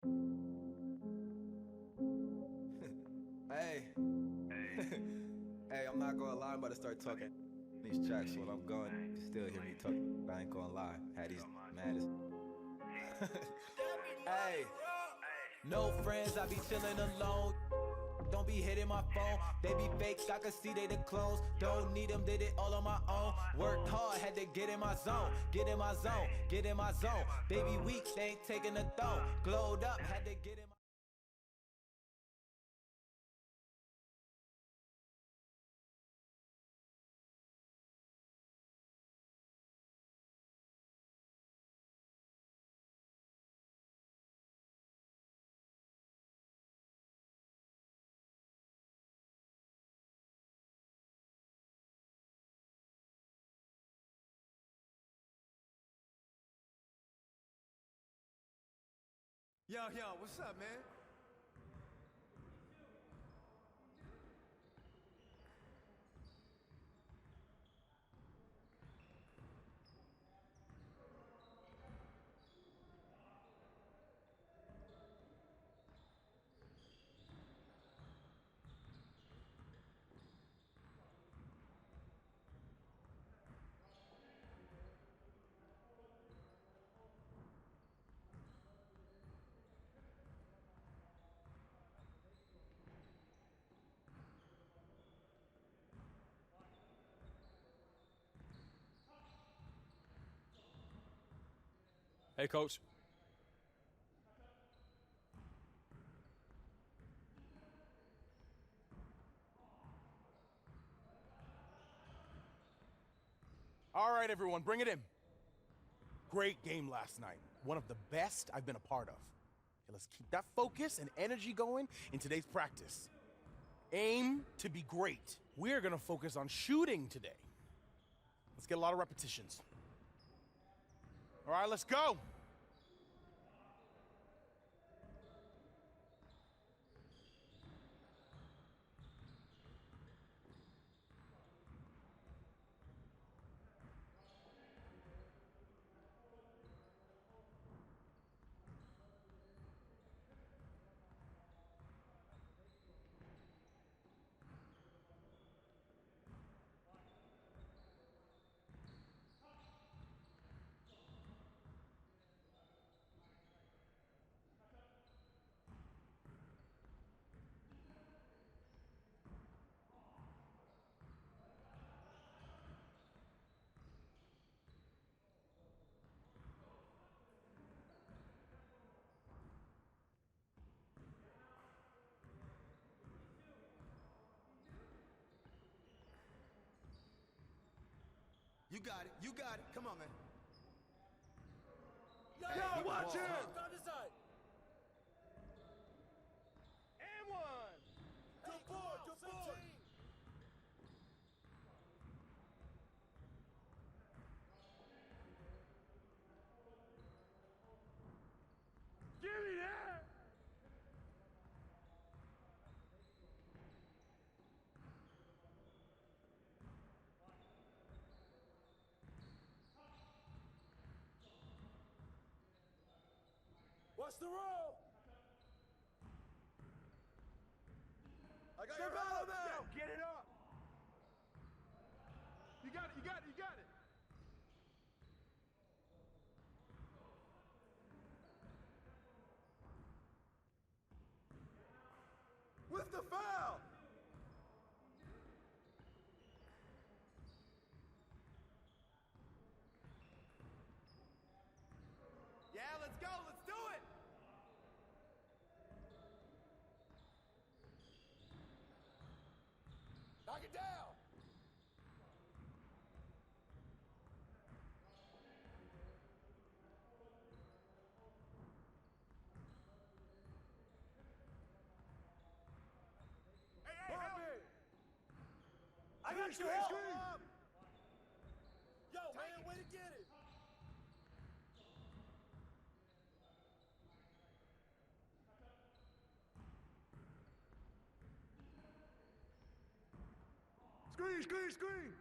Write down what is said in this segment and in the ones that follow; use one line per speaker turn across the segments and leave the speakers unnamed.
Hey, hey, I'm not gonna lie, I'm about to start talking these tracks when I'm going. You still hear me talking, I ain't gonna lie. Had these mad as. Hey, no friends, I be chillin' alone. Don't be hitting my phone, they be fake, I can see they the clones. Don't need them, did it all on my own. Worked hard, had to get in my zone. Get in my zone, get in my zone. Baby weak, they ain't taking the throne. Glowed up, had to get in my.
Yo, what's up, man?
Hey, coach. All right, everyone, bring it in. Great game last night. One of the best I've been a part of. Okay, let's keep that focus and energy going in today's practice. Aim to be great. We're gonna focus on shooting today. Let's get a lot of repetitions. All right, let's go.
You got it. You got it. Come on, man.
Yo,
watch it!
On this side.
And one!
Good board, good board.
Give me that!
What's the roll? I got
Step
your
out
help,
of
man.
there! Get it up! You got it, you got it, you got it!
With the foul.
Yeah, let's go, let's do it!
Knock it down.
Hey,
Pop
help!
it. I got your
Screen,
help.
screen!
Yo, man, way to get it.
Screen, screen, screen!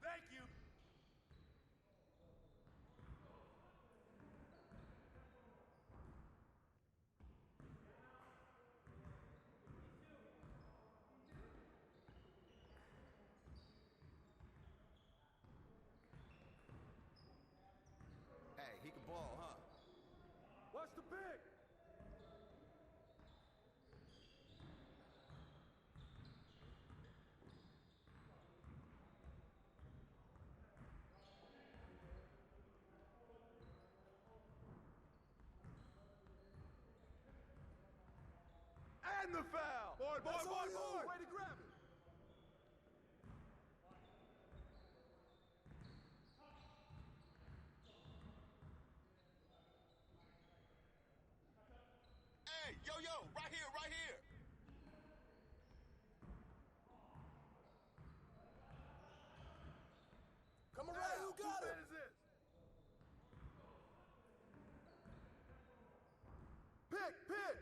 Thank you!
pick.
And the foul! Board, board,
That's
board,
on you.
board!
Way to grab it.
Hey, yo, yo, right here, right here.
Come around, you got
Whose
it.
man is this?
Pick.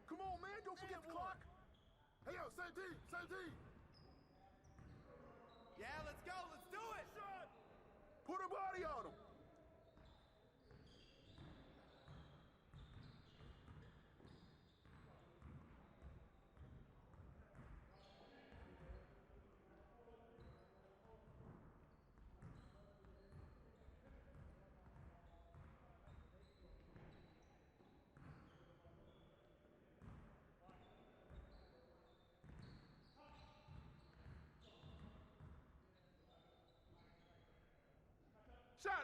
Come on, man, don't forget the clock.
Hey, yo, same team.
Yeah, let's go, let's do it! Shot! Put a body on him!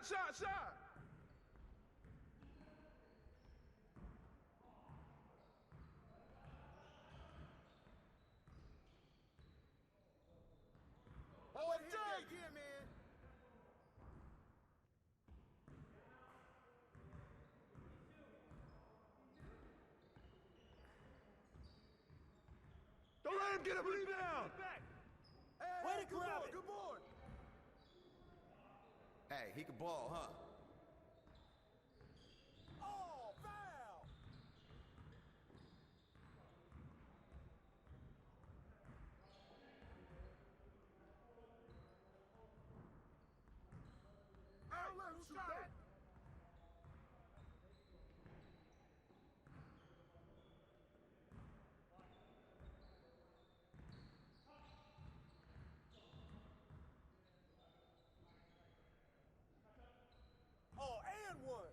Shot!
Oh, again, man.
Don't let him get a rebound!
Hey,
Way to grab it.
Good board.
Hey, he can ball, huh?
Oh, foul.
Don't let him shoot that!
Oh, and one.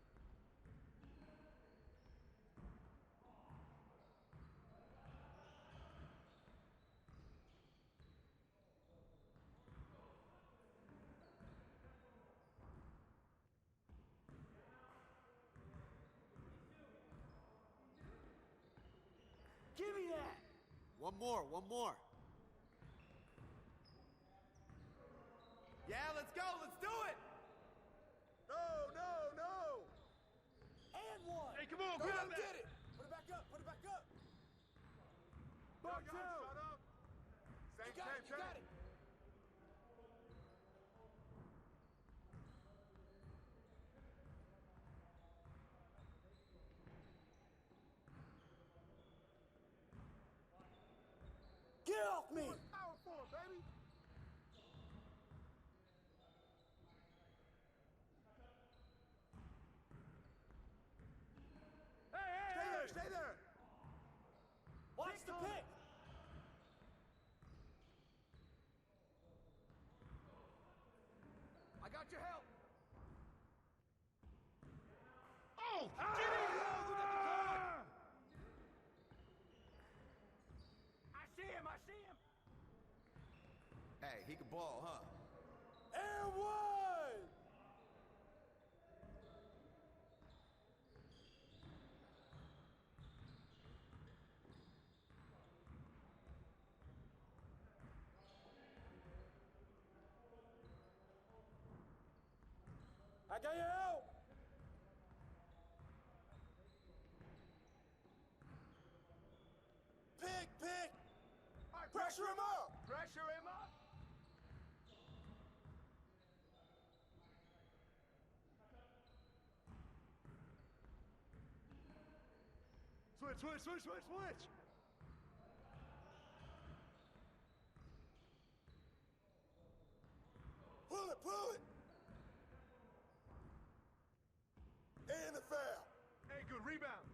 Give me that!
One more.
Yeah, let's go, let's do it!
No.
And one!
Hey, come on,
Go
grab
let him
that!
get it. Put it back up.
Buck
two.
shut up!
You got it.
Get off me!
Power forward, baby! Hey!
Stay there.
Watch the pick!
I got your help! Oh! Jimmy!
I see him!
Hey, he can ball, huh?
And one. I got your help. Pick.
All right,
Pressure him up.
Pressure him up! Switch!
Pull it. And the foul.
Hey, good rebound!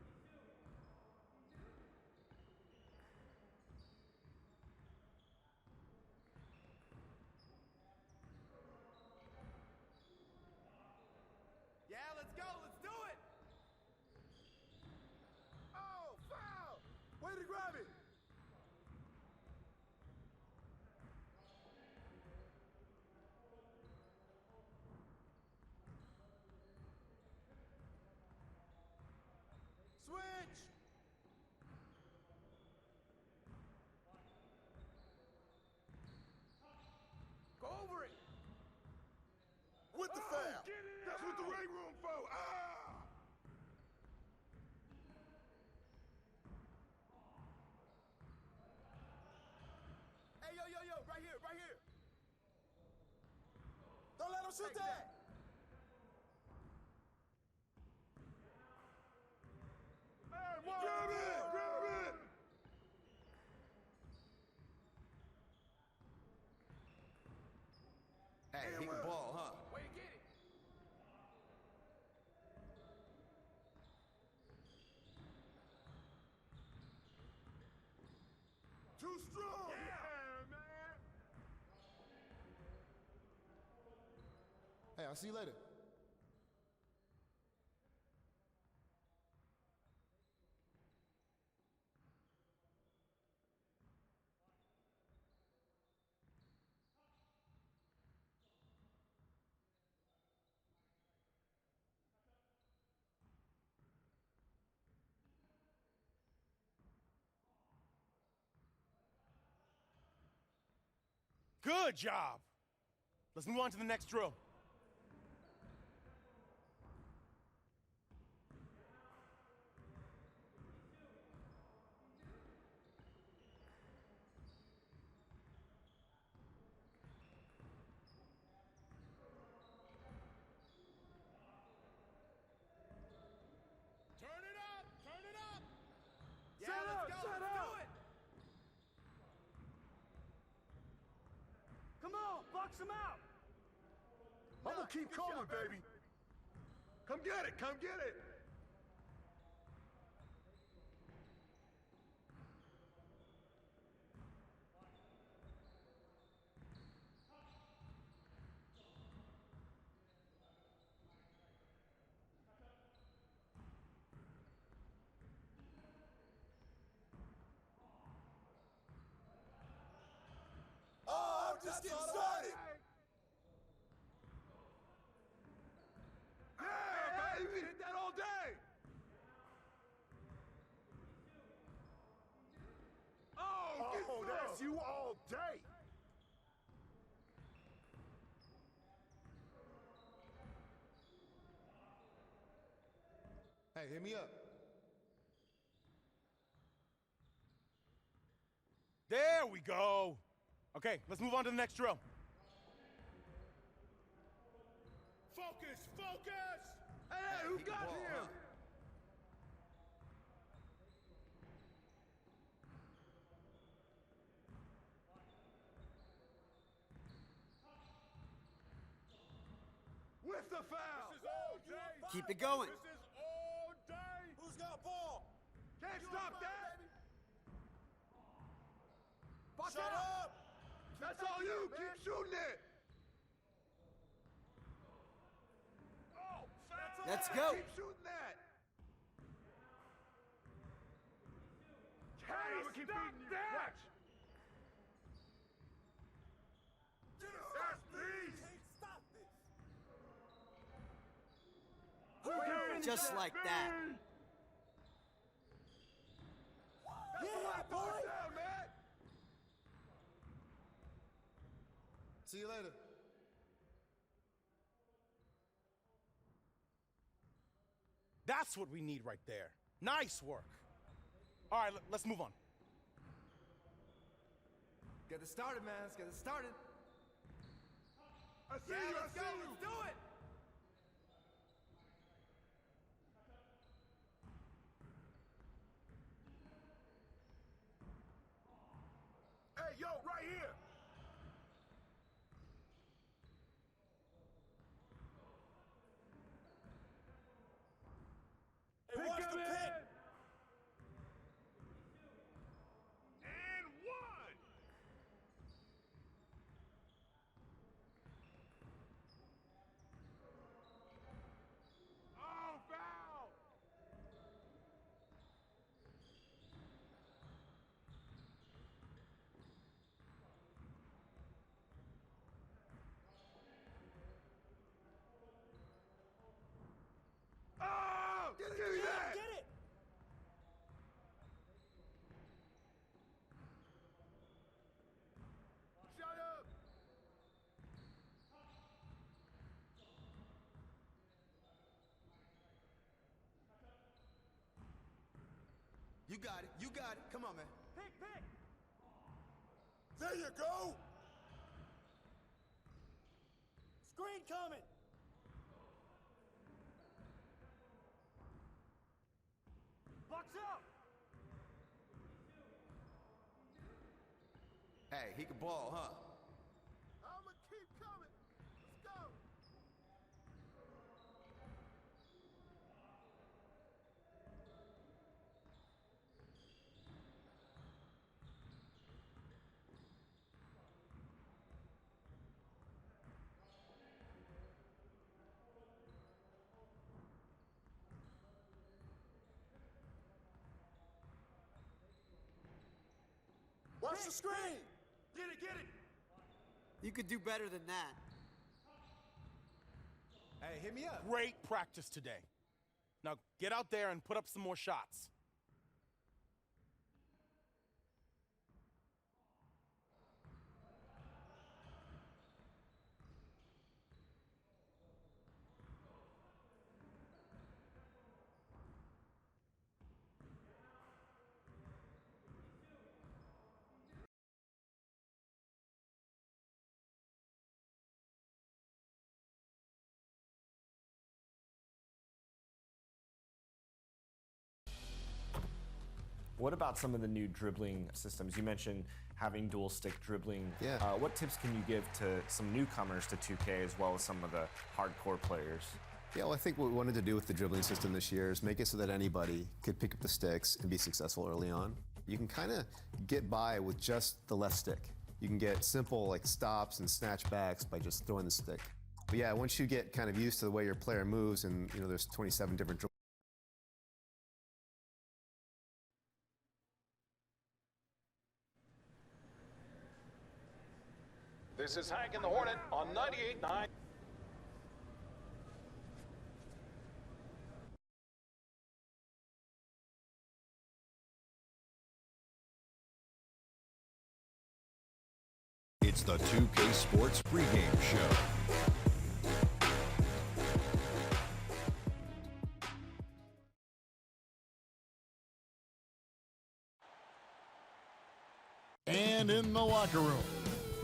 Switch!
Go over it.
With the foul!
That's what the weight room for. Ah!
Hey, yo, yo, yo, right here, right here.
Don't let him shoot that!
Hey, grab it! Grab it!
Hey, he can ball, huh?
Where you get it?
Too strong!
Yeah, man.
Hey, I'll see you later.
Good job. Let's move on to the next drill.
Turn it up! Turn it up!
Yeah,
Set
let's
up,
go,
set
let's
up.
do it.
Come on, box him out.
I'm gonna keep coming, baby. Come get it! Come get it!
Oh, I'm just getting started!
Yeah, baby! Hit that all day! Oh, that's you all day!
Hey, hit me up.
There we go. Okay, let's move on to the next drill.
Focus! Focus! Hey,
Hey,
who
he can
got
ball,
him?
huh?
With the foul! This is all day!
Keep it going.
This is all day!
Who's got ball?
Can't stop that!
Shut up!
That's all you! Keep shooting it! Oh, foul!
Let's go.
Keep shooting that! Hey, stop that! That's me!
Can't stop this!
Just like that.
That's the way to throw it down, man!
See you later.
That's what we need right there. Nice work. All right, let's move on.
Get it started, man. Let's get it started.
I see you! I
Let's
see
go.
you!
Let's do it.
Hey, yo, right here!
Hey, watch the pick!
And one!
You got it. You got it. Come on, man.
Pick, pick.
There you go.
Screen coming. Box out.
Hey, he can ball, huh?
I'ma keep coming. Let's go.
Watch the screen.
Get it, get it.
You could do better than that. Hey, hit me up.
Great practice today. Now get out there and put up some more shots.
What about some of the new dribbling systems? You mentioned having dual stick dribbling.
Yeah.
What tips can you give to some newcomers to 2K as well as some of the hardcore players?
Yeah, well, I think what we wanted to do with the dribbling system this year is make it so that anybody could pick up the sticks and be successful early on. You can kind of get by with just the left stick. You can get simple like stops and snatchbacks by just throwing the stick. But yeah, once you get kind of used to the way your player moves, and there's 27 different dribbles.
This is Hank and the Hornet on 98.9.
It's the 2K Sports pregame show.
And in the locker room,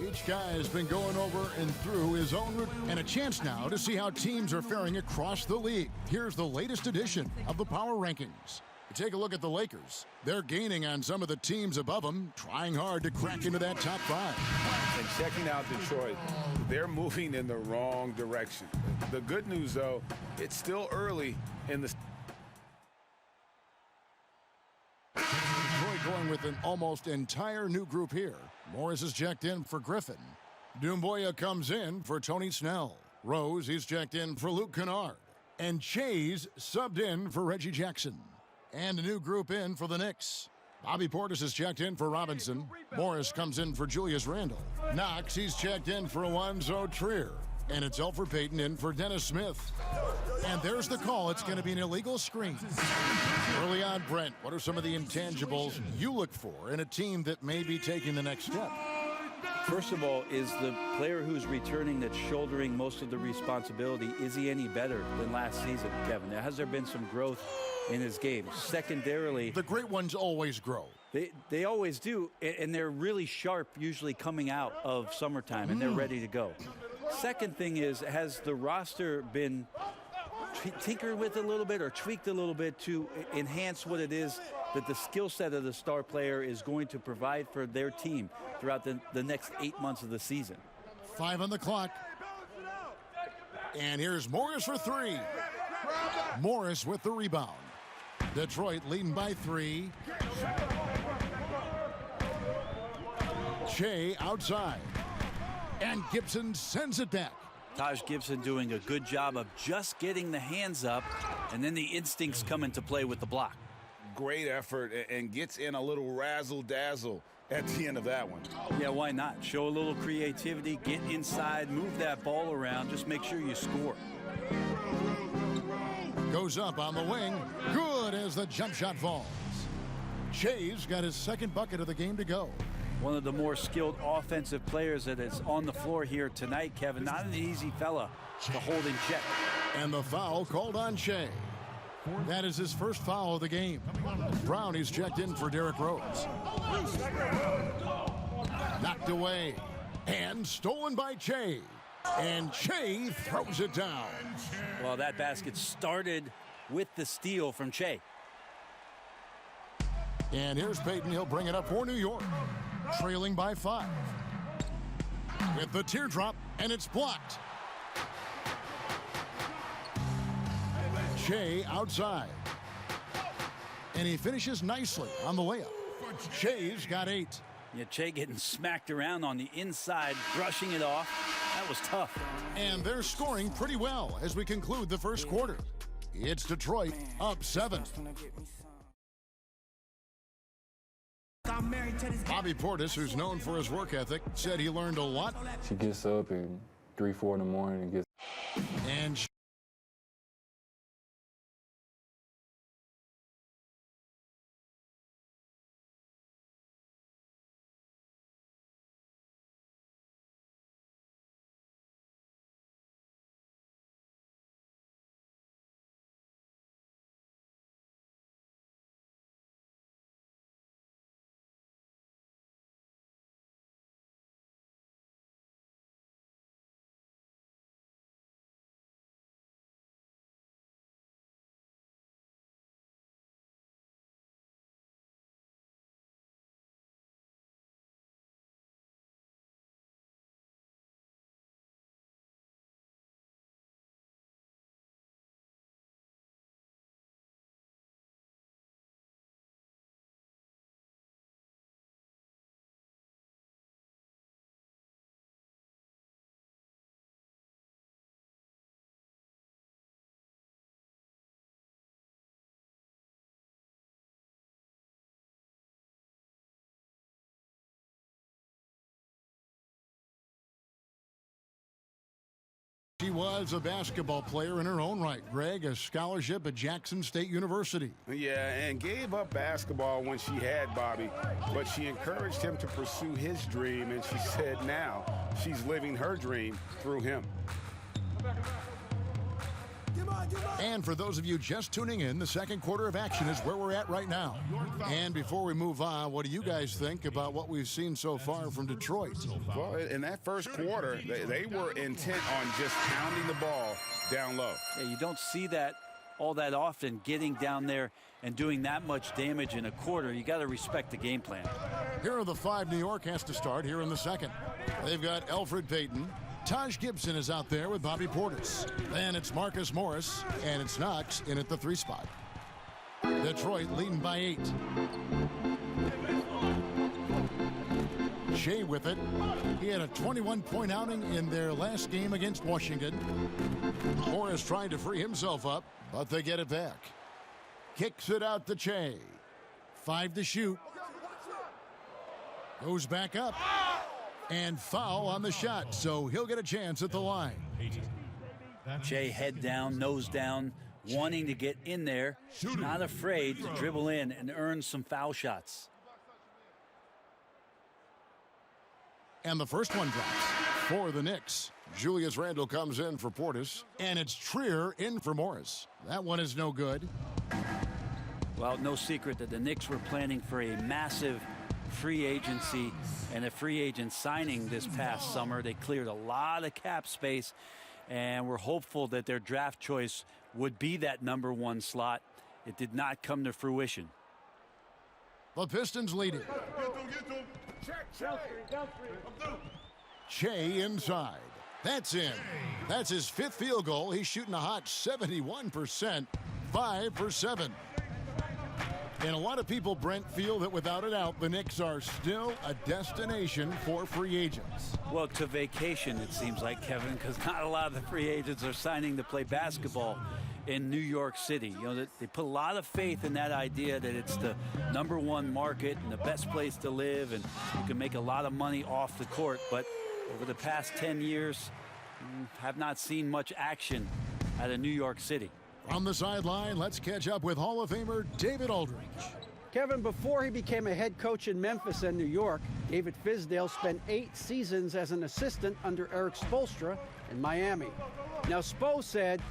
each guy has been going over and through his own route, and a chance now to see how teams are faring across the league. Here's the latest edition of the Power Rankings. Take a look at the Lakers. They're gaining on some of the teams above them, trying hard to crack into that top five.
And checking out Detroit, they're moving in the wrong direction. The good news, though, it's still early in the...
Detroit going with an almost entire new group here. Morris is checked in for Griffin. Dumboya comes in for Tony Snell. Rose, he's checked in for Luke Kennard. And Chase subbed in for Reggie Jackson. And a new group in for the Knicks. Bobby Portis is checked in for Robinson. Morris comes in for Julius Randle. Knox, he's checked in for Alonzo Trier. And it's Elfrid Payton in for Dennis Smith. And there's the call. It's going to be an illegal screen. Early on, Brent, what are some of the intangibles you look for in a team that may be taking the next step?
First of all, is the player who's returning that's shouldering most of the responsibility, is he any better than last season, Kevin? Has there been some growth in his game? Secondarily,
the great ones always grow.
They always do, and they're really sharp usually coming out of summertime, and they're ready to go. Second thing is, has the roster been tinkered with a little bit or tweaked a little bit to enhance what it is that the skill set of the star player is going to provide for their team throughout the next 8 months of the season?
5 on the clock. And here's Morris for 3. Morris with the rebound. Detroit leading by 3. Shea outside. And Gibson sends it back.
Taj Gibson doing a good job of just getting the hands up, and then the instincts come into play with the block.
Great effort, and gets in a little razzle-dazzle at the end of that one.
Yeah, why not? Show a little creativity, get inside, move that ball around, just make sure you score.
Goes up on the wing. Good as the jump shot falls. Shea's got his second bucket of the game to go.
One of the more skilled offensive players that is on the floor here tonight, Kevin. Not an easy fella to hold in check.
And the foul called on Shea. That is his first foul of the game. Brown is checked in for Derrick Rose. Knocked away and stolen by Che. And Che throws it down.
Well, that basket started with the steal from Che.
And here's Payton. He'll bring it up for New York. Trailing by 5. With the teardrop, and it's blocked. Che outside. And he finishes nicely on the layup. Che's got 8.
Yeah, Che getting smacked around on the inside, brushing it off. That was tough.
And they're scoring pretty well as we conclude the first quarter. It's Detroit up 7. Bobby Portis, who's known for his work ethic, said he learned a lot.
She gets up at 3, 4 in the morning and gets.
And she was a basketball player in her own right. Greg, a scholarship at Jackson State University.
Yeah, and gave up basketball when she had Bobby, but she encouraged him to pursue his dream, and she said now she's living her dream through him.
And for those of you just tuning in, the second quarter of action is where we're at right now. And before we move on, what do you guys think about what we've seen so far from Detroit?
Well, in that first quarter, they were intent on just pounding the ball down low.
Yeah, you don't see that all that often, getting down there and doing that much damage in a quarter. You got to respect the game plan.
Here are the 5 New York has to start here in the second. They've got Elfrid Payton. Taj Gibson is out there with Bobby Portis. Then it's Marcus Morris, and it's Knox in at the 3 spot. Detroit leading by 8. Shea with it. He had a 21-point outing in their last game against Washington. Morris trying to free himself up, but they get it back. Kicks it out to Che. 5 to shoot. Goes back up. And foul on the shot, so he'll get a chance at the line.
Che head down, nose down, wanting to get in there, not afraid to dribble in and earn some foul shots.
And the first one drops for the Knicks. Julius Randle comes in for Portis, and it's Trier in for Morris. That one is no good.
Well, no secret that the Knicks were planning for a massive free agency and a free agent signing this past summer. They cleared a lot of cap space, and we're hopeful that their draft choice would be that number 1 slot. It did not come to fruition.
The Pistons leading. Che inside. That's in. That's his 5th field goal. He's shooting a hot 71%, 5 for 7. And a lot of people, Brent, feel that without a doubt, the Knicks are still a destination for free agents.
Well, to vacation, it seems like, Kevin, because not a lot of the free agents are signing to play basketball in New York City. You know, they put a lot of faith in that idea that it's the number 1 market and the best place to live, and you can make a lot of money off the court. But over the past 10 years, have not seen much action out of New York City.
On the sideline, let's catch up with Hall of Famer David Aldridge.
Kevin, before he became a head coach in Memphis and New York, David Fizdale spent 8 seasons as an assistant under Eric Spoelstra in Miami. Now, Spo said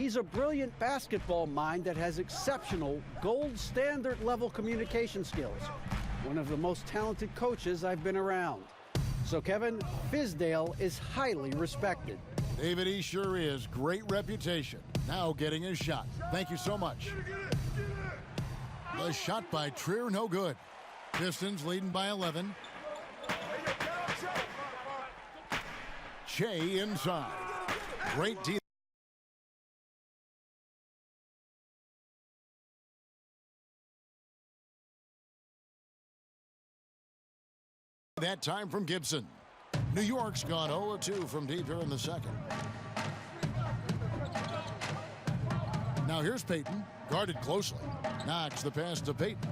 He's a brilliant basketball mind that has exceptional, gold standard level communication skills. One of the most talented coaches I've been around. So Kevin, Fizdale is highly respected.
David, he sure is. Great reputation. Now getting his shot. Thank you so much. The shot by Trier, no good. Pistons leading by 11. Che inside. Great D. That time from Gibson. New York's gone 0-2 from deep here in the second. Now here's Payton, guarded closely. Knocks the pass to Payton.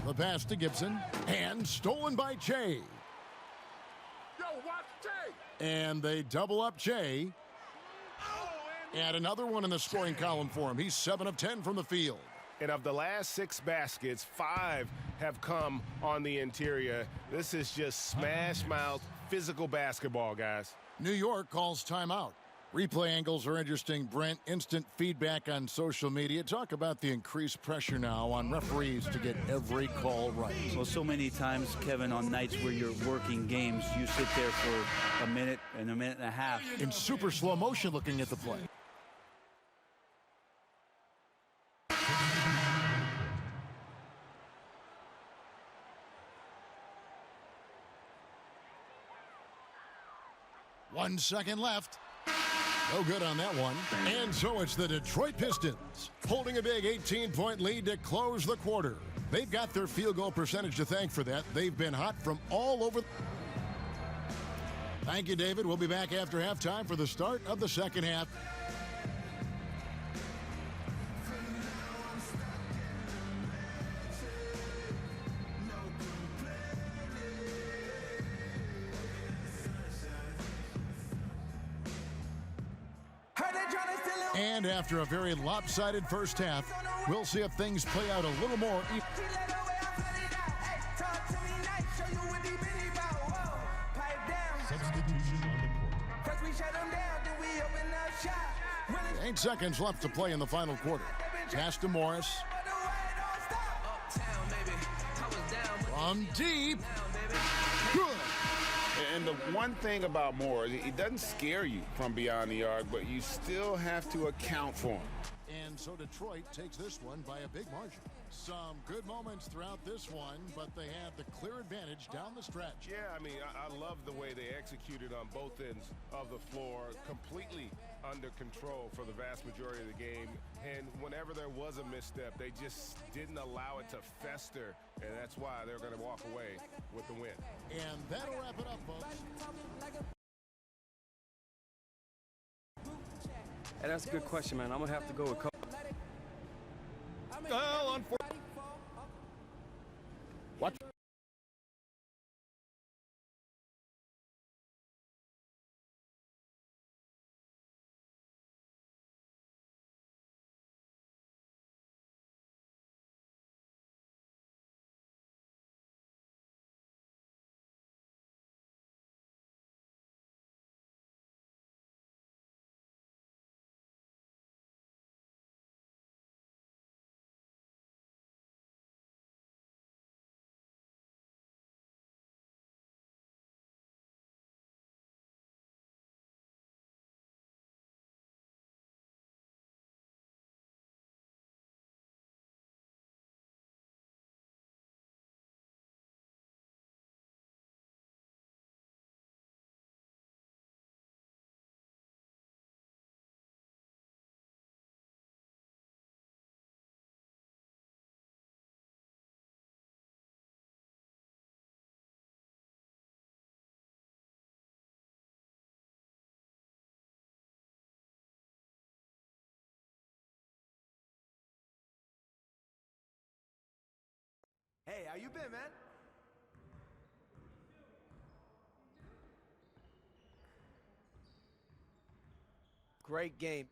The pass to Gibson, and stolen by Che.
Yo, watch Che.
And they double up Che. And another one in the scoring column for him. He's 7 of 10 from the field.
And of the last 6 baskets, 5 have come on the interior. This is just smash mouth physical basketball, guys.
New York calls timeout. Replay angles are interesting, Brent. Instant feedback on social media. Talk about the increased pressure now on referees to get every call right.
Well, so many times, Kevin, on nights where you're working games, you sit there for a minute and a half.
In super slow motion looking at the play. One second left. No good on that one. And so it's the Detroit Pistons holding a big 18-point lead to close the quarter. They've got their field goal percentage to thank for that. They've been hot from all over. Thank you, David. We'll be back after halftime for the start of the second half. And after a very lopsided first half, we'll see if things play out a little more. Substitution on the court. 8 seconds left to play in the final quarter. Pass to Morris. From deep. Good.
And the one thing about Moore, it doesn't scare you from beyond the arc, but you still have to account for him.
And so Detroit takes this one by a big margin. Some good moments throughout this one, but they had the clear advantage down the stretch.
Yeah, I mean, I love the way they executed on both ends of the floor, completely under control for the vast majority of the game. And whenever there was a misstep, they just didn't allow it to fester, and that's why they're going to walk away with the win.
And that'll wrap it up, folks.
Hey, that's a good question, man. I'm going to have to go with Coach.
Well, unfortunately. What?
Hey, how you been, man? Great game.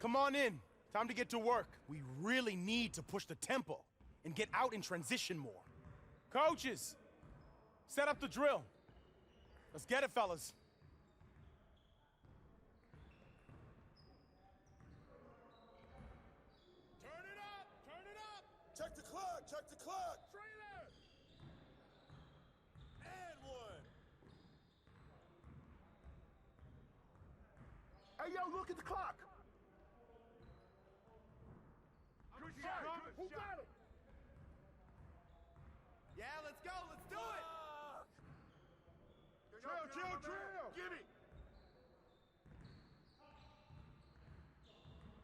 Come on in. Time to get to work. We really need to push the tempo and get out in transition more. Coaches, set up the drill. Let's get it, fellas.
Turn it up! Turn it up! Check the clock! Check the clock! Trailer! And one!
Hey, yo, look at the clock.
Good shot! Who got it?
Yeah, let's go. Let's do it.
Trail!
Gimme!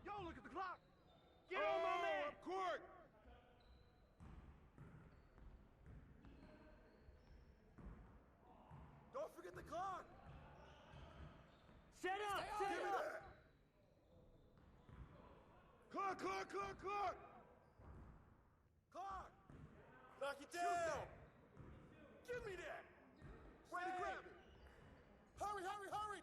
Yo, look at the clock. Get on my man.
Up court!
Don't forget the clock.
Set up. Set
Give me
up.
that! Clock!
Clock. Knock it down.
Give me that!
Way to grab it. Hurry, hurry, hurry.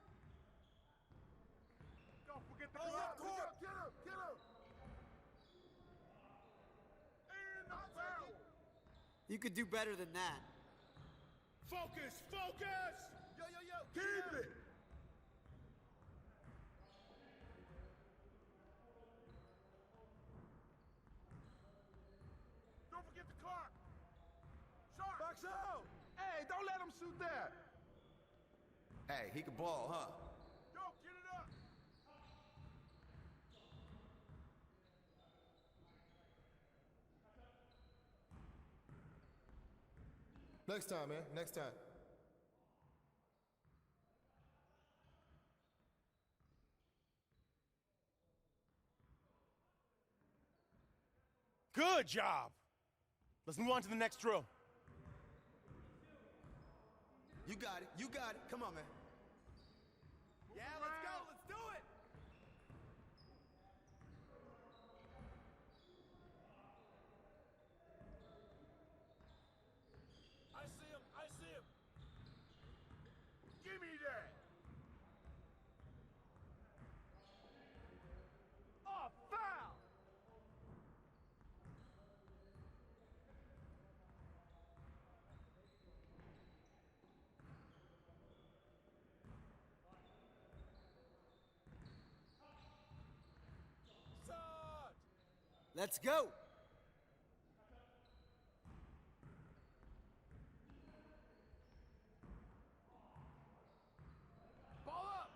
Don't forget the
Oh,
clock.
up court.
Get him! Get him! And the foul!
You could do better than that.
Focus! Focus!
Yo.
Keep it! Don't forget the clock! Sharp!
Box out.
Hey, don't let him shoot that.
Hey, he can ball, huh?
Yo, get it up!
Next time, man. Next time.
Good job. Let's move on to the next drill.
You got it. You got it. Come on, man. Yeah, let's go. Let's do it.
I see him! I see him! Give me that!
Oh, foul.
Sarge!
Let's go.
Ball up!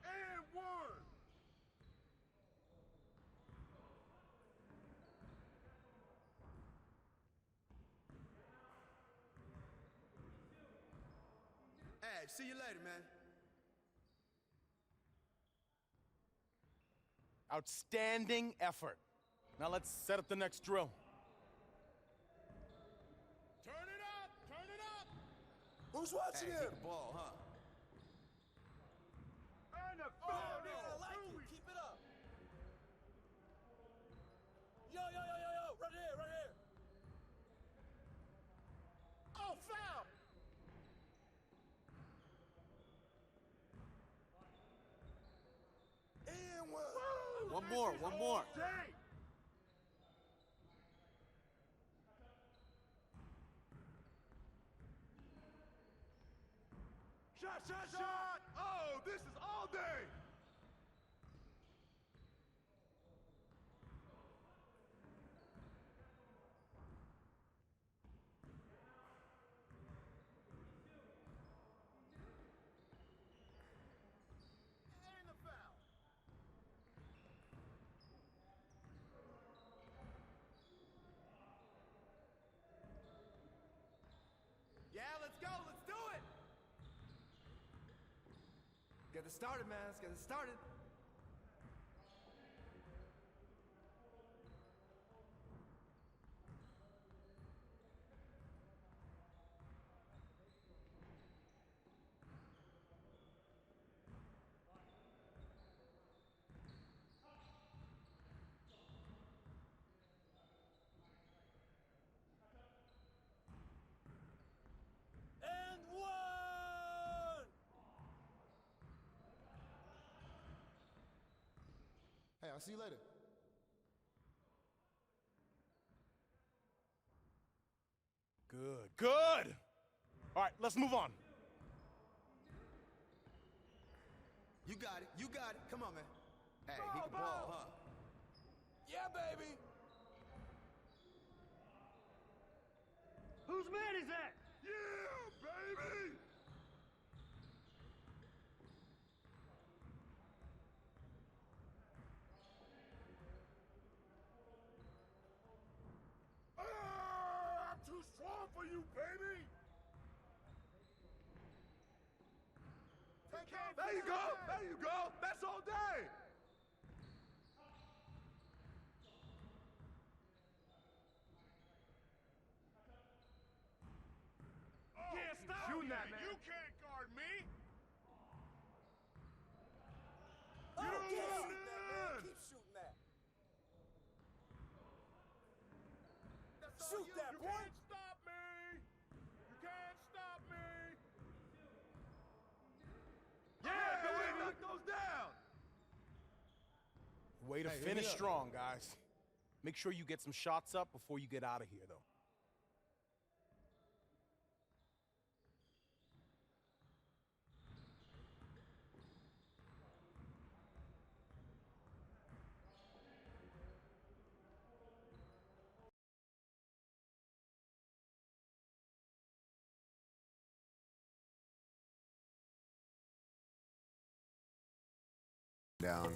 And one!
Hey, see you later, man.
Outstanding effort. Now let's set up the next drill.
Turn it up! Turn it up!
Who's watching
Hey,
him?
he can
Ball, huh?
And the
Oh,
foul.
man, I like it. Keep it up. Yo. Right here, right here.
Oh, foul!
And one.
Woo!
One more,
This is
one
all
more.
day.
Shot. Oh, this is all day.
And the foul.
Yeah, let's go. Let's do it. Get it started, man. Let's get it started.
And one!
see you later.
Good, good. All right, let's move on.
You got it. You got it. Come on, man. Hey, he can ball, huh?
Yeah, baby.
Whose man is that?
Yeah, baby.
I'm too strong for you, baby.
There you go. There you go. That's all day.
Can't stop shooting that, man. You can't guard me.
You don't shoot that, man. Keep shooting that. Shoot that, boy.
You can't stop me. You can't stop me.
Yeah, baby. Knock those down.
Way to finish strong, guys. Make sure you get some shots up before you get out of here, though.
Down.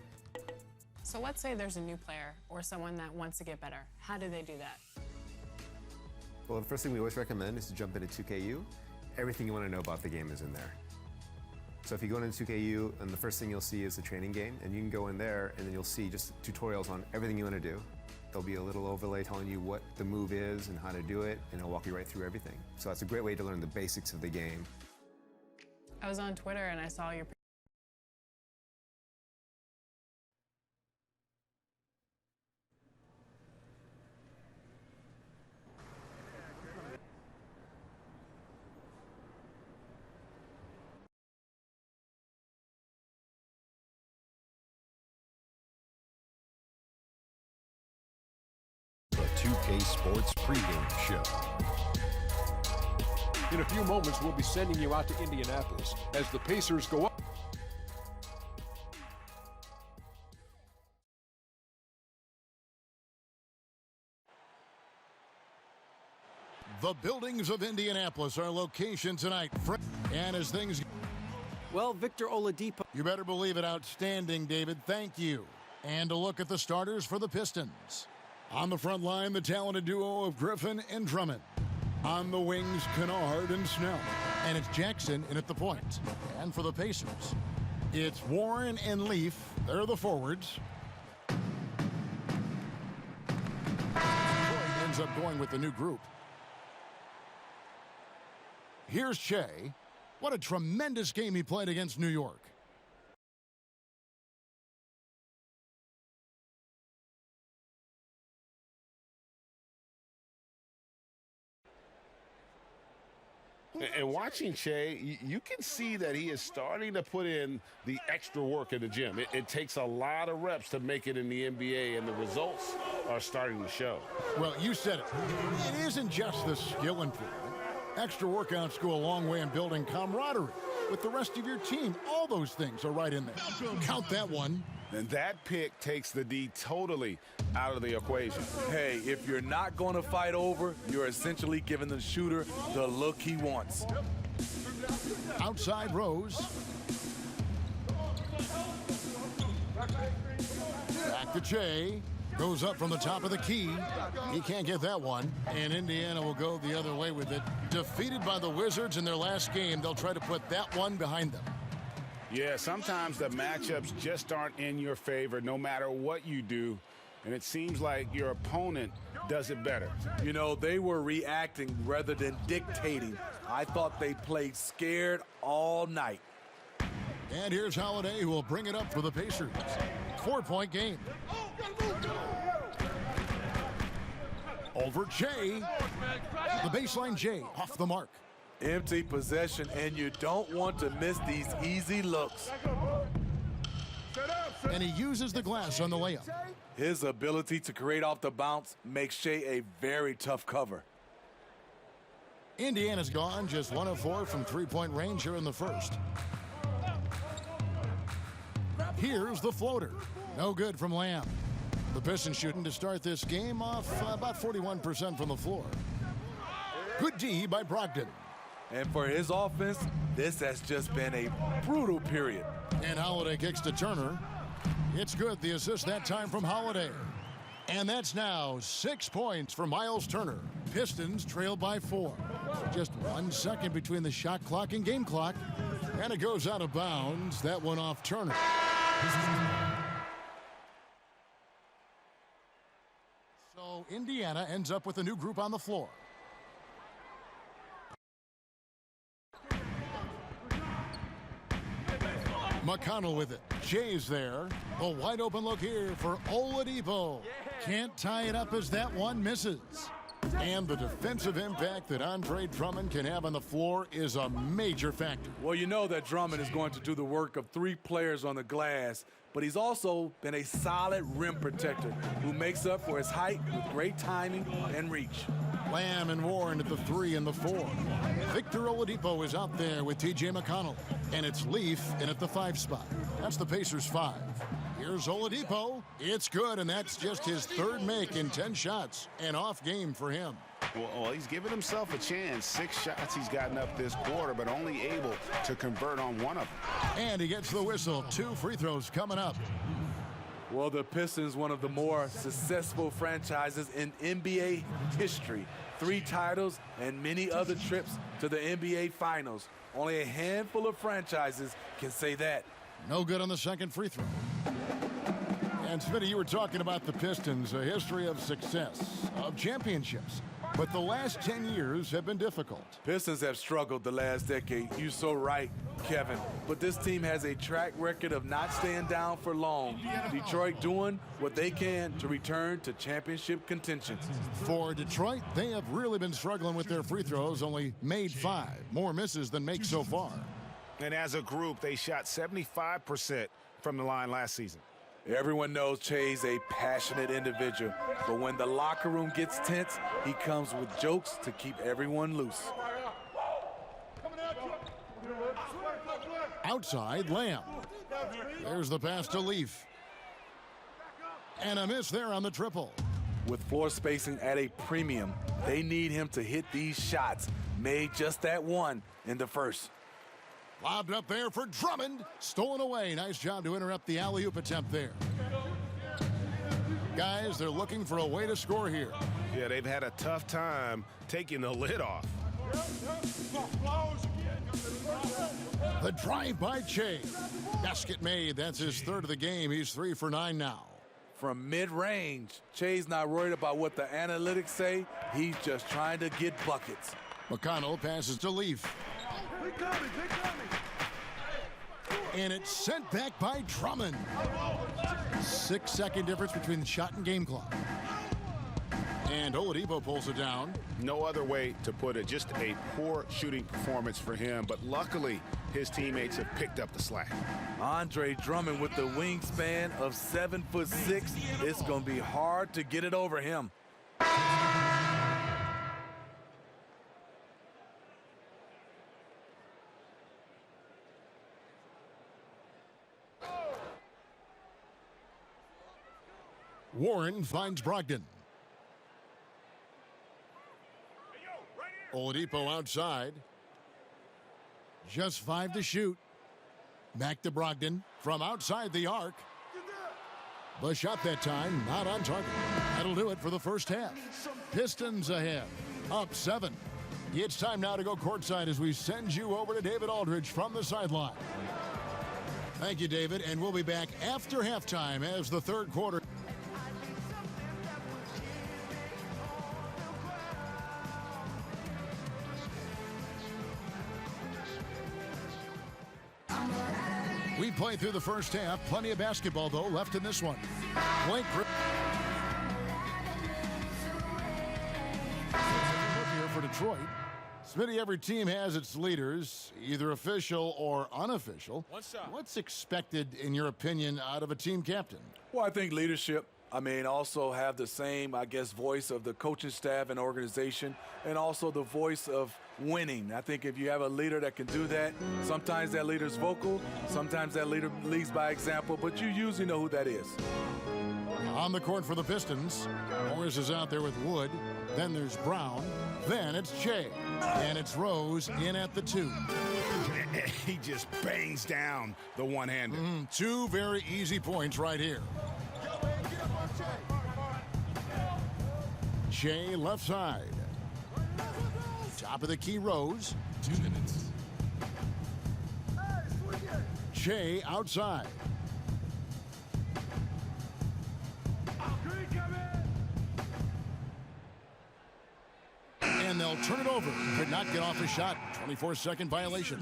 So let's say there's a new player or someone that wants to get better. How do they do that?
Well, the first thing we always recommend is to jump into 2KU. Everything you want to know about the game is in there. So if you go into 2KU, and the first thing you'll see is the training game, and you can go in there, and then you'll see just tutorials on everything you want to do. There'll be a little overlay telling you what the move is and how to do it, and it'll walk you right through everything. So that's a great way to learn the basics of the game.
I was on Twitter and I saw your
The 2K Sports pregame show.
In a few moments, we'll be sending you out to Indianapolis as the Pacers go up.
The buildings of Indianapolis are location tonight. And as things...
Well, Victor Oladipo...
You better believe it. Outstanding, David. Thank you. And a look at the starters for the Pistons. On the front line, the talented duo of Griffin and Drummond. On the wings, Kennard and Snell. And it's Jackson in at the point. And for the Pacers, it's Warren and Leaf. They're the forwards. Detroit ends up going with the new group. Here's Shea. What a tremendous game he played against New York.
And watching Shea, you can see that he is starting to put in the extra work in the gym. It takes a lot of reps to make it in the NBA, and the results are starting to show.
Well, you said it. It isn't just the skill improvement. Extra workouts go a long way in building camaraderie with the rest of your team. All those things are right in there. Count that one.
And that pick takes the D totally out of the equation.
Hey, if you're not going to fight over, you're essentially giving the shooter the look he wants.
Outside Rose. Back to Shea. Goes up from the top of the key. He can't get that one. And Indiana will go the other way with it. Defeated by the Wizards in their last game, they'll try to put that one behind them.
Yeah, sometimes the matchups just aren't in your favor no matter what you do. And it seems like your opponent does it better.
You know, they were reacting rather than dictating. I thought they played scared all night.
And here's Holiday, who will bring it up for the Pacers. 4-point game. Over Jay. The baseline Jay off the mark.
Empty possession, and you don't want to miss these easy looks.
Set up,
and he uses the glass on the layup.
His ability to create off the bounce makes Shea a very tough cover.
Indiana's gone just 1 of 4 from three-point range here in the first. Here's the floater. No good from Lamb. The Pistons shooting to start this game off about 41% from the floor. Good D by Brogdon.
And for his offense, this has just been a brutal period.
And Holiday kicks to Turner. It's good, the assist that time from Holiday. And that's now 6 points for Miles Turner. Pistons trail by 4. Just 1 second between the shot clock and game clock. And it goes out of bounds. That one off Turner. So Indiana ends up with a new group on the floor. McConnell with it. Jay's there. A wide open look here for Oladipo. Can't tie it up as that one misses. And the defensive impact that Andre Drummond can have on the floor is a major factor.
Well, you know that Drummond is going to do the work of 3 players on the glass, but he's also been a solid rim protector who makes up for his height with great timing and reach.
Lamb and Warren at the 3 and the 4. Victor Oladipo is out there with T.J. McConnell. And it's Leaf in at the 5 spot. That's the Pacers 5. Here's Oladipo. It's good, and that's just his 3rd make in 10 shots. An off game for him.
Well, he's given himself a chance. 6 shots he's gotten up this quarter, but only able to convert on 1 of them.
And he gets the whistle. 2 free throws coming up.
Well, the Pistons, one of the more successful franchises in NBA history. 3 titles and many other trips to the NBA Finals. Only a handful of franchises can say that.
No good on the second free throw. And Smitty, you were talking about the Pistons, a history of success, of championships. But the last 10 years have been difficult.
Pistons have struggled the last decade. You're so right, Kevin. But this team has a track record of not staying down for long. Detroit doing what they can to return to championship contention.
For Detroit, they have really been struggling with their free throws, only made 5. More misses than makes so far.
And as a group, they shot 75% from the line last season.
Everyone knows Che's a passionate individual, but when the locker room gets tense, he comes with jokes to keep everyone loose.
Outside, Lamb. There's the pass to Leaf. And a miss there on the triple.
With floor spacing at a premium, they need him to hit these shots. Made just that one in the first.
Lobbed up there for Drummond. Stolen away. Nice job to interrupt the alley-oop attempt there. Guys, they're looking for a way to score here.
Yeah, they've had a tough time taking the lid off.
The drive by Che. Basket made. That's his 3rd of the game. He's 3 for 9 now.
From mid-range, Che's not worried about what the analytics say. He's just trying to get buckets.
McConnell passes to Leaf. And it's sent back by Drummond. 6-second difference between the shot and game clock. And Oladipo pulls it down.
No other way to put it. Just a poor shooting performance for him. But luckily, his teammates have picked up the slack.
Andre Drummond with the wingspan of 7'6". It's going to be hard to get it over him.
Warren finds Brogdon. Oladipo outside. Just 5 to shoot. Back to Brogdon from outside the arc. The shot that time not on target. That'll do it for the first half. Pistons ahead, up 7. It's time now to go courtside as we send you over to David Aldridge from the sideline. Thank you, David, and we'll be back after halftime as the 3rd quarter. We played through the first half. Plenty of basketball, though, left in this one. Blake here for Detroit. Smitty, every team has its leaders, either official or unofficial.
One shot.
What's expected, in your opinion, out of a team captain?
Well, I think leadership. I mean, also have the same, I guess, voice of the coaching staff and organization, and also the voice of winning. I think if you have a leader that can do that, sometimes that leader's vocal, sometimes that leader leads by example, but you usually know who that is.
On the court for the Pistons, Morris is out there with Wood. Then there's Brown. Then it's Che. And it's Rose in at the 2.
He just bangs down the one-hander.
2 very easy points right here. Che left side. Top of the key, Rose. 2 minutes. Che outside. And they'll turn it over. Could not get off a shot. 24-second violation.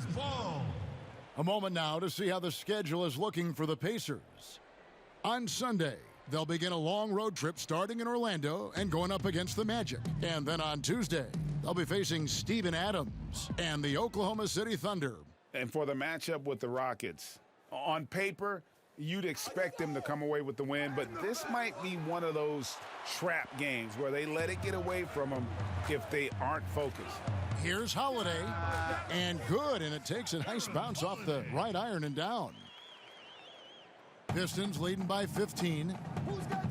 A moment now to see how the schedule is looking for the Pacers. On Sunday, they'll begin a long road trip starting in Orlando and going up against the Magic. And then on Tuesday, they'll be facing Steven Adams and the Oklahoma City Thunder.
And for the matchup with the Rockets, on paper, you'd expect them to come away with the win, but this might be one of those trap games where they let it get away from them if they aren't focused.
Here's Holiday, and good, and it takes a nice bounce off the right iron and down. Pistons leading by 15.
Who's got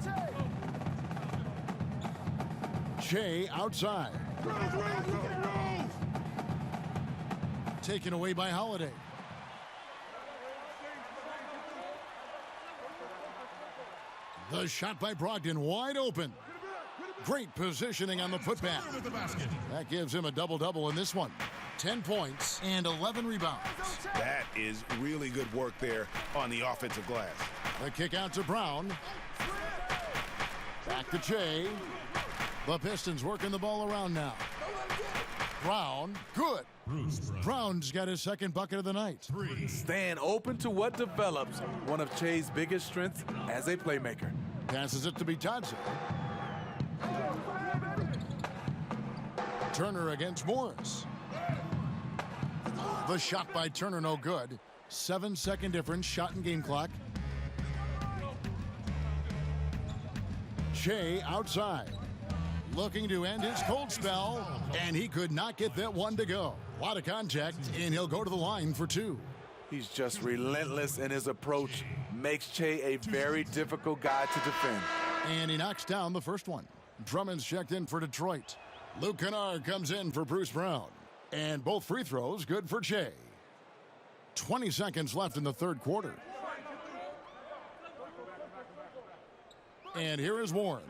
Che outside. Taken away by Holiday. The shot by Brogdon, wide open. Great positioning on the putback. That gives him a double-double in this one. 10 points and 11 rebounds.
That is really good work there on the offensive glass.
The kick out to Brown. Back to Che. The Pistons working the ball around now. Brown, good. Brown's got his second bucket of the night.
Staying open to what develops one of Che's biggest strengths as a playmaker.
Passes it to Bitadze. Turner against Morris. The shot by Turner, no good. 7-second difference, shot and game clock. Che outside. Looking to end his cold spell, and he could not get that one to go. A lot of contact, and he'll go to the line for 2.
He's just relentless in his approach. Makes Che a very difficult guy to defend.
And he knocks down the first one. Drummond's checked in for Detroit. Luke Kennard comes in for Bruce Brown. And both free throws good for Che. 20 seconds left in the third quarter. And here is Warren.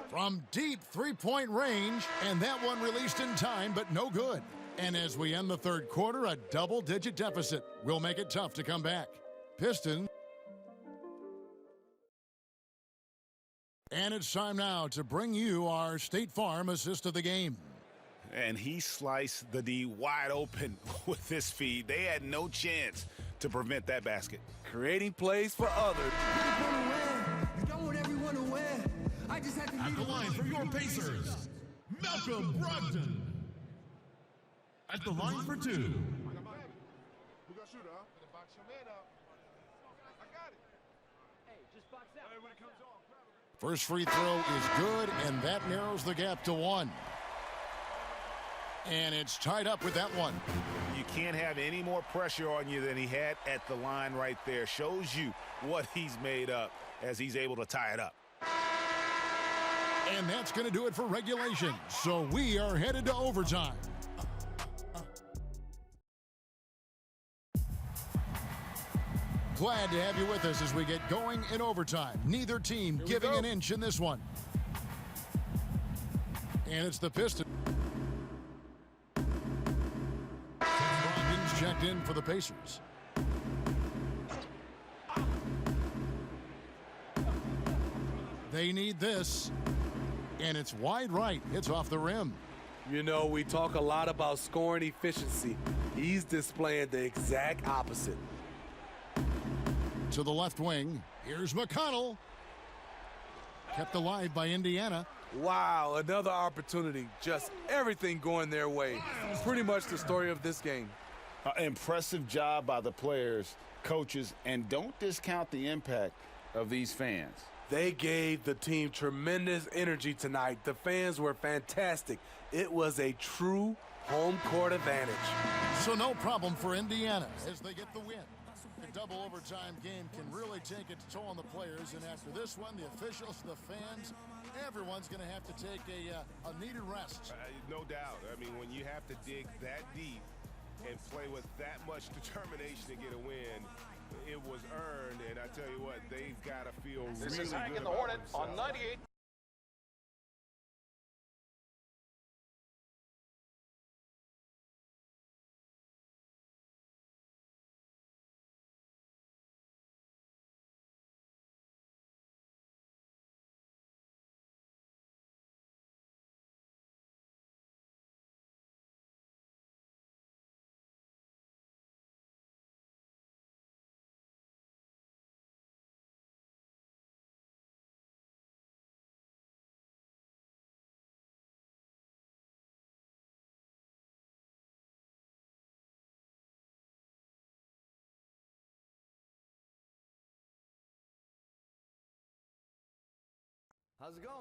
From deep three-point range, and that one released in time, but no good. And as we end the third quarter, a double-digit deficit will make it tough to come back. Pistons. And it's time now to bring you our State Farm assist of the game.
And he sliced the D wide open with this feed. They had no chance to prevent that basket.
Creating plays for others.
You don't want everyone to win. I just had to
At the line for your Pacers, Malcolm Brogdon. At the line for 2.
Who got shooter, huh? Box your man up. I got it. Hey, just box out. Hey, when it comes on.
First free throw is good, and that narrows the gap to 1. And it's tied up with that one.
You can't have any more pressure on you than he had at the line right there. Shows you what he's made up as he's able to tie it up.
And that's going to do it for regulation. So we are headed to overtime. Glad to have you with us as we get going in overtime. Neither team giving an inch in this one. And it's the Pistons. Brogdon's checked in for the Pacers. They need this. And it's wide right. It's off the rim.
You know, we talk a lot about scoring efficiency, He's displaying the exact opposite.
To the left wing, here's McConnell. Kept alive by Indiana.
Wow, another opportunity. Just everything going their way. Pretty much the story of this game.
Impressive job by the players, coaches, and don't discount the impact of these fans.
They gave the team tremendous energy tonight. The fans were fantastic. It was a true home court advantage.
So no problem for Indiana as they get the win. The double overtime game can really take its toll on the players, and after this one, the officials, the fans, everyone's going to have to take a needed rest.
No doubt. I mean, when you have to dig that deep and play with that much determination to get a win, it was earned, and I tell you what, they've got to feel really good.
This is Hank in the
about
Hornet
themselves.
on 98.
How's it going?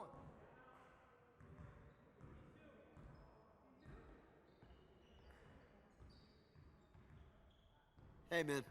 Hey, man.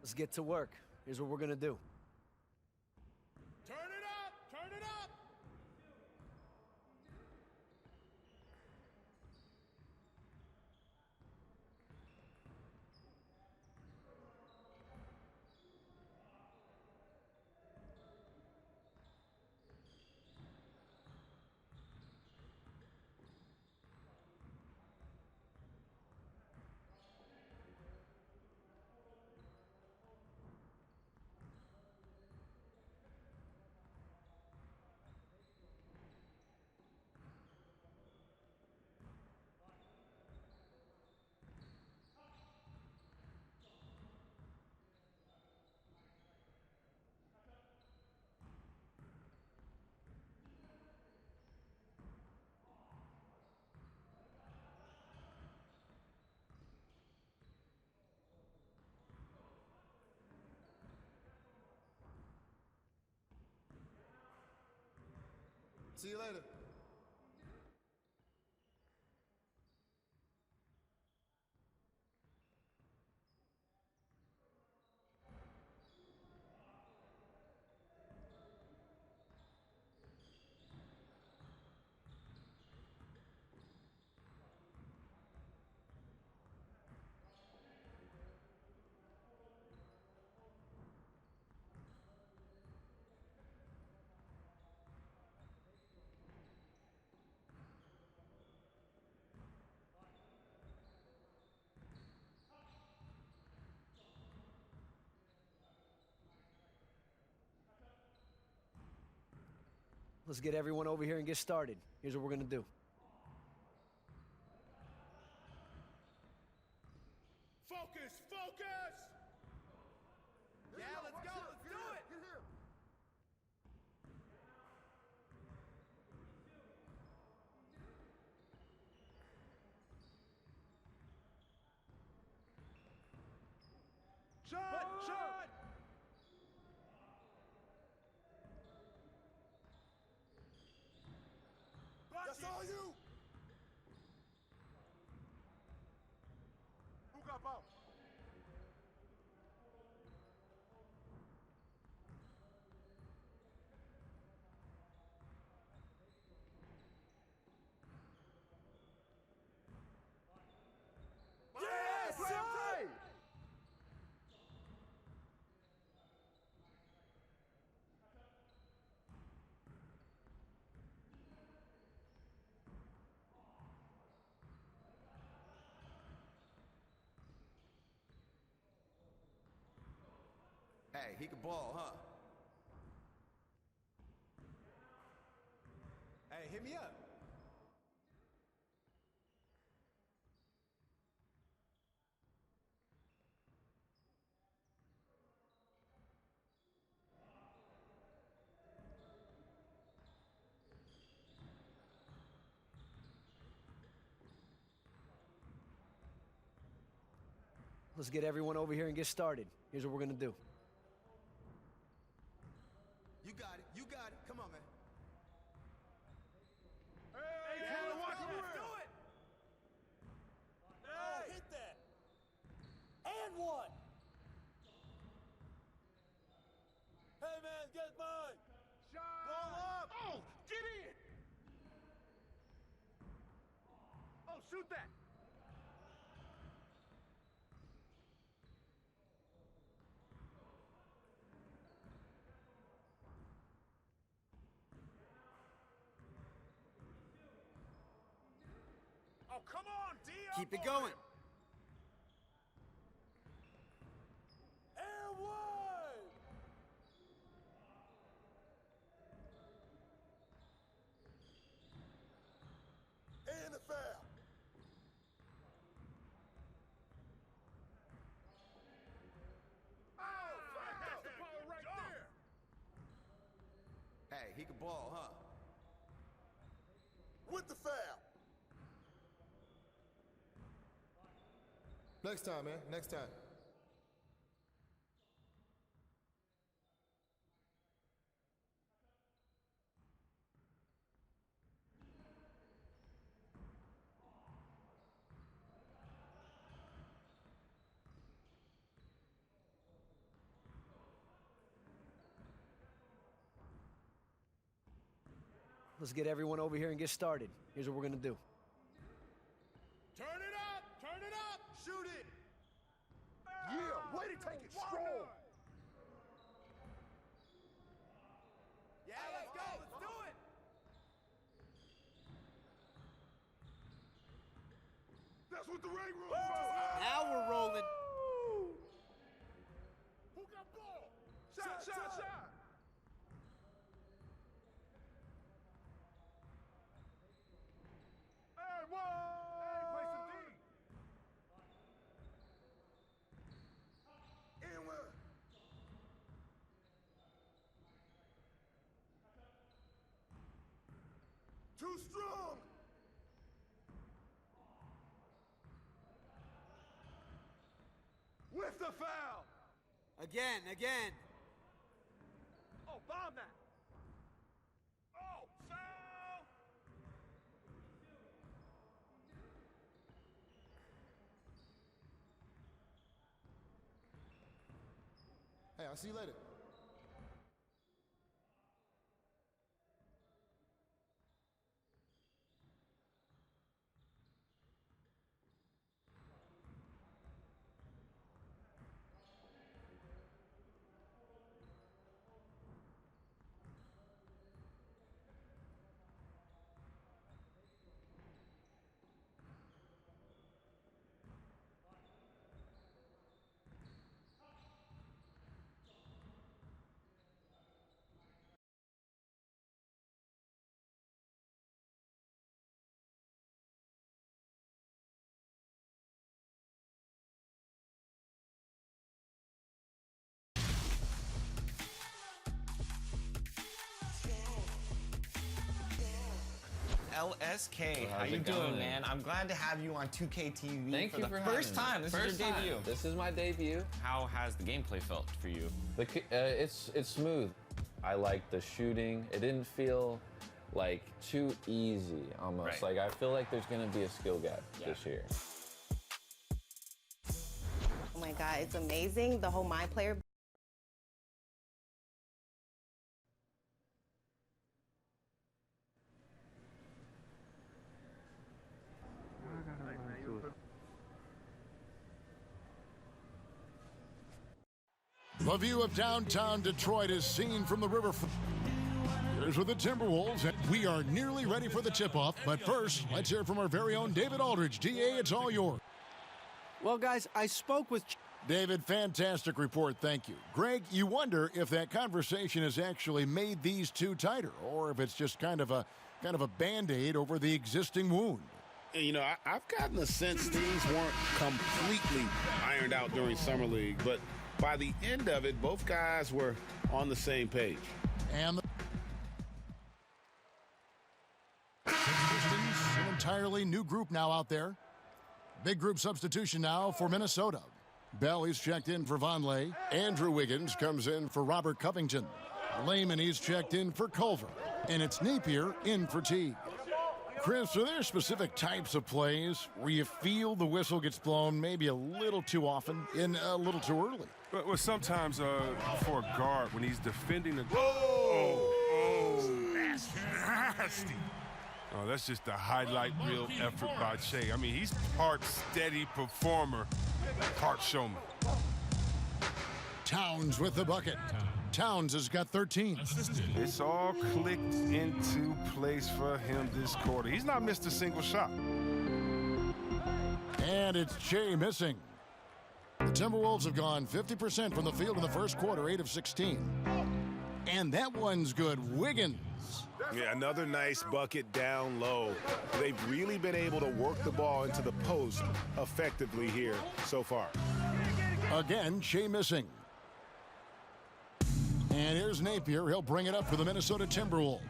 Let's get to work. Here's what we're going to do.
Turn it up! Turn it up!
See you later.
Let's get everyone over here and get started. Here's what we're going to do.
Focus! Focus!
Yeah, let's go. Let's do it.
Shot! Shot!
That's all you!
Hey, he can ball, huh? Hey, hit me up.
Let's get everyone over here and get started. Here's what we're gonna do.
You got it. You got it. Come on, man.
Hey, let's do it.
Hey, hit that.
And one. Hey, man, get mine. Shot. Ball up. Oh, get in. Oh, shoot that. Oh, come on, D.
Keep it going.
And one. And a foul. Oh, that's the ball right there.
Hey, he can ball, huh?
With the foul.
Next time, man. Next time.
Let's get everyone over here and get started. Here's what we're gonna do.
Turn it up! Turn it up! Shoot it!
Yeah, way to take it strong.
Yeah, let's go. Let's do it.
That's what the ring room is about.
Now we're rolling.
Who got ball? Shot. Hey, whoa! Hey, play some D. And one. Too strong. With the foul.
Again.
Oh, bomb that. Oh, foul.
Hey, I'll see you later.
LSK, how
how's
you
it
doing,
going?
man? I'm glad to have you on 2K TV
Thank
for
you
the
for
first
having
time.
me.
This is your debut.
This is my debut.
How has the gameplay felt for you?
It's smooth. I like the shooting. It didn't feel like too easy almost.
Right.
Like I feel like there's gonna be a skill gap this year.
Oh my God, it's amazing. The whole My Player.
The view of downtown Detroit is seen from the riverfront. Here's with the Timberwolves, and we are nearly ready for the tip-off. But first, let's hear from our very own David Aldridge. DA, it's all yours.
Well, guys, I spoke with
David, fantastic report. Thank you. Greg, you wonder if that conversation has actually made these two tighter, or if it's just kind of a Band-Aid over the existing wound.
You know, I've gotten the sense things weren't completely ironed out during Summer League, but by the end of it, both guys were on the same page.
And an entirely new group now out there. Big group substitution now for Minnesota. Bell, he's checked in for Vonleh. Andrew Wiggins comes in for Robert Covington. Lehman, he's checked in for Culver. And it's Napier in for Teague. Chris, are there specific types of plays where you feel the whistle gets blown maybe a little too often and a little too early?
Well, sometimes for a guard, when he's defending the... Nasty. Oh, that's just a highlight reel effort by Shea. I mean, he's part steady performer, part showman.
Towns with the bucket. Towns has got 13.
It's all clicked into place for him this quarter. He's not missed a single shot.
And it's Shea missing. The Timberwolves have gone 50% from the field in the first quarter, 8 of 16. And that one's good. Wiggins.
Yeah, another nice bucket down low. They've really been able to work the ball into the post effectively here so far.
Again, Shea missing. And here's Napier. He'll bring it up for the Minnesota Timberwolves.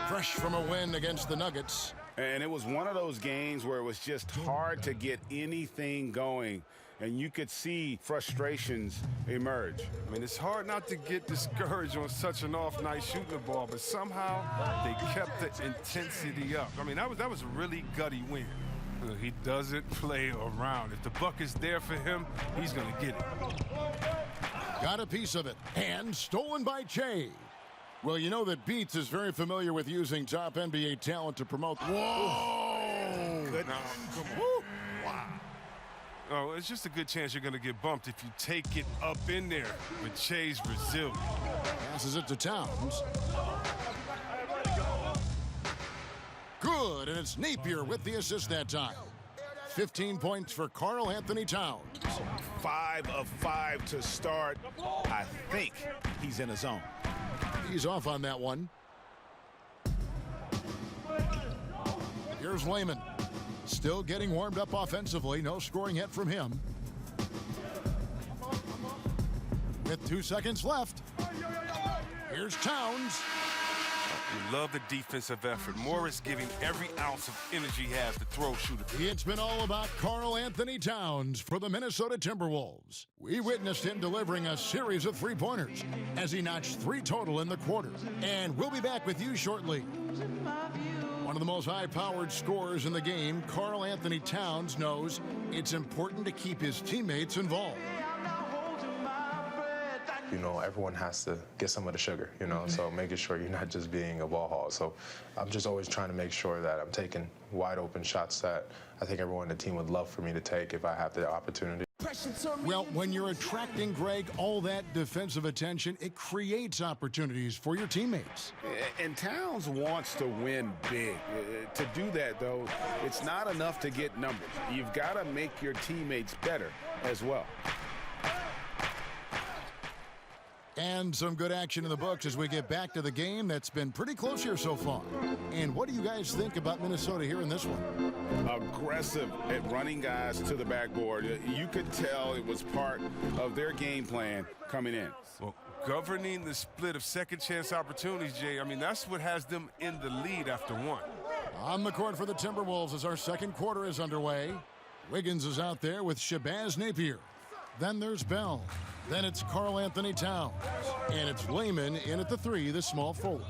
Fresh from a win against the Nuggets.
And it was one of those games where it was just hard to get anything going. And you could see frustrations emerge.
I mean, it's hard not to get discouraged on such an off night shooting the ball, but somehow they kept the intensity up. I mean, that was a really gutty win. He doesn't play around. If the buck is there for him, he's going to get it.
Got a piece of it. And stolen by Shea. Well, you know that Beats is very familiar with using top NBA talent to promote. Whoa!
Good.
No, come on. Wow. Oh, it's just a good chance you're going to get bumped if you take it up in there with Shea's resilience.
Passes it to Towns. Good, and it's Napier with the assist that time. 15 points for Karl Anthony Towns.
5 of 5 to start. I think he's in a zone.
He's off on that one. Here's Lehman. Still getting warmed up offensively. No scoring yet from him. With 2 seconds left. Here's Towns.
We love the defensive effort. Morris giving every ounce of energy he has to throw, shoot it.
It's been all about Karl Anthony Towns for the Minnesota Timberwolves. We witnessed him delivering a series of three-pointers as he notched 3 total in the quarter. And we'll be back with you shortly. One of the most high-powered scorers in the game, Karl Anthony Towns knows it's important to keep his teammates involved.
You know, everyone has to get some of the sugar, you know, so making sure you're not just being a ball hog. So I'm just always trying to make sure that I'm taking wide open shots that I think everyone on the team would love for me to take if I have the opportunity.
Well, when you're attracting, Greg, all that defensive attention, it creates opportunities for your teammates.
And Towns wants to win big. To do that, though, it's not enough to get numbers. You've got to make your teammates better as well.
And some good action in the books as we get back to the game that's been pretty close here so far. And what do you guys think about Minnesota here in this one?
Aggressive at running guys to the backboard. You could tell it was part of their game plan coming in.
Well, governing the split of second chance opportunities, Jay, I mean, that's what has them in the lead after one.
On the court for the Timberwolves as our second quarter is underway. Wiggins is out there with Shabazz Napier. Then there's Bell. Then it's Karl Anthony Towns. And it's Lehman in at the 3, the small forward.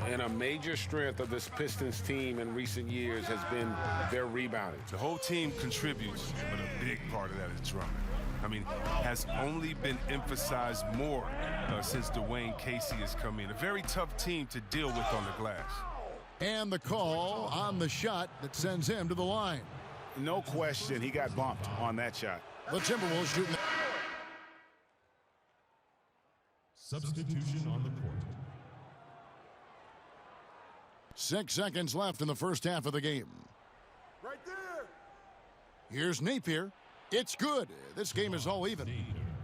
And a major strength of this Pistons team in recent years has been their rebounding.
The whole team contributes, but a big part of that is Drummond. I mean, has only been emphasized more since Dwayne Casey has come in. A very tough team to deal with on the glass.
And the call on the shot that sends him to the line.
No question, he got bumped on that shot.
The Timberwolves shooting.
Substitution on the court.
6 seconds left in the first half of the game.
Right there.
Here's Napier. It's good. This game is all even.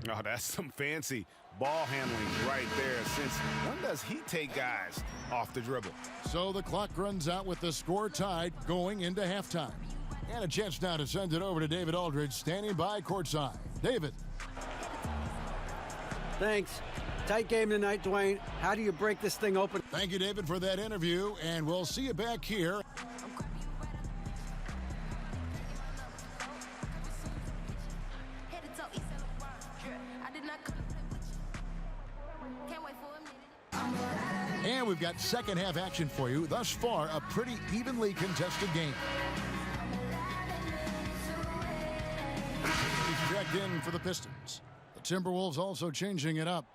Oh, that's some fancy ball handling right there. Since when does he take guys off the dribble?
So the clock runs out with the score tied going into halftime. And a chance now to send it over to David Aldridge, standing by courtside. David.
Thanks. Tight game tonight, Dwayne. How do you break this thing open?
Thank you, David, for that interview, and we'll see you back here. And we've got second half action for you. Thus far, a pretty evenly contested game. He's checked in for the Pistons. The Timberwolves also changing it up.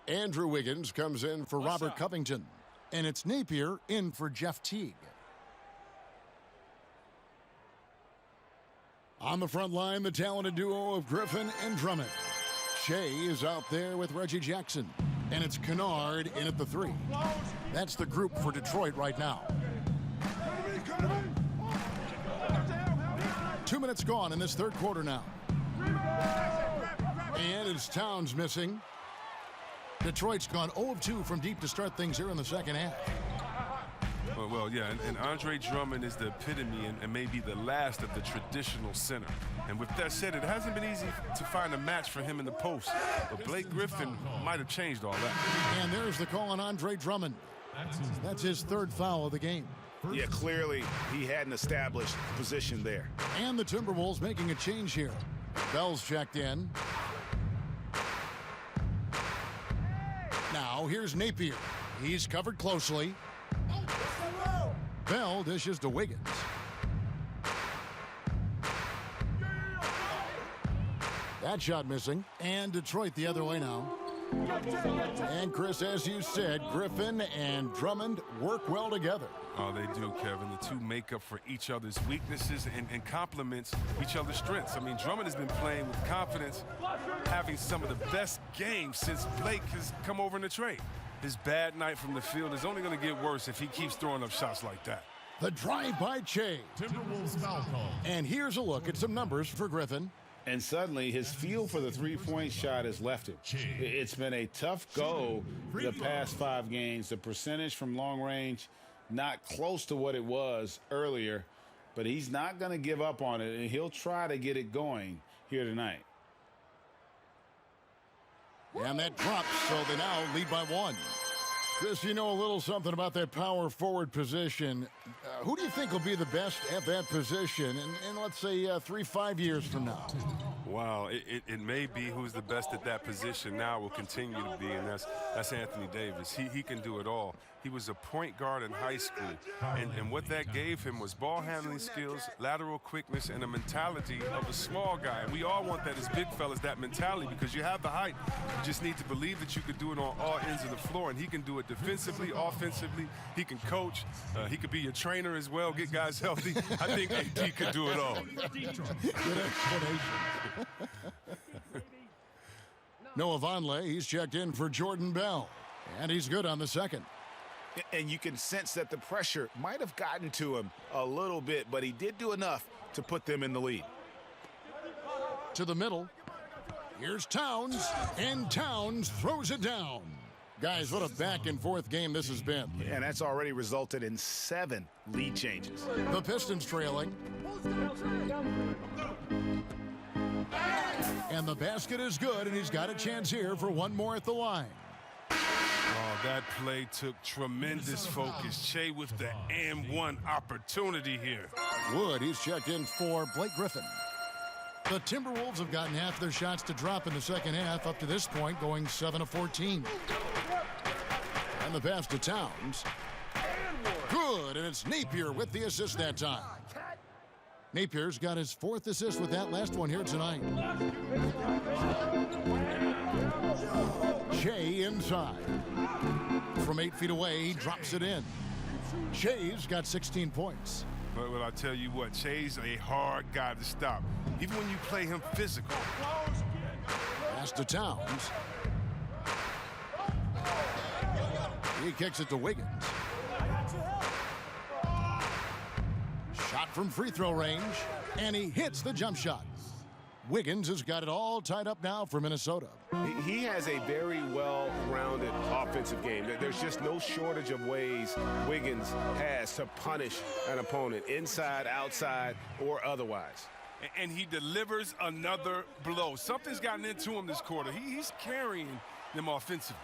Andrew Wiggins comes in for Robert Covington. And it's Napier in for Jeff Teague. On the front line, the talented duo of Griffin and Drummond. Shea is out there with Reggie Jackson. And it's Kennard in at the 3. That's the group for Detroit right now. 2 minutes gone in this third quarter now. And it's Towns missing. Detroit's gone 0 of 2 from deep to start things here in the second half.
Well, yeah, and Andre Drummond is the epitome and maybe the last of the traditional center. And with that said, it hasn't been easy to find a match for him in the post. But Blake Griffin might have changed all that.
And there's the call on Andre Drummond. That's his third foul of the game.
Yeah, clearly he hadn't established position there.
And the Timberwolves making a change here. Bell's checked in. Now here's Napier. He's covered closely. Bell dishes to Wiggins. That shot missing. And Detroit the other way now. And Chris, as you said, Griffin and Drummond work well together.
Oh, they do, Kevin. The two make up for each other's weaknesses and complements each other's strengths. I mean, Drummond has been playing with confidence, having some of the best games since Blake has come over in the trade. His bad night from the field is only going to get worse if he keeps throwing up shots like that.
The drive by Che.
Timberwolves foul call.
And here's a look at some numbers for Griffin.
And suddenly his feel for the three-point shot has left him. It's been a tough go the past 5 games. The percentage from long range not close to what it was earlier, but he's not going to give up on it, and he'll try to get it going here tonight.
And that drops, so they now lead by 1. Chris, you know a little something about that power forward position. Who do you think will be the best at that position in let's say, 3-5 years from now?
Wow, it may be who's the best at that position now will continue to be, and that's Anthony Davis. He can do it all. He was a point guard in high school, and what that gave him was ball handling skills, lateral quickness, and a mentality of a small guy. And we all want that as big fellas, that mentality, because you have the height. You just need to believe that you could do it on all ends of the floor, and he can do it defensively, offensively. He can coach. He could be your trainer as well, get guys healthy. I think AD could do it all.
Good explanation. Noah Vonleh, he's checked in for Jordan Bell, and he's good on the second.
And you can sense that the pressure might have gotten to him a little bit, but he did do enough to put them in the lead.
To the middle. Here's Towns, and Towns throws it down. Guys, what a back-and-forth game this has been.
And that's already resulted in 7 lead changes.
The Pistons trailing. And the basket is good, and he's got a chance here for one more at the line.
Oh, that play took tremendous focus. Che with the and one opportunity here.
Wood, he's checked in for Blake Griffin. The Timberwolves have gotten half their shots to drop in the second half, up to this point going 7 of 14. And the pass to Towns. Good, and it's Napier with the assist that time. Napier's got his 4th assist with that last one here tonight. Shea inside. From 8 feet away, he drops it in. Shea's got 16 points.
Well, I tell you what, Shea's a hard guy to stop, even when you play him physical.
Pass to Towns. He kicks it to Wiggins. Shot from free throw range, and he hits the jump shot. Wiggins has got it all tied up now for Minnesota.
He has a very well-rounded offensive game. There's just no shortage of ways Wiggins has to punish an opponent, inside, outside, or otherwise.
And he delivers another blow. Something's gotten into him this quarter. He's carrying them offensively.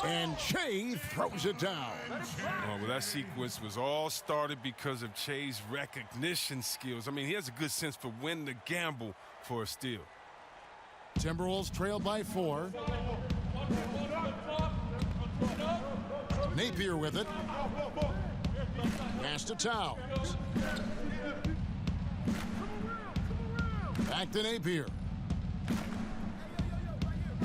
And Che throws it down.
Well, that sequence was all started because of Che's recognition skills. I mean, he has a good sense for when to gamble for a steal.
Timberwolves trail by 4. Napier with it. Pass to Towns. Back to Napier.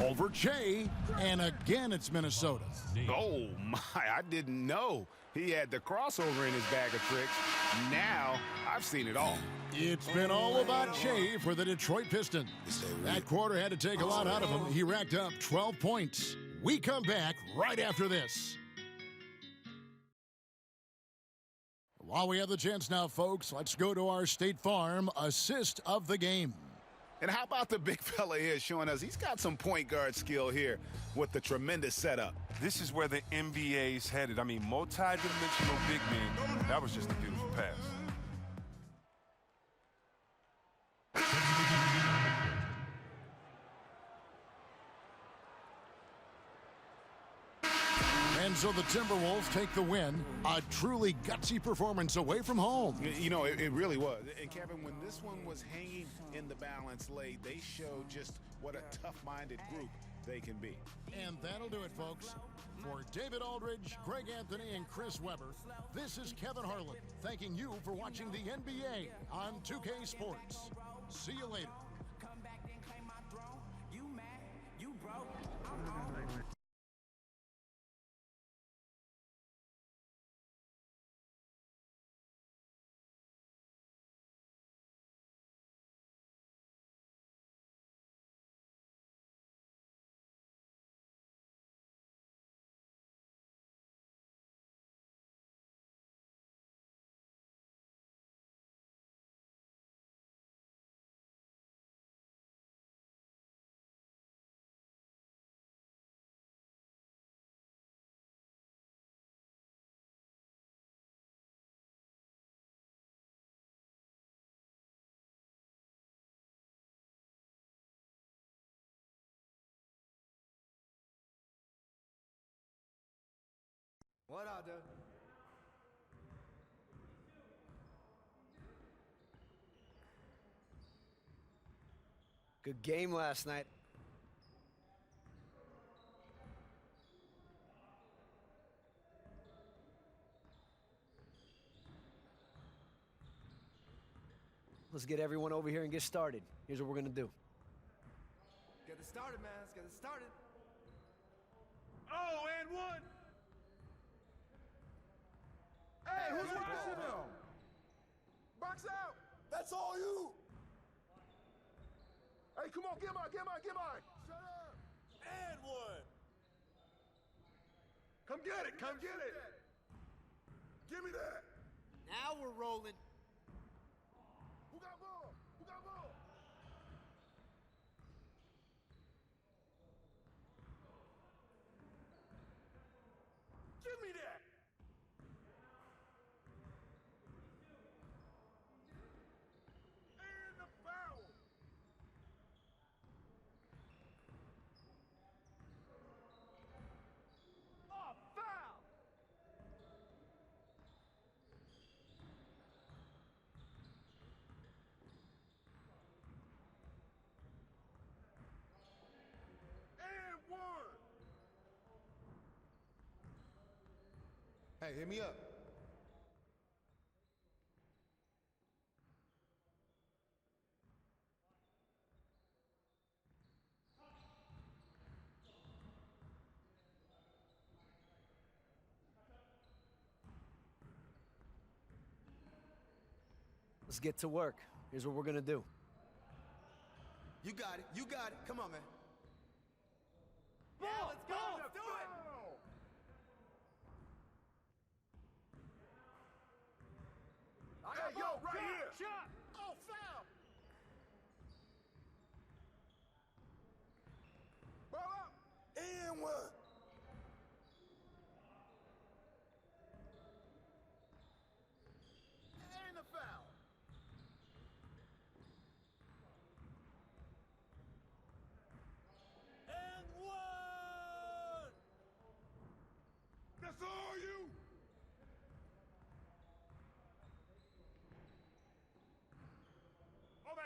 Over Che, and again it's Minnesota.
Oh, my, I didn't know he had the crossover in his bag of tricks. Now, I've seen it all.
It's been all about Che for the Detroit Pistons. That quarter had to take a lot out of him. He racked up 12 points. We come back right after this. While we have the chance now, folks, let's go to our State Farm assist of the game.
And how about the big fella here showing us he's got some point guard skill here with the tremendous setup.
This is where the NBA's headed. I mean, multi-dimensional big men. That was just a beautiful pass.
And so the Timberwolves take the win. A truly gutsy performance away from home.
You know, it really was. And Kevin, when this one was hanging in the balance late, they showed just what a tough-minded group they can be.
And that'll do it, folks. For David Aldridge, Greg Anthony, and Chris Webber, this is Kevin Harlan thanking you for watching the NBA on 2K Sports. See you later.
What I do? Good game last night. Let's get everyone over here and get started. Here's what we're gonna do.
Get it started, man. Let's get it started. Oh, and one. Hey, who's watching him? Box out. That's all you. Hey, come on, get mine. Shut up. And one. Come get it. Give me that.
Now we're rolling.
Who got ball? Give me that. And the foul. Oh, foul. And one.
Hey, hit me up.
Let's get to work. Here's what we're gonna do.
You got it. Come on, man.
Ball, let's go. Let's do it. Hey, yo, right here. Shot. Oh, foul.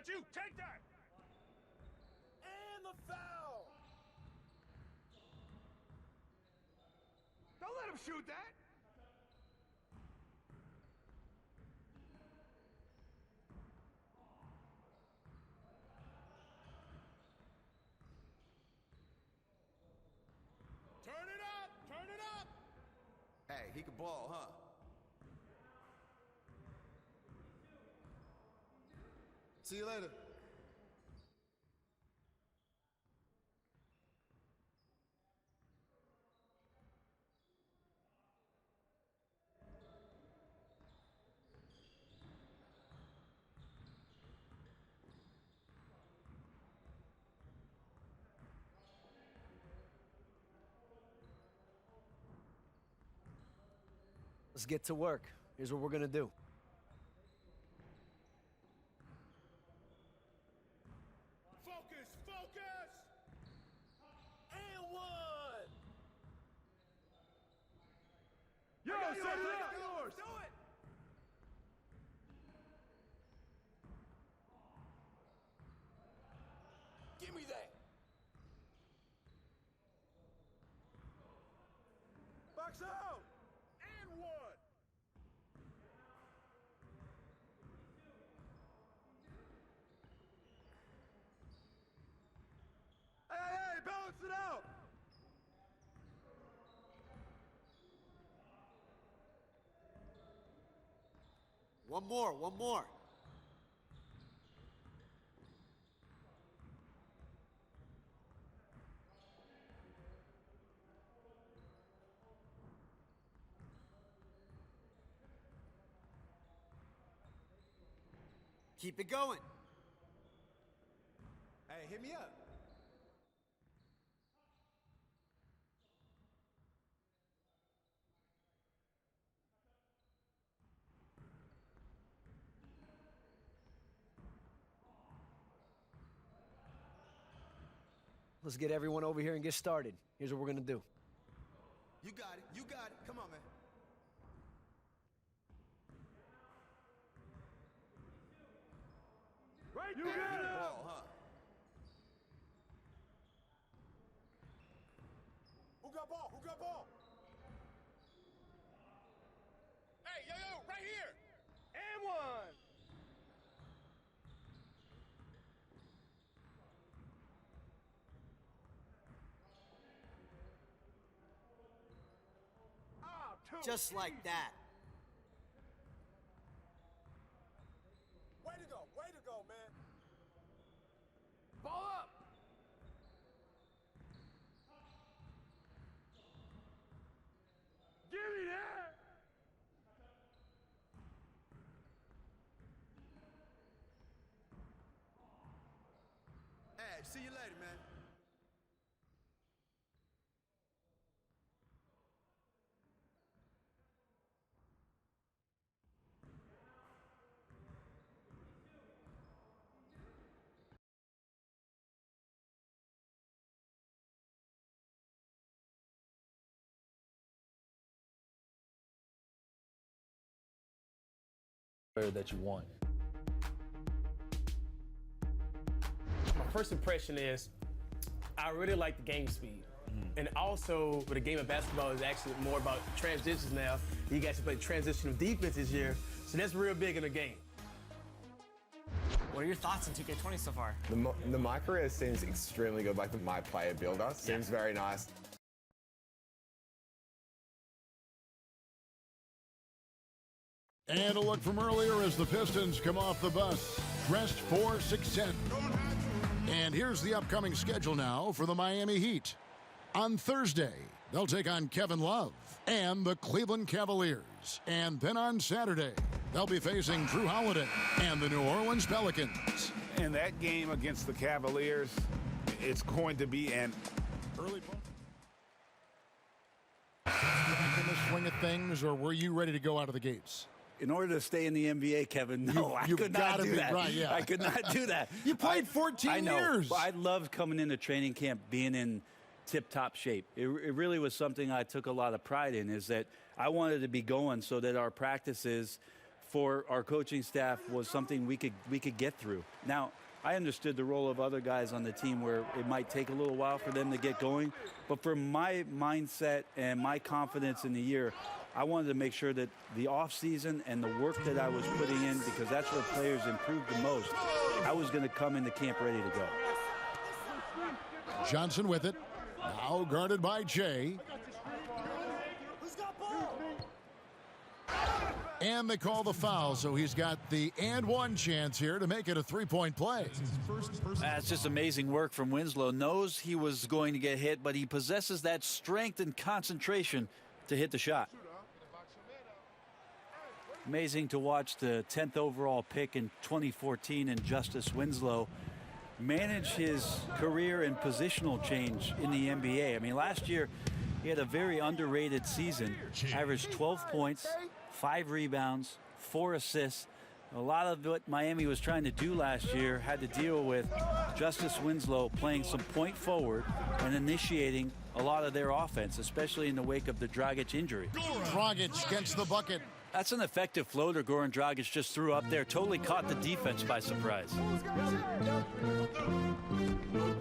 about you. Take that.
And the foul. Don't let him shoot that.
Turn it up. Turn it up.
Hey, he can ball, huh? See you later.
Let's get to work. Here's what we're gonna do.
Focus, focus. And one.
Yo, set it up.
Yours. Do it. Give me that.
Box out.
And one.
Hey, balance it out.
One more. Keep it going. Hey, hit me up.
Let's get everyone over here and get started. Here's what we're gonna do.
You got it. Come on, man.
Right
You
there.
got the ball, huh?
Who got ball? Who got ball? Hey, yo, right here. And one.
Just like that.
Way to go, man. Ball up.
Give me that.
Hey, see you later, man.
That you want. My first impression is I really like the game speed. And also, with the game of basketball is actually more about transitions now. You guys play transitional defense this year, so that's real big in the game.
What are your thoughts on 2K20 so far?
The micro seems extremely good, like the My Player Builder. Seems very nice.
And a look from earlier as the Pistons come off the bus, dressed for success. And here's the upcoming schedule now for the Miami Heat. On Thursday, they'll take on Kevin Love and the Cleveland Cavaliers. And then on Saturday, they'll be facing Drew Holiday and the New Orleans Pelicans.
And that game against the Cavaliers, it's going to be an
early back in the swing of things, or were you ready to go out of the gates?
In order to stay in the NBA, Kevin, no, I could not do that.
Right, yeah.
I could not do that.
You played 14 years.
I loved coming into training camp, being in tip-top shape. It really was something I took a lot of pride in, is that I wanted to be going so that our practices for our coaching staff was something we could get through. Now, I understood the role of other guys on the team where it might take a little while for them to get going, but for my mindset and my confidence in the year, I wanted to make sure that the offseason and the work that I was putting in, because that's where players improved the most, I was going to come into camp ready to go.
Johnson with it. Now guarded by Jay. And they call the foul, so he's got the and one chance here to make it a three-point play.
That's just amazing work from Winslow. Knows he was going to get hit, but he possesses that strength and concentration to hit the shot. Amazing to watch the 10th overall pick in 2014 and Justice Winslow manage his career and positional change in the NBA. I mean, last year he had a very underrated season. Averaged 12 points, 5 rebounds, 4 assists. A lot of what Miami was trying to do last year had to deal with Justice Winslow playing some point forward and initiating a lot of their offense, especially in the wake of the Dragic injury.
Dragic gets the bucket.
That's an effective floater Goran Dragic just threw up there. Totally caught the defense by surprise.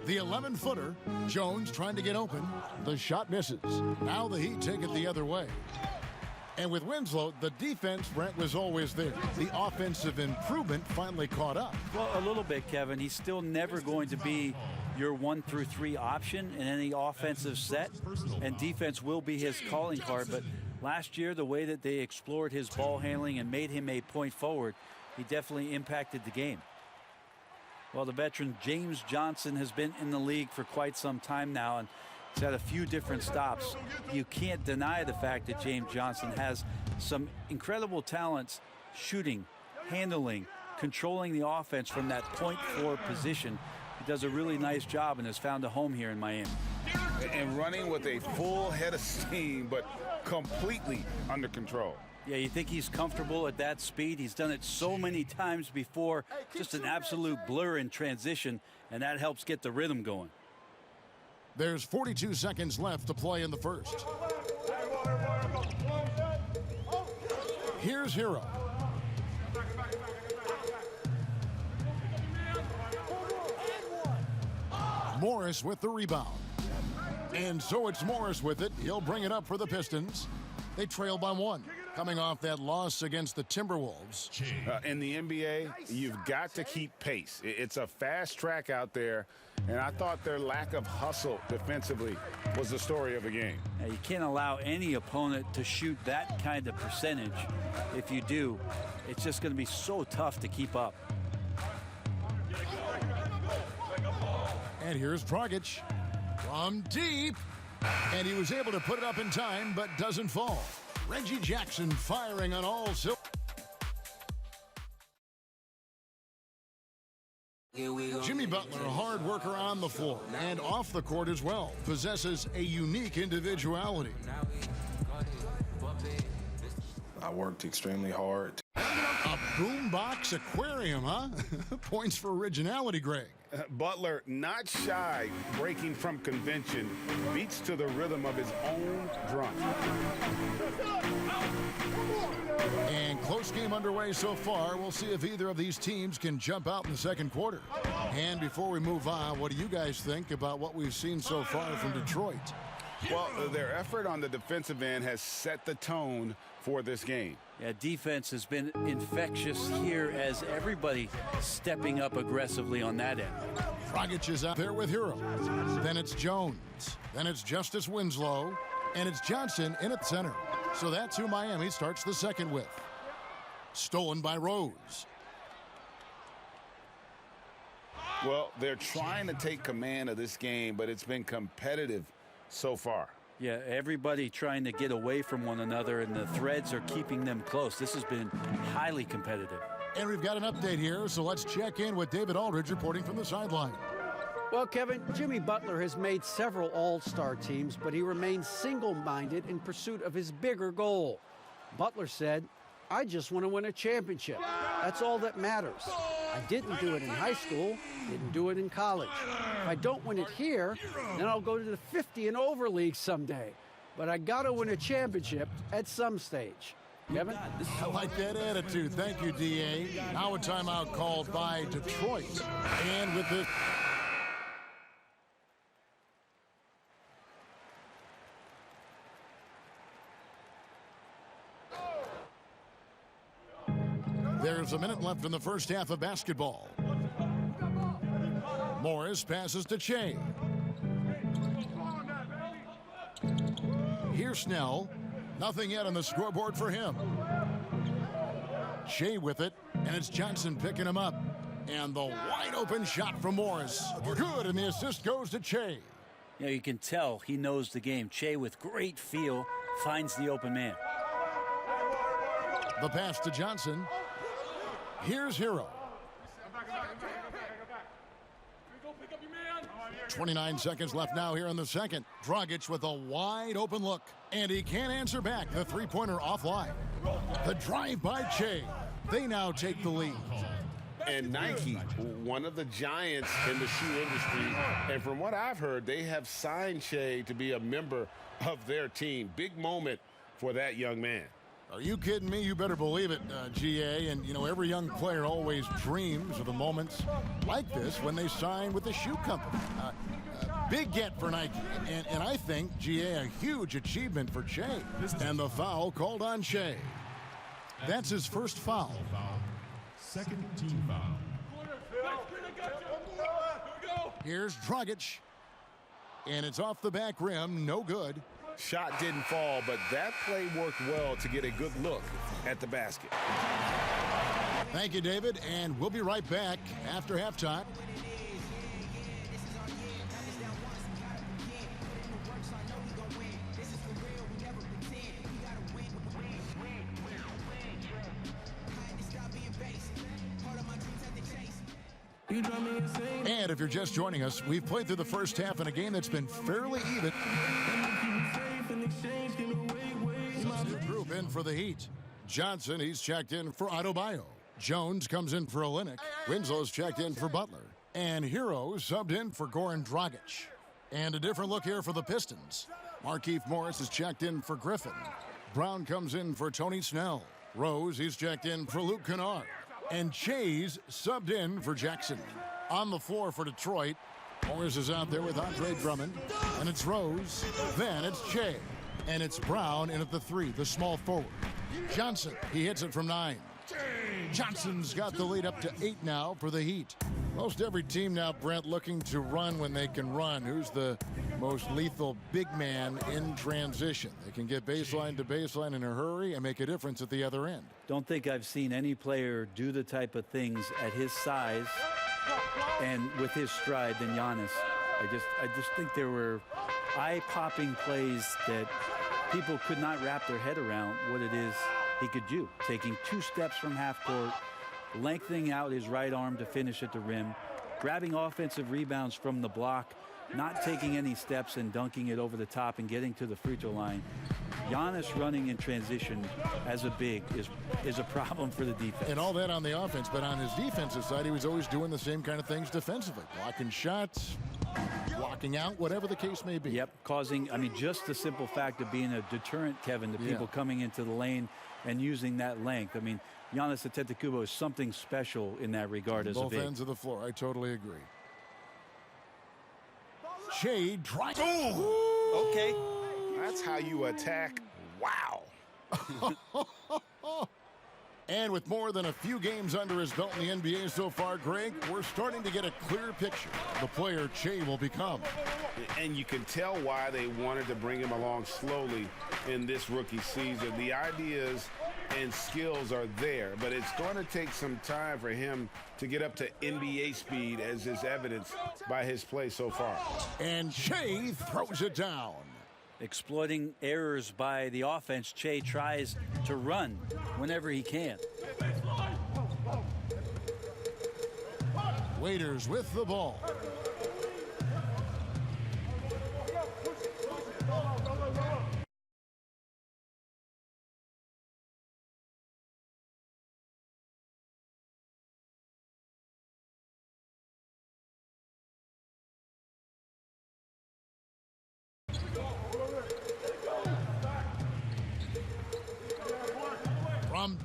The 11-footer, Jones trying to get open. The shot misses. Now the Heat take it the other way. And with Winslow, the defense, Brent, was always there. The offensive improvement finally caught up.
Well, a little bit, Kevin. He's still never going to be your 1 through 3 option in any offensive set, and defense will be his calling card. But last year, the way that they explored his ball handling and made him a point forward, he definitely impacted the game. Well, the veteran James Johnson has been in the league for quite some time now, and he's had a few different stops. You can't deny the fact that James Johnson has some incredible talents shooting, handling, controlling the offense from that point forward position. He does a really nice job and has found a home here in Miami.
And running with a full head of steam, but completely under control.
Yeah, you think he's comfortable at that speed. He's done it so many times before. Just an absolute blur in transition, and that helps get the rhythm going.
There's 42 seconds left to play in the first. Here's Hero. Morris with the rebound. And so it's Morris with it. He'll bring it up for the Pistons. They trail by 1, coming off that loss against the Timberwolves.
In the NBA, you've got to keep pace. It's a fast track out there, and I thought their lack of hustle defensively was the story of the game.
Now, you can't allow any opponent to shoot that kind of percentage. If you do, it's just going to be so tough to keep up.
And here's Dragic from deep. And he was able to put it up in time, but doesn't fall. Reggie Jackson firing on all cylinders. Jimmy Butler, a hard worker on the floor and off the court as well, possesses a unique individuality.
I worked extremely hard.
A boombox aquarium, huh? Points for originality, Greg.
Butler, not shy, breaking from convention, beats to the rhythm of his own drum.
And close game underway so far. We'll see if either of these teams can jump out in the second quarter. And before we move on, what do you guys think about what we've seen so far from Detroit?
Well, their effort on the defensive end has set the tone for this game.
Yeah, defense has been infectious here as everybody stepping up aggressively on that end.
Dragic is out there with Hero. Then it's Jones. Then it's Justice Winslow. And it's Johnson in at center. So that's who Miami starts the second with. Stolen by Rose.
Well, they're trying to take command of this game, but it's been competitive so far.
Yeah, everybody trying to get away from one another, and the threads are keeping them close. This has been highly competitive.
And we've got an update here, so let's check in with David Aldridge reporting from the sideline.
Well, Kevin, Jimmy Butler has made several all-star teams, but he remains single-minded in pursuit of his bigger goal. Butler said, "I just want to win a championship. That's all that matters. I didn't do it in high school, didn't do it in college. If I don't win it here, then I'll go to the 50 and over league someday. But I got to win a championship at some stage." Kevin?
I like that attitude. Thank you, D.A. Now a timeout called by Detroit. And with this... There's a minute left in the first half of basketball. Morris passes to Che. Here's Snell. Nothing yet on the scoreboard for him. Che with it, and it's Johnson picking him up. And the wide open shot from Morris. Good, and the assist goes to Che.
You know, you can tell he knows the game. Che, with great feel, finds the open man.
The pass to Johnson. Here's Hero. 29 seconds left now here in the second. Dragic with a wide open look. And he can't answer back. The three-pointer offline. The drive by Che. They now take the lead.
And Nike, one of the giants in the shoe industry, and from what I've heard, they have signed Che to be a member of their team. Big moment for that young man.
Are you kidding me? You better believe it, GA. And, you know, every young player always dreams of the moments like this when they sign with a shoe company. Big get for Nike. And I think, GA, a huge achievement for Che. And the foul called on Che. That's his first foul.
Second team foul.
Here's Dragic. And it's off the back rim. No good.
Shot didn't fall, but that play worked well to get a good look at the basket.
Thank you, David, and we'll be right back after halftime. And if you're just joining us, we've played through the first half in a game that's been fairly even. Substitute group in for the Heat. Johnson, he's checked in for Adebayo. Jones comes in for Olynyk. Winslow's checked in for Butler. And Hero subbed in for Goran Dragic. And a different look here for the Pistons. Markieff Morris is checked in for Griffin. Brown comes in for Tony Snell. Rose, he's checked in for Luke Kennard. And Che's subbed in for Jackson. On the floor for Detroit, Morris is out there with Andre Drummond. And it's Rose. Then it's Che. And it's Brown in at the three, the small forward. Johnson, he hits it from 9. Johnson's got the lead up to 8 now for the Heat. Most every team now, Brent, looking to run when they can run. Who's the most lethal big man in transition? They can get baseline to baseline in a hurry and make a difference at the other end.
Don't think I've seen any player do the type of things at his size and with his stride than Giannis. I just think there were eye-popping plays that people could not wrap their head around what it is he could do. Taking 2 steps from half court, lengthening out his right arm to finish at the rim, grabbing offensive rebounds from the block, not taking any steps and dunking it over the top and getting to the free throw line. Giannis running in transition as a big is a problem for the defense.
And all that on the offense, but on his defensive side, he was always doing the same kind of things defensively. Blocking shots, blocking out, whatever the case may be.
Yep, causing, I mean, just the simple fact of being a deterrent, Kevin, to people coming into the lane and using that length. I mean, Giannis Antetokounmpo is something special in that regard as a big.
Both ends of the floor, I totally agree. Che drives.
Okay.
That's how you attack. Wow.
And with more than a few games under his belt in the NBA so far, Greg, we're starting to get a clear picture of the player Che will become.
And you can tell why they wanted to bring him along slowly in this rookie season. The ideas and skills are there, but it's going to take some time for him to get up to NBA speed, as is evidenced by his play so far.
And Che throws it down.
Exploiting errors by the offense, Che tries to run whenever he can.
Waiters with the ball.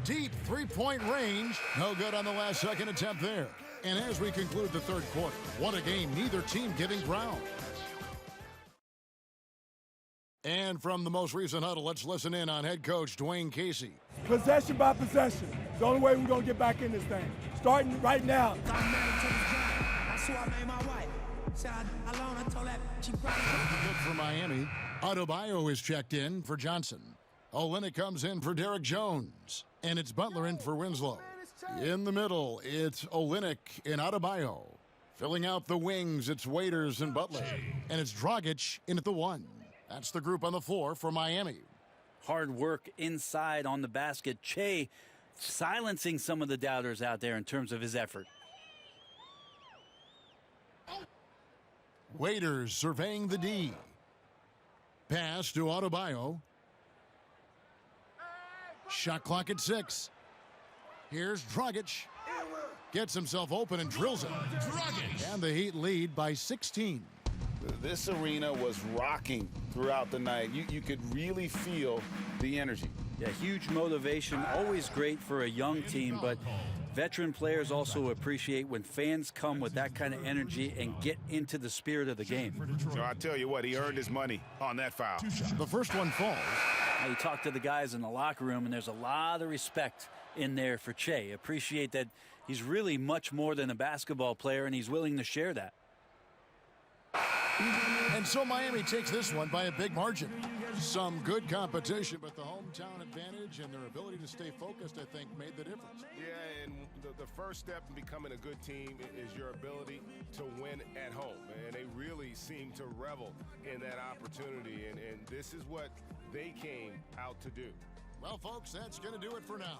Deep three-point range. No good on the last second attempt there. And as we conclude the third quarter, what a game, neither team giving ground. And from the most recent huddle, let's listen in on head coach Dwayne Casey.
Possession by possession. It's the only way we're going to get back in this thing. Starting right now.
Good for Miami. Adebayo is checked in for Johnson. Olynyk comes in for Derek Jones. And it's Butler in for Winslow. In the middle, it's Olynyk and Adebayo. Filling out the wings, it's Waiters and Butler. And it's Dragic in at the 1. That's the group on the floor for Miami.
Hard work inside on the basket. Che silencing some of the doubters out there in terms of his effort.
Waiters surveying the D. Pass to Adebayo. Shot clock at 6. Here's Dragic. Gets himself open and drills it. Dragic. And the Heat lead by 16.
This arena was rocking throughout the night. You could really feel the energy.
Yeah, huge motivation. Always great for a young team, but veteran players also appreciate when fans come with that kind of energy and get into the spirit of the game.
So I tell you what, he earned his money on that foul.
The first one falls.
Now you talk to the guys in the locker room, and there's a lot of respect in there for Che. Appreciate that he's really much more than a basketball player, and he's willing to share that.
And so Miami takes this one by a big margin. Some good competition, but the hometown advantage and their ability to stay focused, I think, made the difference.
Yeah, and the first step in becoming a good team is your ability to win at home. And they really seem to revel in that opportunity. And this is what they came out to do.
Well, folks, that's going to do it for now.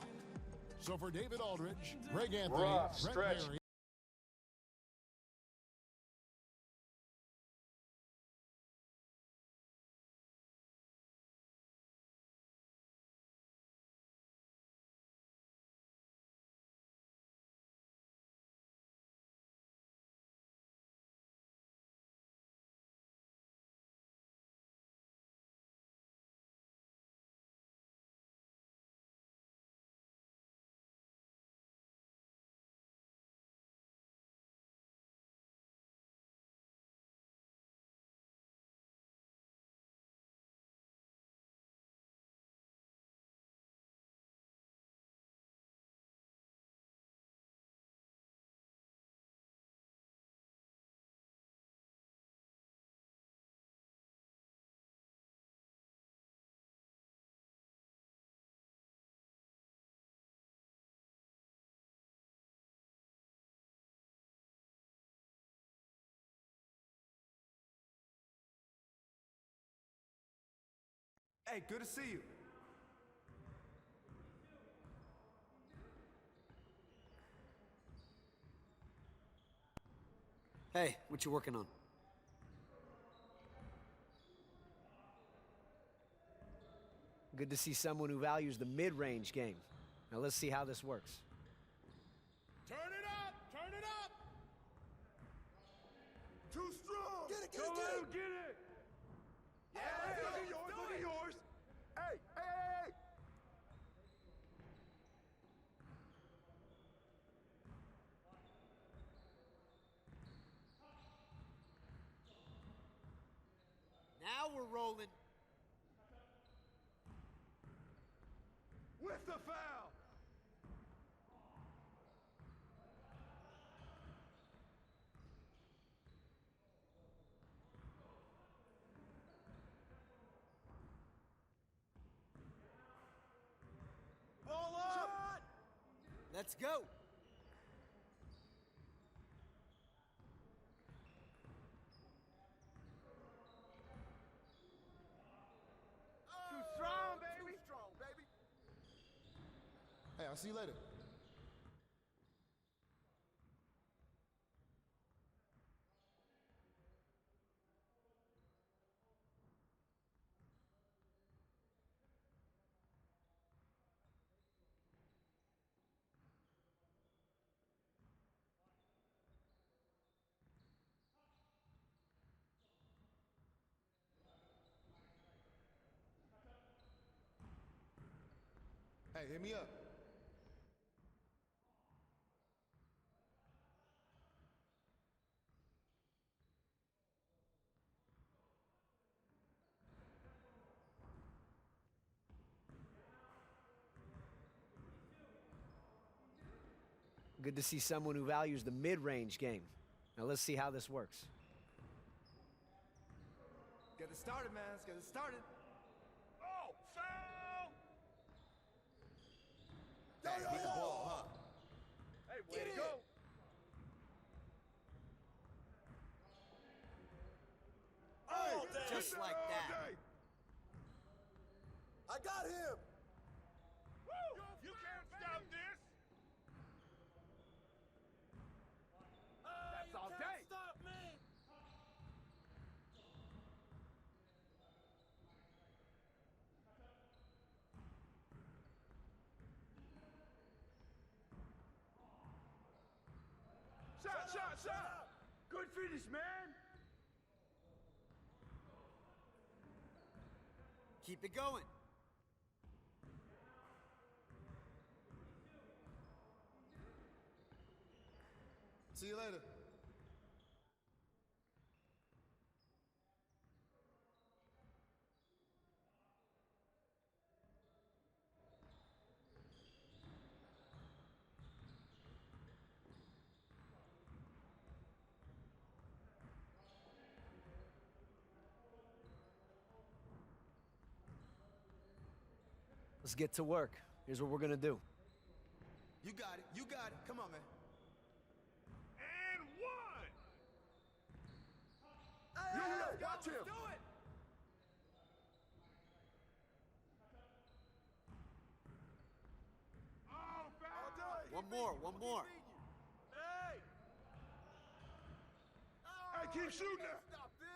So for David Aldridge, Greg Anthony,
Rough
Brett
stretch.
Barry,
Hey, good to see you.
Hey, what you working on? Good to see someone who values the mid-range game. Now let's see how this works.
Turn it up! Turn it up!
Too strong.
Get it, get
Go
it, get
let
it.
him get it. Yeah, look at yours, look at yours. Hey, hey, hey, hey.
Now we're rolling.
With the foul. Ball up.
Let's go.
Too strong, baby. Too strong, baby.
Hey, I'll see you later. Hey, hit me up.
Good to see someone who values the mid-range game. Now let's see how this works.
Get it started, man. Let's get it started.
Oh, foul!
Hey, hit the ball, huh?
Hey, way to go.
Oh,
Hey,
just like that. I got him.
Woo! You can't stop this. That's all day.
Stop me.
Shot. Good finish, man.
Keep it going. See you later.
Let's get to work. Here's what we're gonna do.
You got it. You got it. Come on, man.
And one.
Hey,
Watch him.
do it.
Oh, foul.
One more.
Hey. Hey, keep shooting now.
Stop this.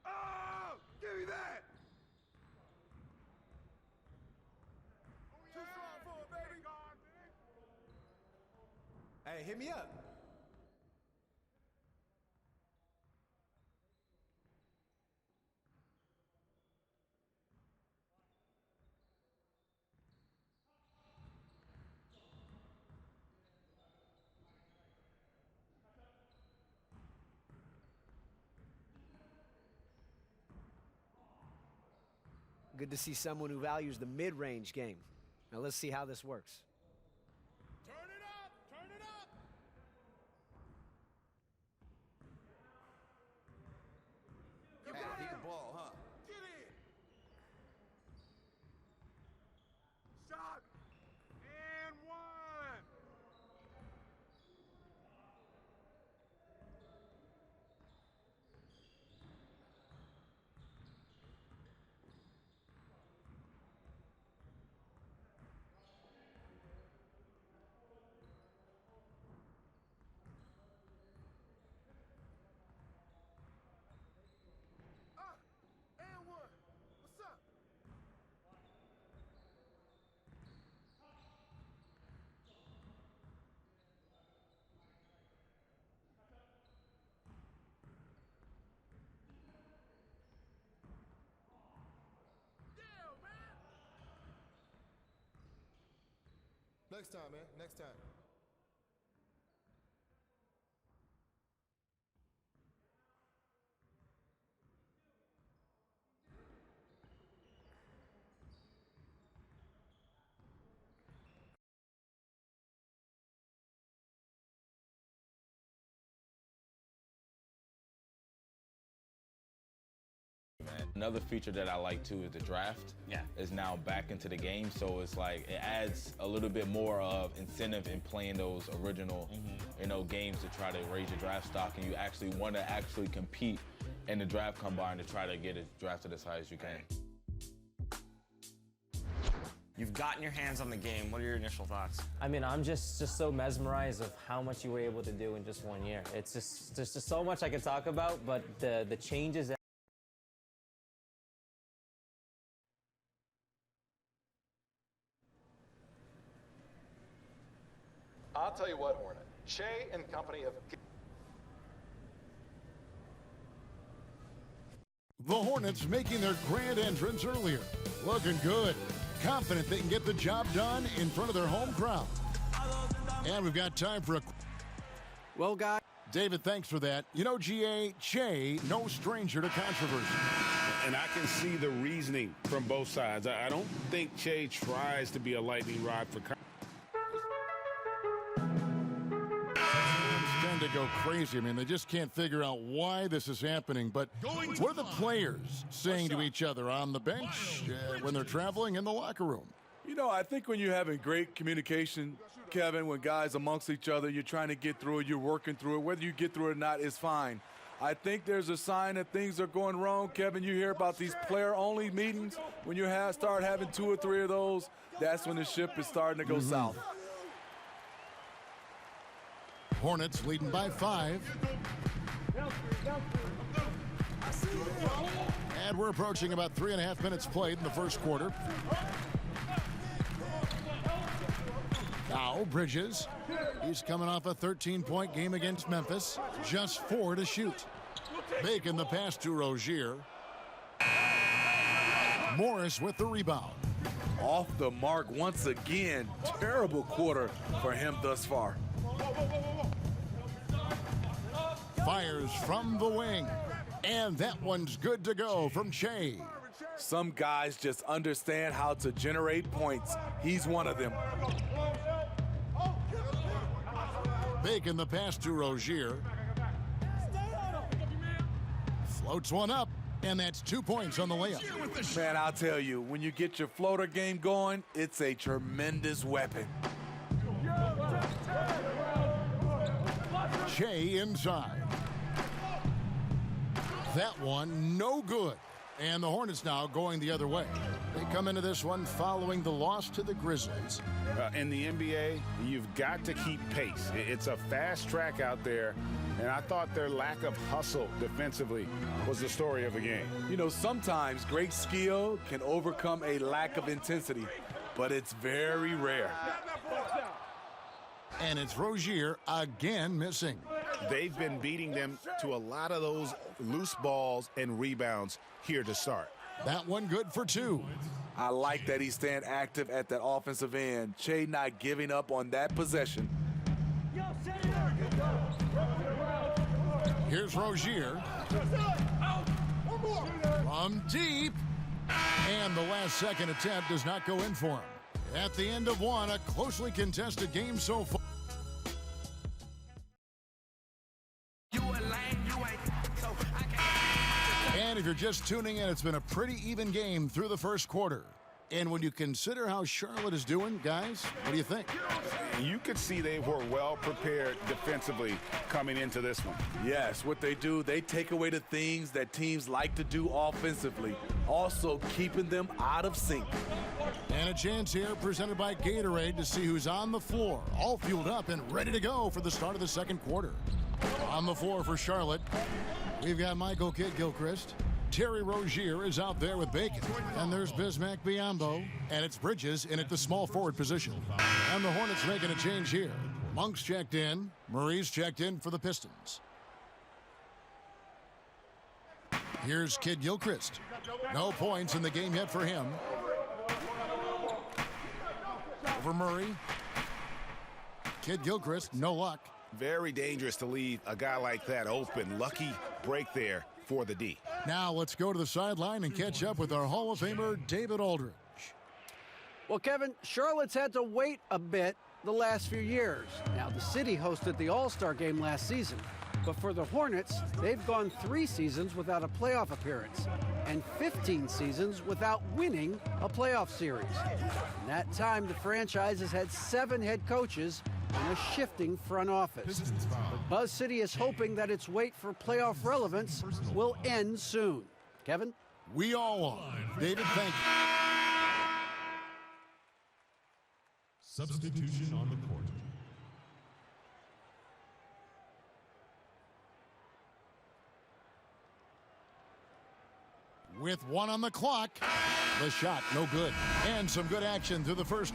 Oh, give me that.
Too strong for it, baby. Hey, hit me up.
Good to see someone who values the mid-range game. Now let's see how this works.
Turn it up.
You got hit the ball, huh?
Get in. Shot. And one.
And one. What's up? Next time, man. Next time.
Another feature that I like too is the draft.
Yeah.
Is now back into the game, so it's like it adds a little bit more of incentive in playing those original, games to try to raise your draft stock, and you actually want to actually compete in the draft combine to try to get it drafted as high as you can.
You've gotten your hands on the game. What are your initial thoughts?
I mean, I'm just so mesmerized of how much you were able to do in just 1 year. It's just there's just so much I could talk about, but the changes that
I'll tell you what, Hornet. Shea and company have...
The Hornets making their grand entrance earlier. Looking good. Confident they can get the job done in front of their home crowd. And we've got time for a...
Well, guys.
David, thanks for that. You know, G.A., Che, no stranger to controversy.
And I can see the reasoning from both sides. I don't think Che tries to be a lightning rod for...
Tend to go crazy. I mean, they just can't figure out why this is happening. But what are the players saying to each other on the bench when they're traveling in the locker room?
You know, I think when you're having great communication, Kevin, when guys amongst each other, you're trying to get through it, you're working through it. Whether you get through it or not is fine. I think there's a sign that things are going wrong. Kevin, you hear about these player-only meetings. When you start having 2 or 3 of those, that's when the ship is starting to go south.
Hornets leading by 5. And we're approaching about 3.5 minutes played in the first quarter. Now Bridges. He's coming off a 13-point game against Memphis. Just 4 to shoot. Making the pass to Rozier. Morris with the rebound.
Off the mark once again. Terrible quarter for him thus far.
Fires from the wing. And that one's good to go from Che.
Some guys just understand how to generate points. He's one of them.
Making the pass to Rozier. Floats one up, and that's 2 points on the layup.
Man, I'll tell you, when you get your floater game going, it's a tremendous weapon.
Che inside. That one no good. And the Hornets now going the other way. They come into this one following the loss to the Grizzlies.
In the NBA, you've got to keep pace. It's a fast track out there, and I thought their lack of hustle defensively was the story of the game.
You know, sometimes great skill can overcome a lack of intensity, but it's very rare.
And it's Rozier again missing.
They've been beating them to a lot of those loose balls and rebounds here to start.
That one good for 2.
I like that he's staying active at that offensive end. Che not giving up on that possession.
Here's Rozier. From deep. And the last second attempt does not go in for him. At the end of one, a closely contested game so far. And if you're just tuning in, it's been a pretty even game through the first quarter. And when you consider how Charlotte is doing, guys, what do you think?
You could see they were well prepared defensively coming into this one.
Yes, what they do, they take away the things that teams like to do offensively, also keeping them out of sync.
And a chance here presented by Gatorade to see who's on the floor, all fueled up and ready to go for the start of the second quarter. On the floor for Charlotte, we've got Michael Kidd-Gilchrist. Terry Rozier is out there with Bacon. And there's Bismack Biyombo. And it's Bridges in at the small forward position. And the Hornets making a change here. Monk's checked in. Murray's checked in for the Pistons. Here's Kidd-Gilchrist. No points in the game yet for him. Over Murray. Kidd-Gilchrist, no luck.
Very dangerous to leave a guy like that open. Lucky break there for the D.
Now let's go to the sideline and catch up with our Hall of Famer, David Aldridge.
Well, Kevin, Charlotte's had to wait a bit the last few years. Now, the city hosted the All-Star game last season. But for the Hornets, they've gone 3 seasons without a playoff appearance and 15 seasons without winning a playoff series. In that time, the franchise has had 7 head coaches and a shifting front office. But Buzz City is hoping that its wait for playoff relevance will end soon. Kevin?
We all are. David, thank you.
Substitution on the court.
With 1 on the clock, the shot no good. And some good action through the first.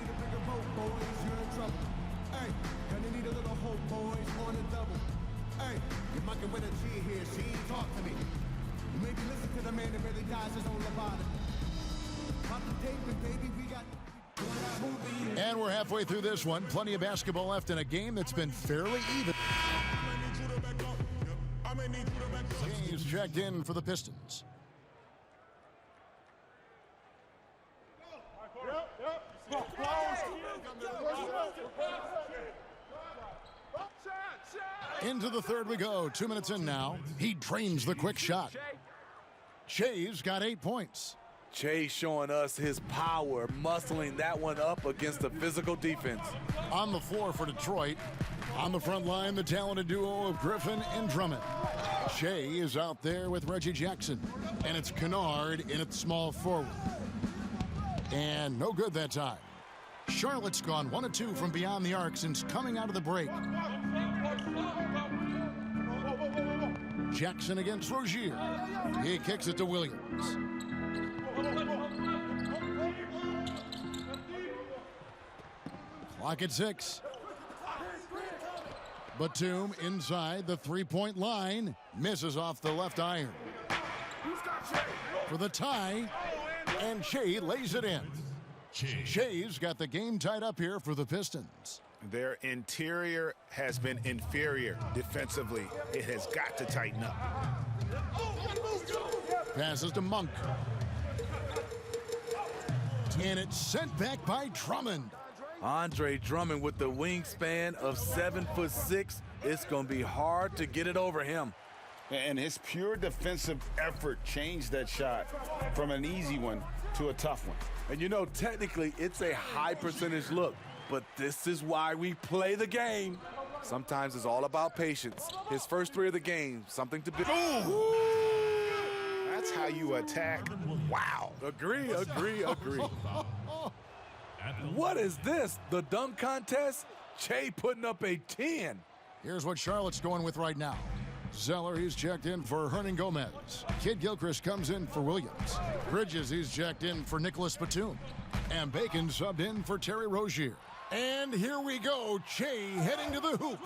Maybe listen to the man that really dies his own lobotomy. Pop the tape and baby, we got...
And we're halfway through this one. Plenty of basketball left in a game that's been fairly even. James checked in for the Pistons. Into the third we go. 2 minutes in now. He drains the quick shot. Che's got 8 points.
Che showing us his power, muscling that one up against a physical defense.
On the floor for Detroit. On the front line, the talented duo of Griffin and Drummond. Che is out there with Reggie Jackson. And it's Kennard in at small forward. And no good that time. Charlotte's gone 1 of 2 from beyond the arc since coming out of the break. Jackson against Rozier. He kicks it to Williams. Clock at 6. Batum inside the three-point line. Misses off the left iron. For the tie. And Che lays it in. Che's got the game tied up here for the Pistons.
Their interior has been inferior defensively. It has got to tighten up.
Passes to Monk. And it's sent back by Drummond.
Andre Drummond with the wingspan of 7'6". It's going to be hard to get it over him.
And his pure defensive effort changed that shot from an easy one to a tough one.
And you know, technically, it's a high percentage look, but this is why we play the game. Sometimes it's all about patience. His first 3 of the game, something to be.
Ooh. That's how you attack. Wow.
Agree. What is this? The dunk contest? Che putting up a 10.
Here's what Charlotte's going with right now. Zeller, he's checked in for Hernan Gomez. Kid Gilchrist comes in for Williams. Bridges, he's checked in for Nicholas Batum. And Bacon subbed in for Terry Rozier. And here we go, Che heading to the hoop.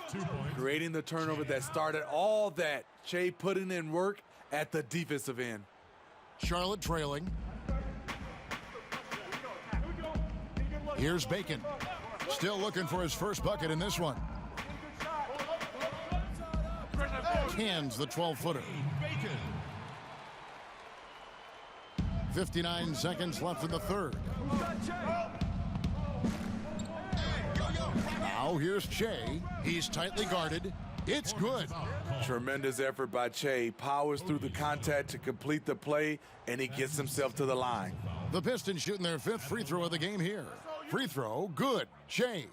Creating the turnover that started all that. Che putting in work at the defensive end.
Charlotte trailing. Here's Bacon. Still looking for his first bucket in this one. Hands the 12-footer. 59 seconds left in the third. Now here's Che. He's tightly guarded. It's good.
Tremendous effort by Che. Powers through the contact to complete the play, and he gets himself to the line.
The Pistons shooting their 5th free throw of the game here. Free throw, good. Che.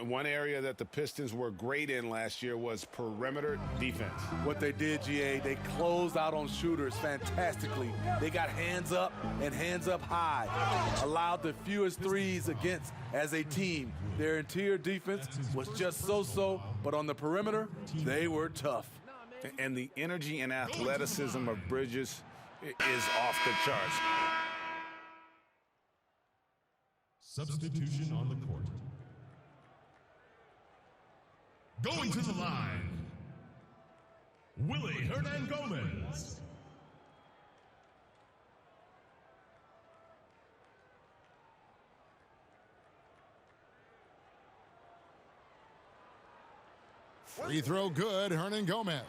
One area that the Pistons were great in last year was perimeter defense.
What they did, GA, they closed out on shooters fantastically. They got hands up and hands up high. Allowed the fewest threes against as a team. Their interior defense was just so-so, but on the perimeter, they were tough.
And the energy and athleticism of Bridges is off the charts.
Substitution on the court. Going to the line, Willie Hernan Gomez.
Free throw good, Hernan Gomez.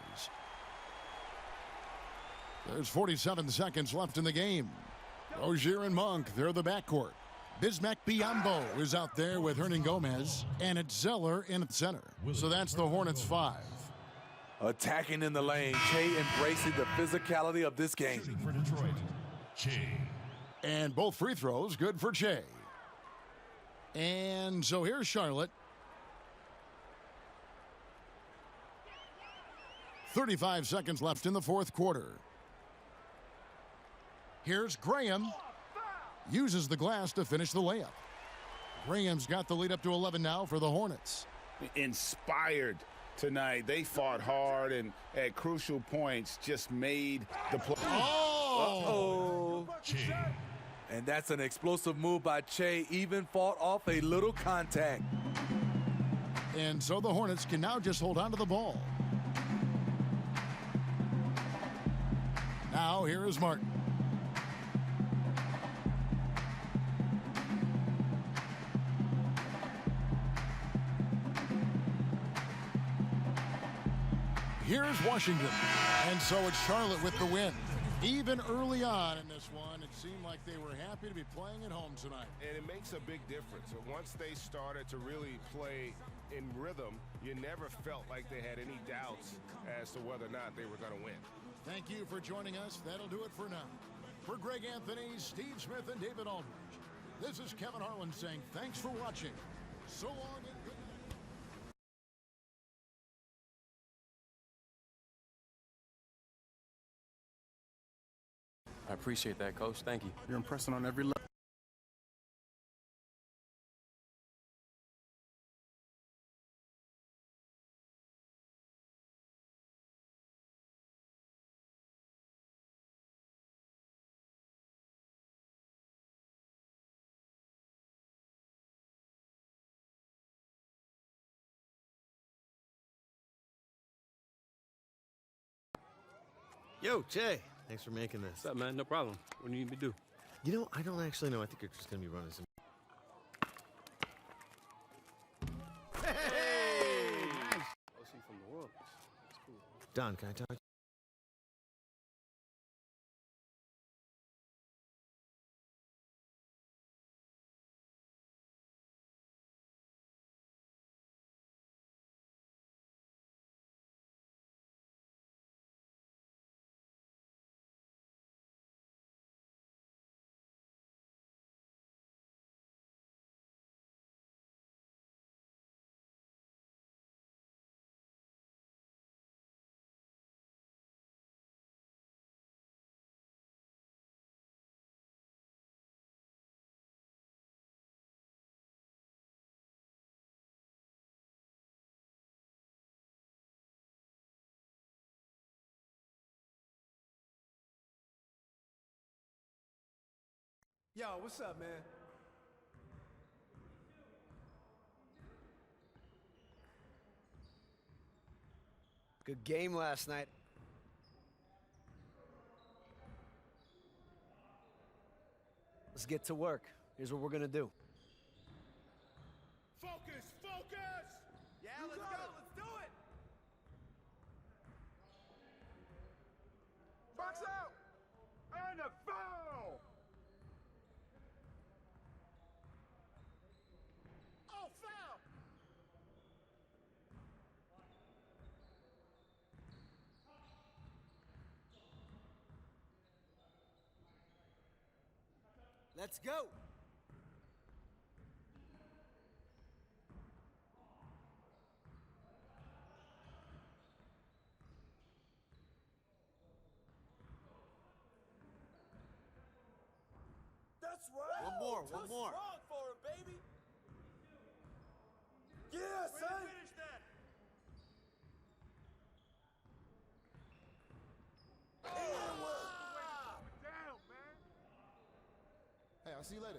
There's 47 seconds left in the game. Rozier and Monk, they're the backcourt. Bismack Biyombo is out there with Hernan Gomez, and it's Zeller in at center. So that's the Hornets 5.
Attacking in the lane, Che embracing the physicality of this game.
For Detroit, Che.
And both free throws good for Che. And so here's Charlotte. 35 seconds left in the fourth quarter. Here's Graham. Uses the glass to finish the layup. Graham's got the lead up to 11 now for the Hornets.
Inspired tonight. They fought hard and at crucial points just made the play.
Oh! And that's an explosive move by Che. Even fought off a little contact.
And so the Hornets can now just hold on to the ball. Now here is Martin. Here's Washington. And so it's Charlotte with the win. Even early on in this one, it seemed like they were happy to be playing at home tonight.
And it makes a big difference. Once they started to really play in rhythm, you never felt like they had any doubts as to whether or not they were going to win.
Thank you for joining us. That'll do it for now. For Greg Anthony, Steve Smith, and David Aldridge, this is Kevin Harlan saying thanks for watching. So long and good night.
I appreciate that, Coach. Thank you. You're impressing on every level.
Yo, Jay. Thanks for making this.
What's up, man? No problem. What do you need me to do?
You know, I don't actually know. I think you're just going to be running some...
Hey! Nice. OC from the world. That's cool.
Don, can I talk to you?
Yo, what's up, man? Good game last night. Let's get to work. Here's what we're gonna do.
Focus, focus!
Yeah, let's go, let's do it!
Box out! And a foul!
Oh, foul!
Let's go!
That's right!
One more, one more.
Strong for him, baby!
Yeah,
Way to
son!
finish that!
Down, man!
Hey, I'll see you later.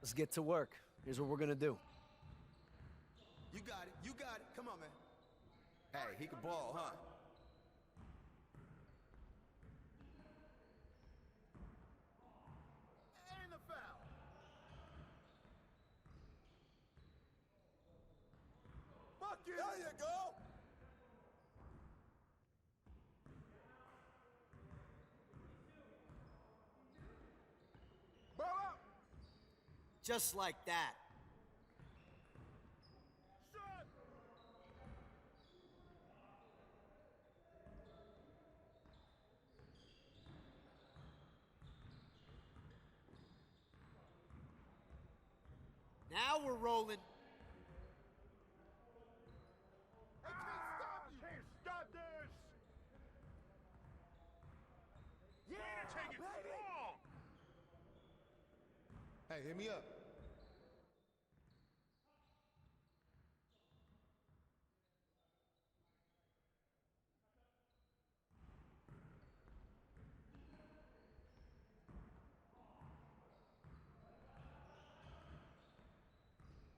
Let's get to work. Here's what we're gonna do.
You got it, you got it. Come on, man. Hey, he can ball, huh?
And the foul!
Bucket!
There you go!
Ball up!
Just like that.
Shot!
Now we're rolling.
I can't stop you! Can't stop this!
Yeah, take it strong!
Hey, hit me up.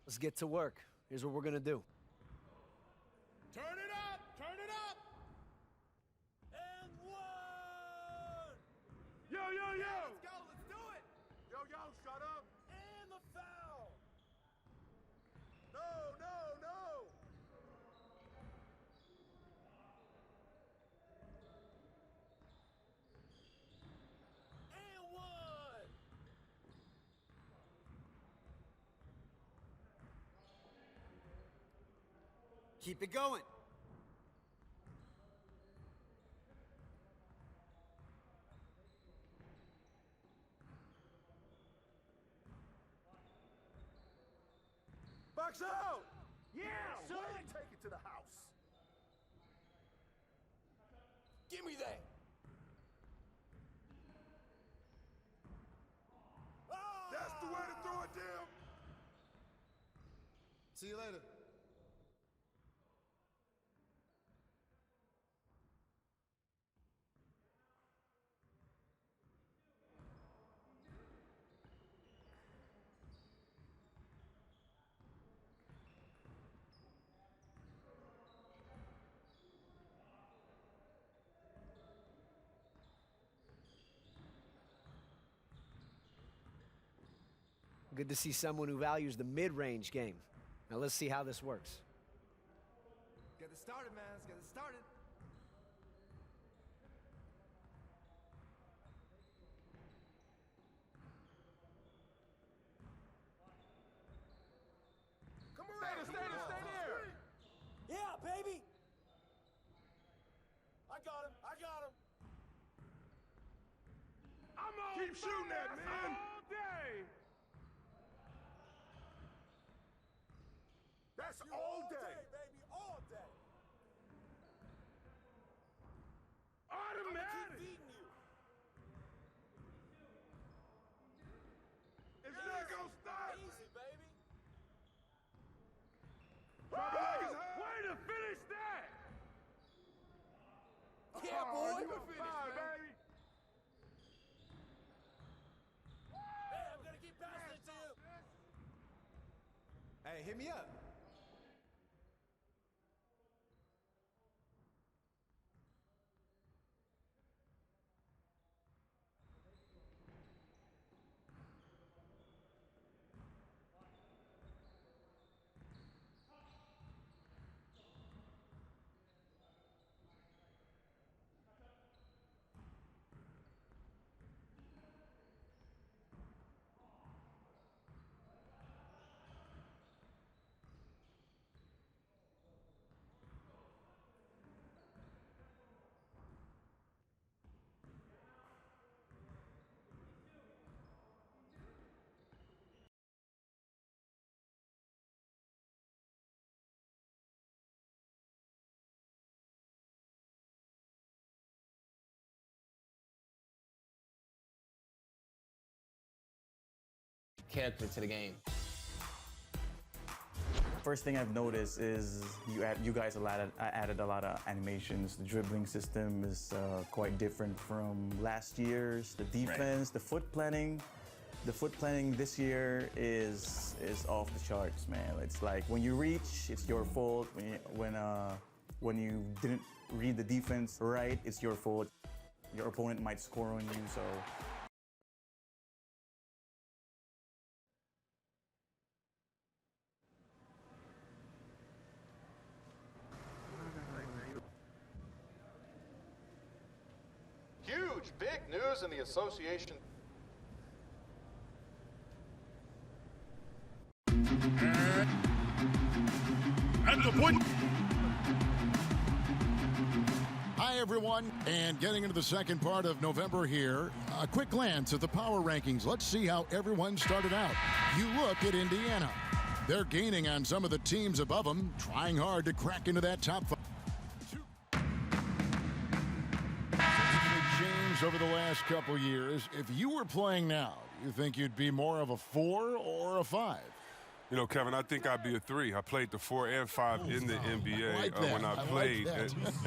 Let's get to work. Here's what we're going to do.
Turn it up! Turn it up! And one!
Yo, yo, yo!
Let's go, let's do it!
Yo, yo, shut up!
And the foul!
No, no, no!
And one!
Keep it going.
Box out!
Yeah, son!
Way to take it to the house.
Give me that!
That's the way to throw it, damn!
See you later.
Good to see someone who values the mid-range game. Now let's see how this works.
Get it started, man. Let's get it started.
Come on, stay there!
Yeah, baby! I got him! I got him!
I'm on Keep shooting that, man! All day! That's all day!
baby, all day!
Automatic!
Keep feeding you!
It's not gonna stop!
Easy, baby!
Way to finish that!
Yeah, boy!
You a fine, baby!
Hey, I'm gonna keep passing it to you!
Hey, hit me up.
Character to the game.
First thing I've noticed is you guys added a lot of animations. The dribbling system is quite different from last year's. The defense, the foot planning. The foot planning this year is off the charts, man. It's like when you reach, it's your fault. When you didn't read the defense right, it's your fault. Your opponent might score on you, so.
Huge, big news in the association.
At the point.
Hi, everyone, and getting into the second part of November here, a quick glance at the power rankings. Let's see how everyone started out. You look at Indiana. They're gaining on some of the teams above them, trying hard to crack into that top five. Changed over the last couple years. If you were playing now, you think you'd be more of a 4 or a 5?
You know, Kevin, I think I'd be a 3. I played the 4 and 5 in the NBA when I played,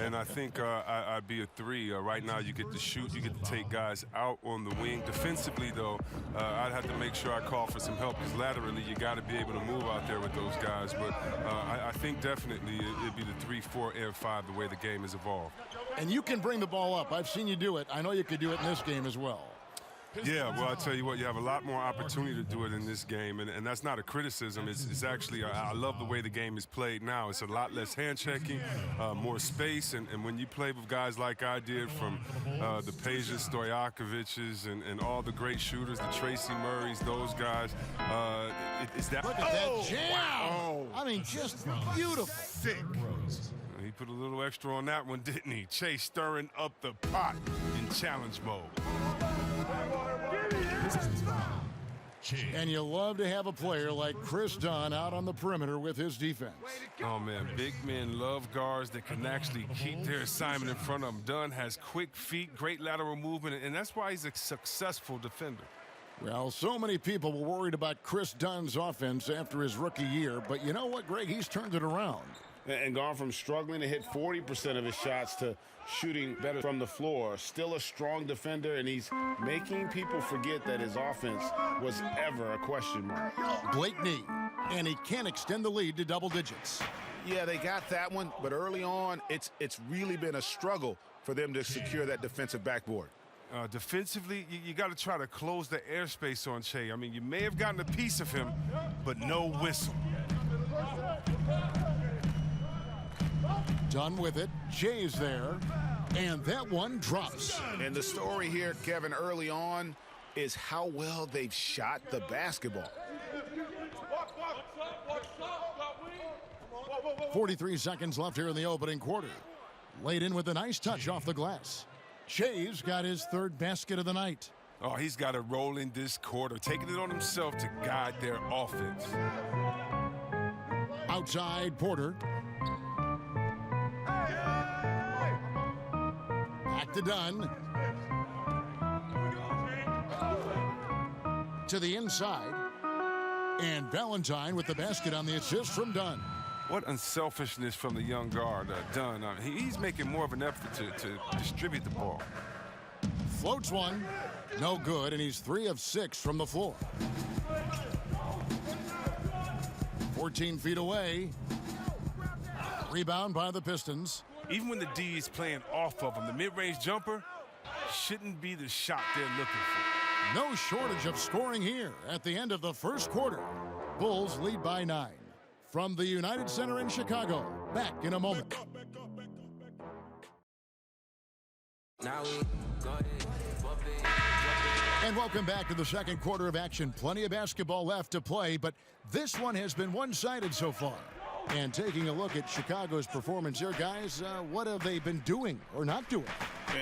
and I think I'd be a 3. Right now, you get to shoot, you get to take guys out on the wing. Defensively, though, I'd have to make sure I call for some help because laterally, you got to be able to move out there with those guys. But I think definitely it'd be the 3, 4, and 5 the way the game has evolved.
And you can bring the ball up. I've seen you do it. I know you could do it in this game as well.
Yeah, well, I tell you what, you have a lot more opportunity to do it in this game, and that's not a criticism. It's actually, I love the way the game is played now. It's a lot less hand-checking, more space, and when you play with guys like I did from the Peja Stojakovic's and all the great shooters, the Tracy Murrays, those guys, it's that.
Look at that jam! Wow. I mean, just beautiful.
Sick. He put a little extra on that one, didn't he? Chase stirring up the pot in challenge mode.
And you love to have a player like Chris Dunn out on the perimeter with his defense.
Oh, man, big men love guards that can actually keep their assignment in front of them. Dunn has quick feet, great lateral movement, and that's why he's a successful defender.
Well, so many people were worried about Chris Dunn's offense after his rookie year, but you know what, Greg? He's turned it around.
And gone from struggling to hit 40% of his shots to shooting better from the floor. Still a strong defender, and he's making people forget that his offense was ever a question mark.
Blakeney, and he can extend the lead to double digits.
Yeah, they got that one, but early on, it's really been a struggle for them to secure that defensive backboard.
Defensively, you got to try to close the airspace on Che. I mean, you may have gotten a piece of him, but no whistle.
Done with it. Jay's there. And that one drops.
And the story here, Kevin, early on is how well they've shot the basketball.
43 seconds left here in the opening quarter. Laid in with a nice touch off the glass. Jay's got his third basket of the night.
Oh, he's got it rolling this quarter, taking it on himself to guide their offense.
Outside, Porter. Back to Dunn. To the inside. And Valentine with the basket on the assist from Dunn.
What unselfishness from the young guard, Dunn. He's making more of an effort to distribute the ball.
Floats one. No good, and he's 3 of 6 from the floor. 14 feet away. Rebound by the Pistons.
Even when the D is playing off of him, the mid-range jumper shouldn't be the shot they're looking for.
No shortage of scoring here at the end of the first quarter. Bulls lead by 9. From the United Center in Chicago, back in a moment. And welcome back to the second quarter of action. Plenty of basketball left to play, but this one has been one-sided so far. And taking a look at Chicago's performance here, guys, what have they been doing or not doing?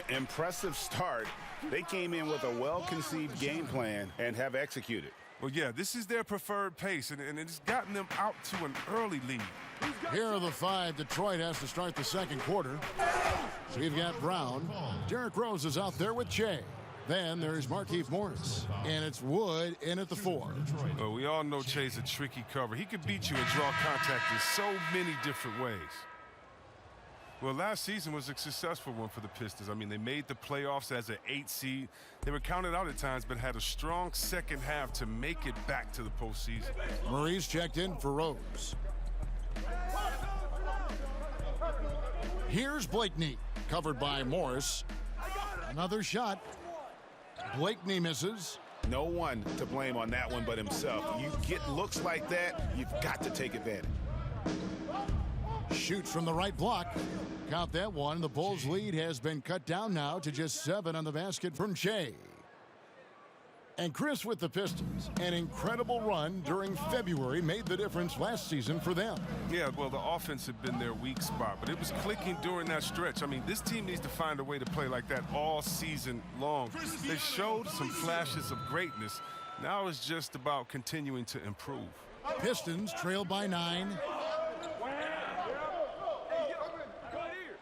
Impressive start. They came in with a well-conceived game plan and have executed.
Well, yeah, this is their preferred pace, and it's gotten them out to an early lead.
Here are the 5 Detroit has to start the second quarter. So you've got Brown. Derrick Rose is out there with Che. Then there's Markieff Morris. And it's Wood in at the 4.
Well, we all know Che's a tricky cover. He could beat you and draw contact in so many different ways. Well, last season was a successful one for the Pistons. I mean, they made the playoffs as an 8 seed. They were counted out at times, but had a strong second half to make it back to the postseason.
Murray's checked in for Rose. Here's Blakeney, covered by Morris. Another shot. Blakeney misses.
No one to blame on that one but himself. You get looks like that, you've got to take advantage.
Shoots from the right block. Count that one. The Bulls' lead has been cut down now to just 7 on the basket from Che. And Chris with the Pistons. An incredible run during February made the difference last season for them.
Yeah, well, the offense had been their weak spot, but it was clicking during that stretch. I mean, this team needs to find a way to play like that all season long. They showed some flashes of greatness. Now it's just about continuing to improve.
Pistons trail by 9.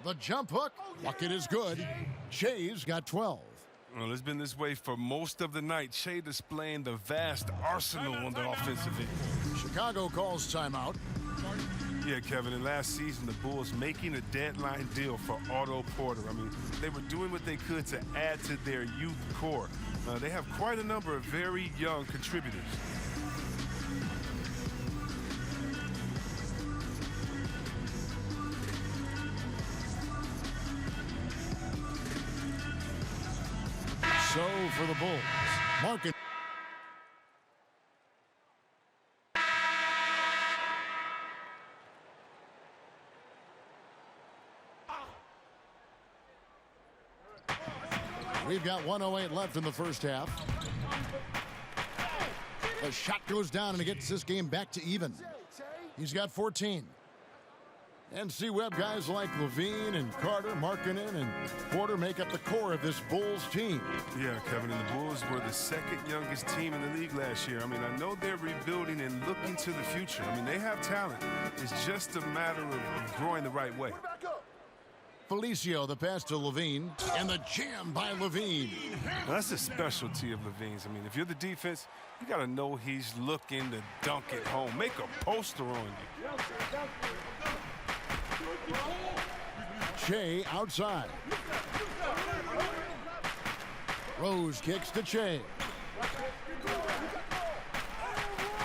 The jump hook. Bucket is good. Che's got 12.
Well, it's been this way for most of the night. Shea displaying the vast arsenal on the offensive end.
Chicago calls timeout.
Yeah, Kevin, and last season, the Bulls making a deadline deal for Otto Porter. I mean, they were doing what they could to add to their youth core. They have quite a number of very young contributors.
So for the Bulls, Markin. We've got 1:08 left in the first half. The shot goes down and it gets this game back to even. He's got 14. NC Webb guys like Levine and Carter, Markkanen and Porter make up the core of this Bulls team.
Yeah, Kevin, and the Bulls were the second youngest team in the league last year. I mean, I know they're rebuilding and looking to the future. I mean, they have talent. It's just a matter of growing the right way.
Felicio, the pass to Levine, and the jam by Levine.
Now, that's the specialty of Levine's. I mean, if you're the defense, you got to know he's looking to dunk it home. Make a poster on you.
Shea outside. Rose kicks to Shea.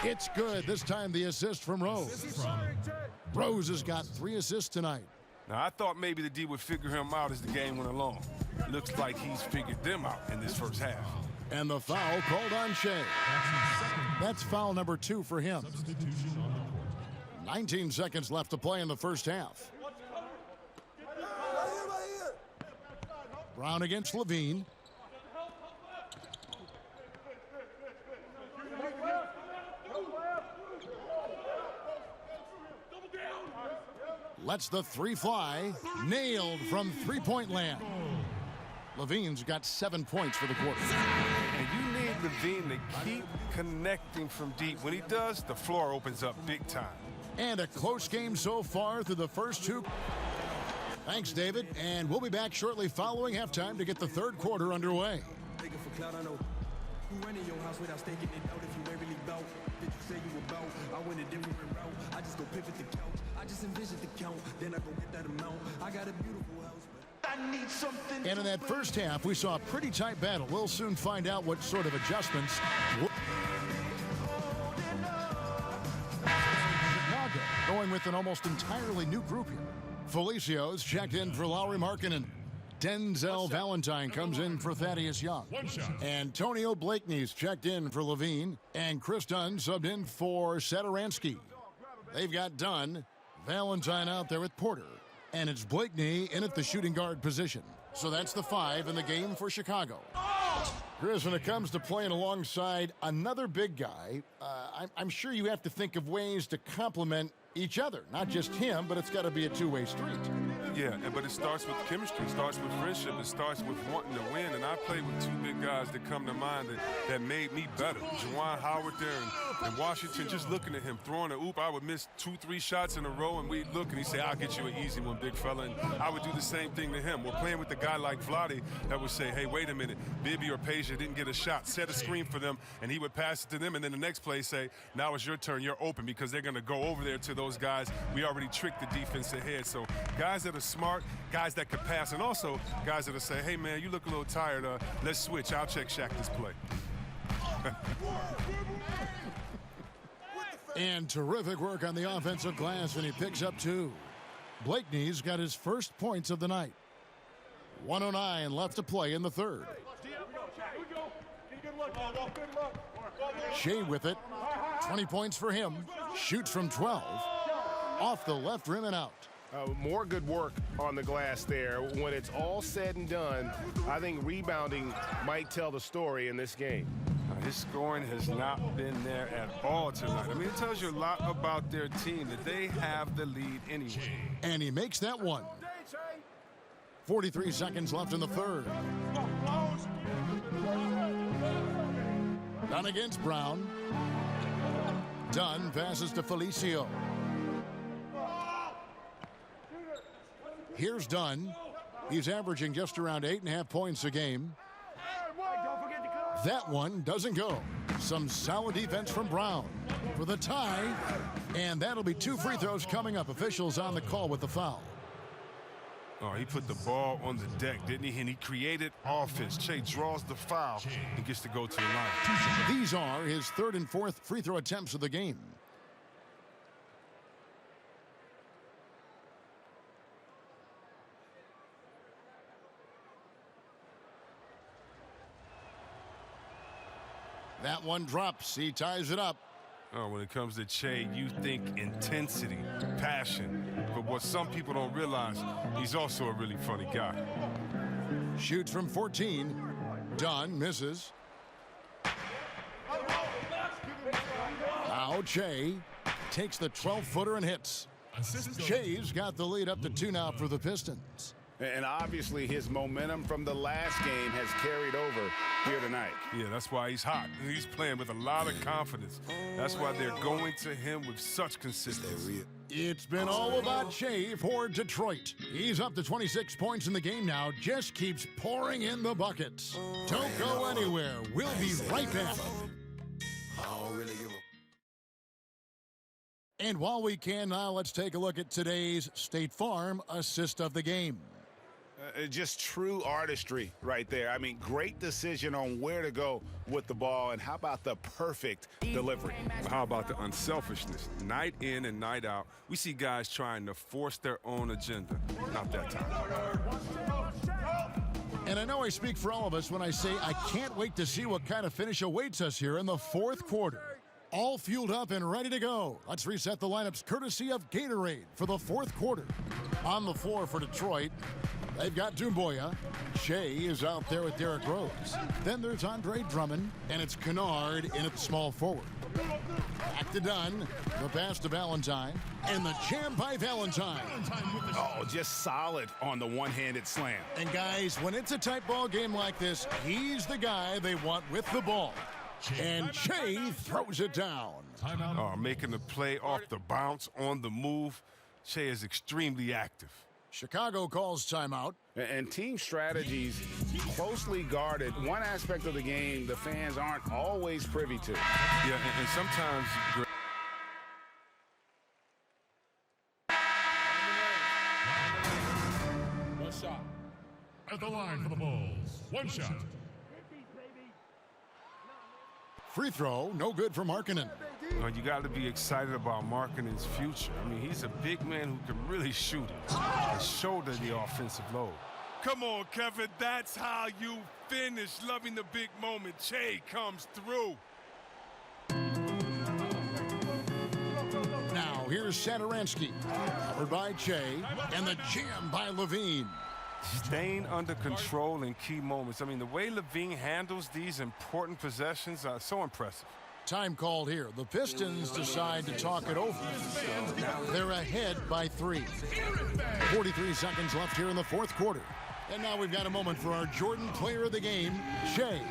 It's good. This time the assist from Rose. Rose has got 3 assists tonight.
Now, I thought maybe the D would figure him out as the game went along. Looks like he's figured them out in this first half.
And the foul called on Shea. That's foul number 2 for him. 19 seconds left to play in the first half. Brown against Levine. Lets the 3 fly. Nailed from three-point land. Levine's got 7 points for the quarter.
And you need Levine to keep connecting from deep. When he does, the floor opens up big time.
And a close game so far through the first 2. Thanks, David. And we'll be back shortly following halftime to get the third quarter underway. And in that first half, we saw a pretty tight battle. We'll soon find out what sort of adjustments. Chicago going with an almost entirely new group here. Felicios checked in for Lauri Markkanen. Denzel Valentine comes in for Thaddeus Young. Antonio Blakeney's checked in for Levine. And Chris Dunn subbed in for Satoransky. They've got Dunn, Valentine out there with Porter. And it's Blakeney in at the shooting guard position. So that's the 5 in the game for Chicago. Chris, when it comes to playing alongside another big guy, I'm sure you have to think of ways to complement each other. Not just him, but it's got to be a two-way street.
Yeah, but it starts with chemistry. It starts with friendship. It starts with wanting to win. And I played with 2 big guys that come to mind that made me better. Juwan Howard there in Washington, just looking at him, throwing a oop. I would miss 2-3 shots in a row, and we'd look, and he'd say, I'll get you an easy one, big fella. And I would do the same thing to him. We're playing with a guy like Vlade that would say, hey, wait a minute, Bibby or Peja didn't get a shot. Set a screen for them, and he would pass it to them. And then the next play say, now it's your turn. You're open, because they're going to go over there to those guys. We already tricked the defense ahead. So guys that are smart, guys that can pass, and also guys that will say, hey, man, you look a little tired. Let's switch. I'll check Shaq this play.
And terrific work on the offensive glass, and he picks up 2. Blakeney's got his first points of the night. 1:09 left to play in the third. Shea with it. 20 points for him. Shoots from 12. Off the left rim and out.
More good work on the glass there. When it's all said and done, I think rebounding might tell the story in this game.
His scoring has not been there at all tonight. I mean, it tells you a lot about their team, that they have the lead anyway.
And he makes that one. 43 seconds left in the third. Dunn against Brown. Dunn passes to Felicio. Here's Dunn. He's averaging just around 8.5 points a game. That one doesn't go. Some solid defense from Brown for the tie. And that'll be 2 free throws coming up. Officials on the call with the foul.
Oh, he put the ball on the deck, didn't he? And he created offense. Che draws the foul and gets to go to the line.
These are his 3rd and 4th free throw attempts of the game. That one drops. He ties it up.
Oh, when it comes to Che, you think intensity, passion. But what some people don't realize, he's also a really funny guy.
Shoots from 14. Dunn misses. Now Che takes the 12-footer and hits. Che's got the lead up to 2 now for the Pistons.
And obviously his momentum from the last game has carried over here tonight.
Yeah, that's why he's hot. He's playing with a lot of confidence. That's why they're going to him with such consistency.
It's been all about Che for Detroit. He's up to 26 points in the game now. Just keeps pouring in the buckets. Don't go anywhere. We'll be right back. And while we can now, let's take a look at today's State Farm assist of the game.
Just true artistry right there. I mean, great decision on where to go with the ball, and how about the perfect delivery?
How about the unselfishness? Night in and night out, we see guys trying to force their own agenda. Not that time.
And I know I speak for all of us when I say I can't wait to see what kind of finish awaits us here in the 4th quarter. All fueled up and ready to go. Let's reset the lineups courtesy of Gatorade for the 4th quarter. On the floor for Detroit, they've got Doumbouya. Che is out there with Derrick Rose. Then there's Andre Drummond, and it's Kennard in at the small forward. Back to Dunn. The pass to Valentine. And the jam by Valentine.
Oh, just solid on the one-handed slam.
And guys, when it's a tight ball game like this, he's the guy they want with the ball. And Che throws it down.
Oh, making the play off the bounce on the move. Che is extremely active.
Chicago calls timeout.
And team strategies closely guarded. One aspect of the game the fans aren't always privy to.
Yeah, and sometimes...
One shot. At the line for the Bulls. One shot.
Free throw, no good for Markkanen.
You got to be excited about Markkanen's future. I mean, he's a big man who can really shoot and shoulder the offensive load. Come on, Kevin, that's how you finish. Loving the big moment. Che comes through.
Now, here's Satoransky, covered by Che, and the jam by Levine.
Staying under control in key moments. I mean, the way Levine handles these important possessions are so impressive.
Time called here. The Pistons decide to talk it over. They're ahead by 3. 43 seconds left here in the 4th quarter. And now we've got a moment for our Jordan player of the game, Che.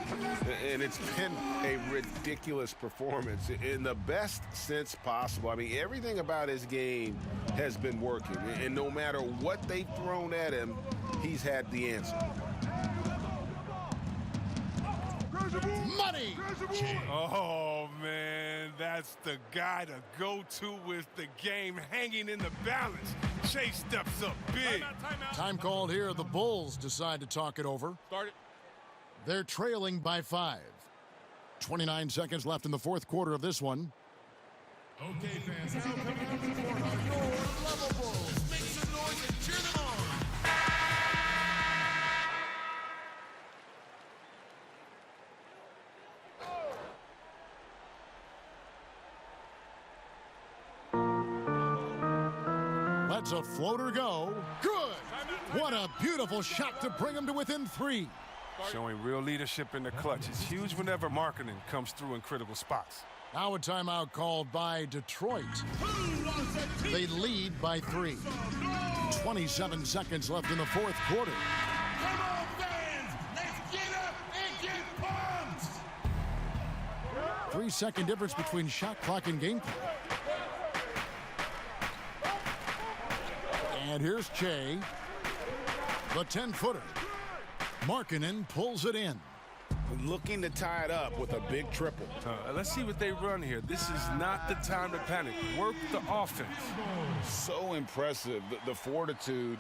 And it's been a ridiculous performance in the best sense possible. I mean, everything about his game has been working. And no matter what they've thrown at him, he's had the answer.
Money!
Oh, man, that's the guy to go to with the game hanging in the balance. Che steps up big.
Time called here. The Bulls decide to talk it over.
Start it.
They're trailing by 5. 29 seconds left in the 4th quarter of this one.
Okay, fans, now coming up to the court are your level Bulls. Make some noise and cheer them on.
Lets a floater go. Good! What a beautiful shot to bring him to within 3.
Showing real leadership in the clutch. It's huge whenever Markkanen comes through in critical spots.
Now a timeout called by Detroit. They lead by 3. 27 seconds left in the 4th quarter.
Come on, fans! Let's get up and get pumped!
3-second difference between shot clock and game clock. And here's Che. The 10-footer. Markkanen pulls it in.
looking to tie it up with a big triple.
Let's see what they run here. This is not the time to panic. Work the offense.
So impressive, the fortitude,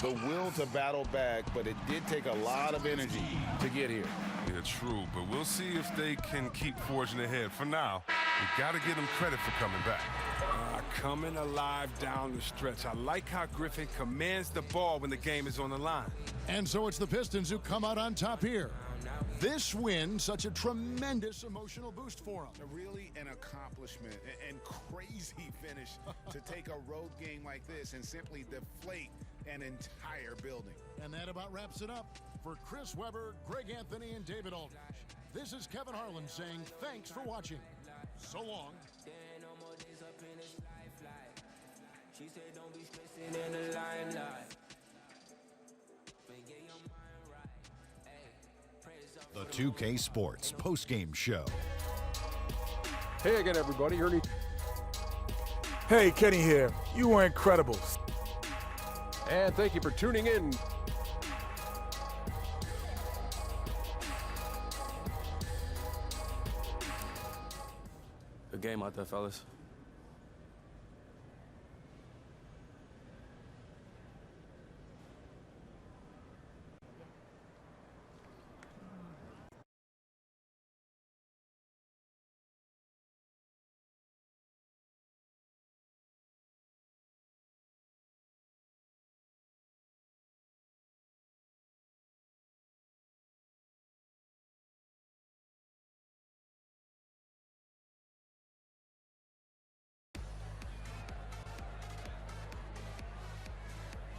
the will to battle back, but it did take a lot of energy to get here.
Yeah, true, but we'll see if they can keep forging ahead. For now, we got to give them credit for coming back. Coming alive down the stretch. I like how Griffin commands the ball when the game is on the line.
And so it's the Pistons who come out on top here. This win, such a tremendous emotional boost for them.
Really an accomplishment and crazy finish to take a road game like this and simply deflate an entire building.
And that about wraps it up. For Chris Webber, Greg Anthony, and David Aldridge, this is Kevin Harlan saying thanks for watching. So long.
She said don't be stressing in the limelight.
The 2K Sports postgame show.
Hey again, everybody. Ernie. Hey, Kenny here. You were incredible. And thank you for tuning in.
Good game out there, fellas.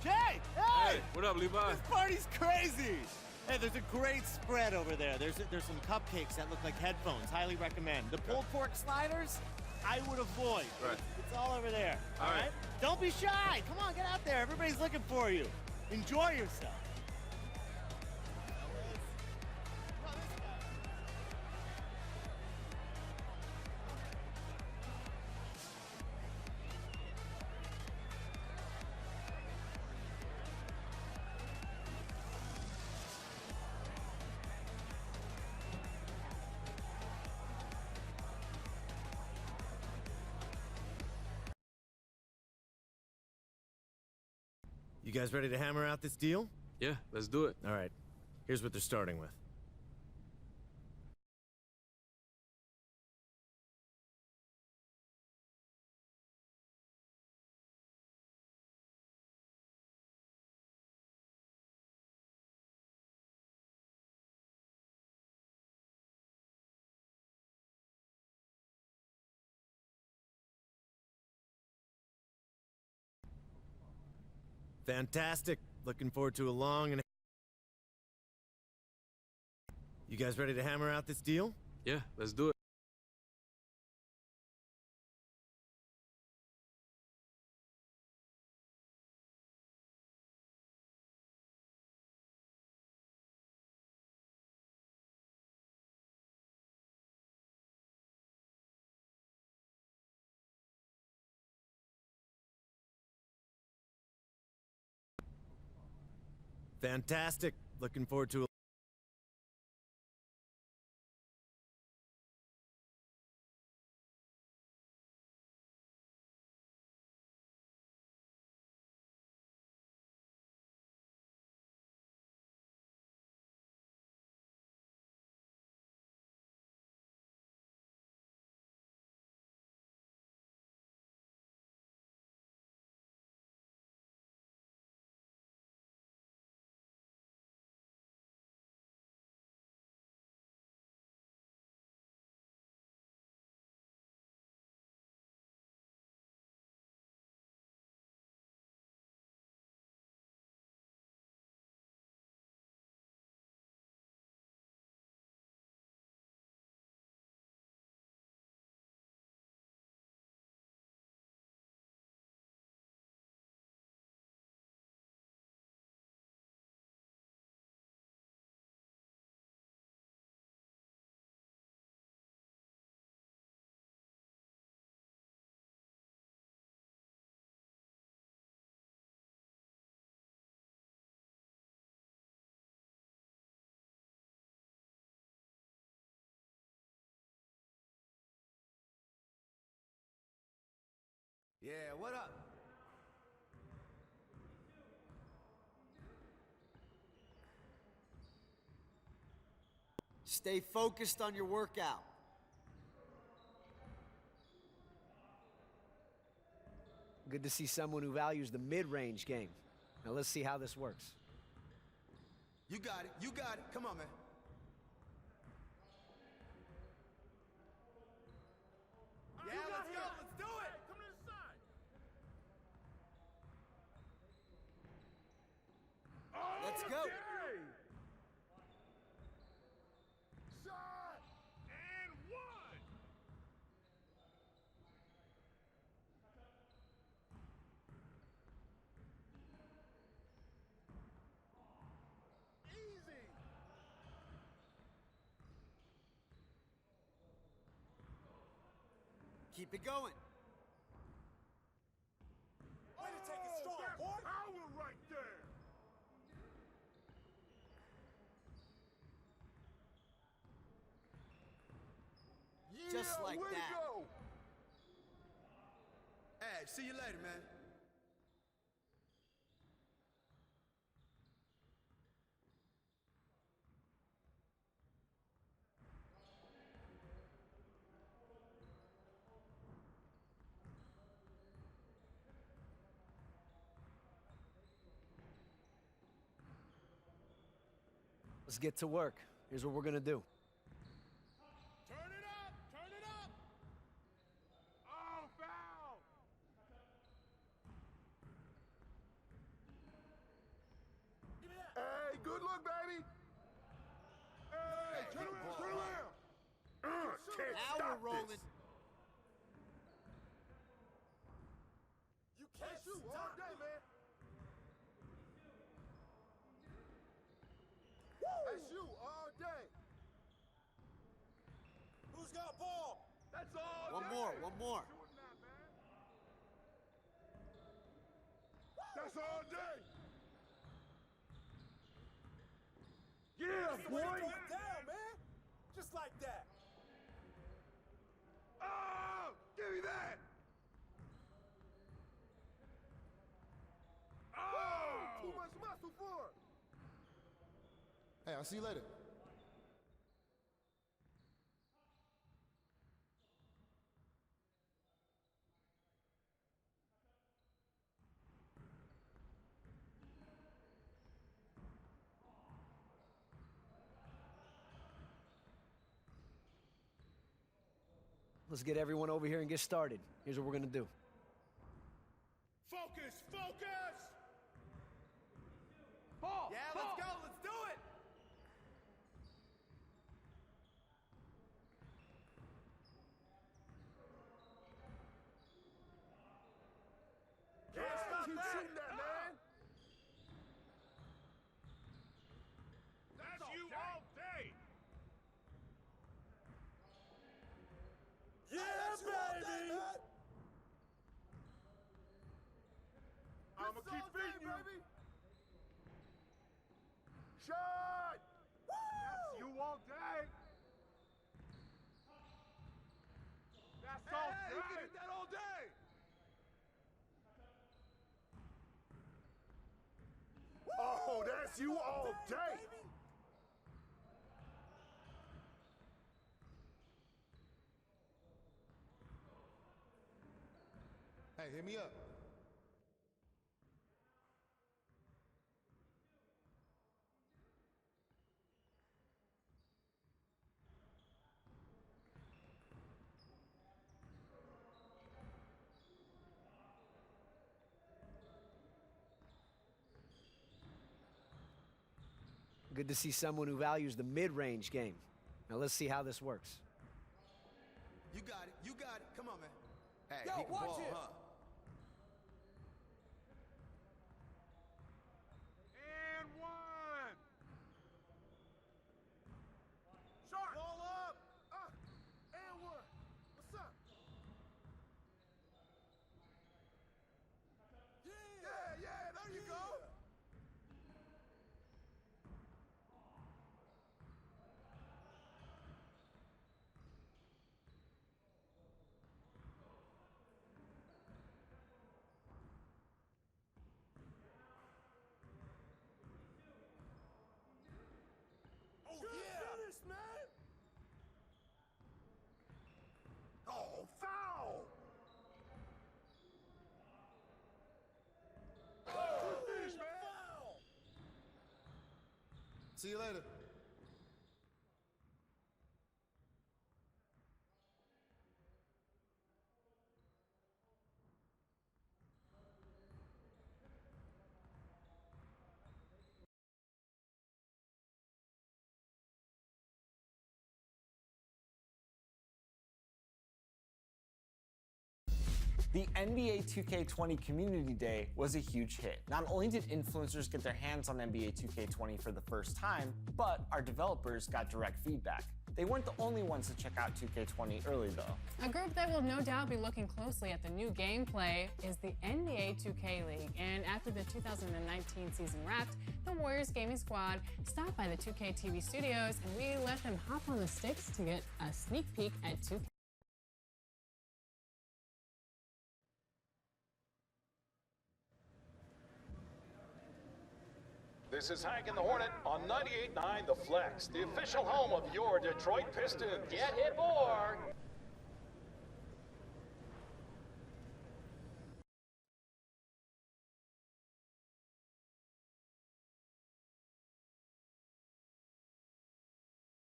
Jay! Hey!
What up, Levi?
This party's crazy! Hey, there's a great spread over there. There's some cupcakes that look like headphones. Highly recommend. The pulled pork sliders, I would avoid.
Right.
It's all over there.
All right.
Don't be shy. Come on, get out there. Everybody's looking for you. Enjoy yourself. You guys ready to hammer out this deal?
Yeah, let's do it.
All right. Here's what they're starting with. Fantastic. Looking forward to a long and... You guys ready to hammer out this deal?
Yeah, let's do it.
Fantastic. Looking forward to a...
Yeah, what up?
Stay focused on your workout. Good to see someone who values the mid-range game. Now let's see how this works.
You got it. You got it. Come on, man. Yeah, let's go. Let's do it.
Come to the side.
Let's go.
Shot and one. Easy.
Keep it going.
Way to take it strong, boy. Power right there.
Just like
way to
that.
go.
Hey, see you later, man.
Let's get to work. Here's what we're gonna do.
Turn it up. Turn it up. Oh, foul. Give me that.
Hey, good look, baby. Hey, turn around, turn around. Can't
Now
stop
we're rolling.
this.
You can't
Shoot all
stop
day,
me.
man. That's you all day.
Who's got ball?
That's all
One
day.
more, one more.
Shooting that, man. That's all day. Yeah,
Keep
boy.
it down, man. Just like that.
Oh, give me that. Oh, too much muscle for it.
Hey, I'll see you later.
Let's get everyone over here and get started. Here's what we're gonna do.
Focus, focus.
Yeah, let's go. Let's do it.
Can't stop keep shooting that, man.
That's you all day. Yeah, baby.
I'ma keep beating you. Baby. Shot. That's you all day. That's all day. You can hit that all day. Oh, that's you all day.
Hey, hit me up.
Good to see someone who values the mid-range game. Now let's see how this works.
You got it. You got it. Come on, man. Hey,
Yo,
he can
watch
ball,
it.
huh?
And one. Sharp. Ball up. And one. What's up? Yeah, there you go.
See you later.
The NBA 2K20 Community Day was a huge hit. Not only did influencers get their hands on NBA 2K20 for the first time, but our developers got direct feedback. They weren't the only ones to check out 2K20 early though.
A group that will no doubt be looking closely at the new gameplay is the NBA 2K League. And after the 2019 season wrapped, the Warriors gaming squad stopped by the 2K TV studios and we let them hop on the sticks to get a sneak peek at 2K.
This is Hank and the Hornet on 98.9 The Flex, the official home of your Detroit Pistons. Get hit more!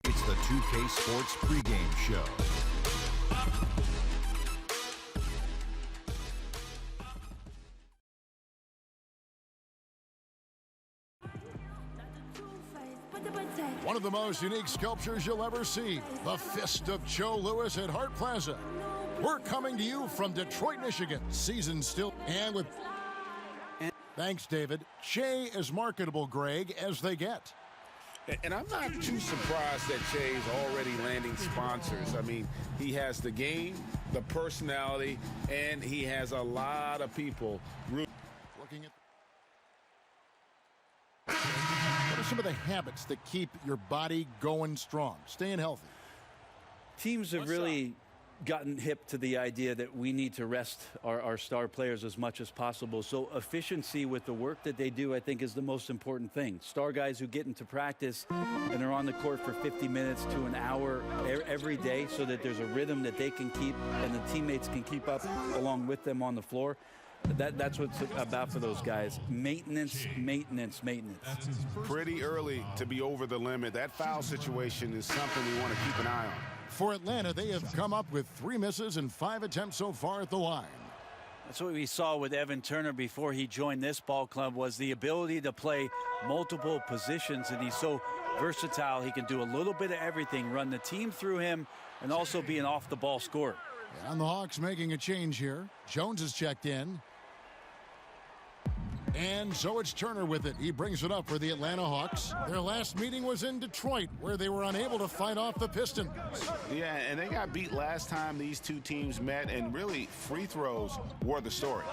It's the 2K Sports pregame show.
One of the most unique sculptures you'll ever see, the Fist of Joe Louis at Hart Plaza. We're coming to you from Detroit, Michigan. Season still, and with... Thanks, David. Che as marketable, Greg, as they get.
And I'm not too surprised that Che's already landing sponsors. I mean, he has the game, the personality, and he has a lot of people
looking at... What are some of the habits that keep your body going strong, staying healthy?
Teams have really gotten hip to the idea that we need to rest our star players as much as possible. So efficiency with the work that they do, I think, is the most important thing. Star guys who get into practice and are on the court for 50 minutes to an hour every day so that there's a rhythm that they can keep and the teammates can keep up along with them on the floor. That's what it's about for those guys. Maintenance, maintenance, maintenance.
Pretty early to be over the limit. That foul situation is something we want to keep an eye on.
For Atlanta, they have come up with 3 misses and 5 attempts so far at the line.
That's what we saw with Evan Turner before he joined this ball club, was the ability to play multiple positions, and he's so versatile. He can do a little bit of everything, run the team through him, and also be an off-the-ball scorer.
And the Hawks making a change here. Jones has checked in. And so it's Turner with it. He brings it up for the Atlanta Hawks. Their last meeting was in Detroit, where they were unable to fight off the Pistons.
Yeah, and they got beat last time these two teams met, and really free throws were the story.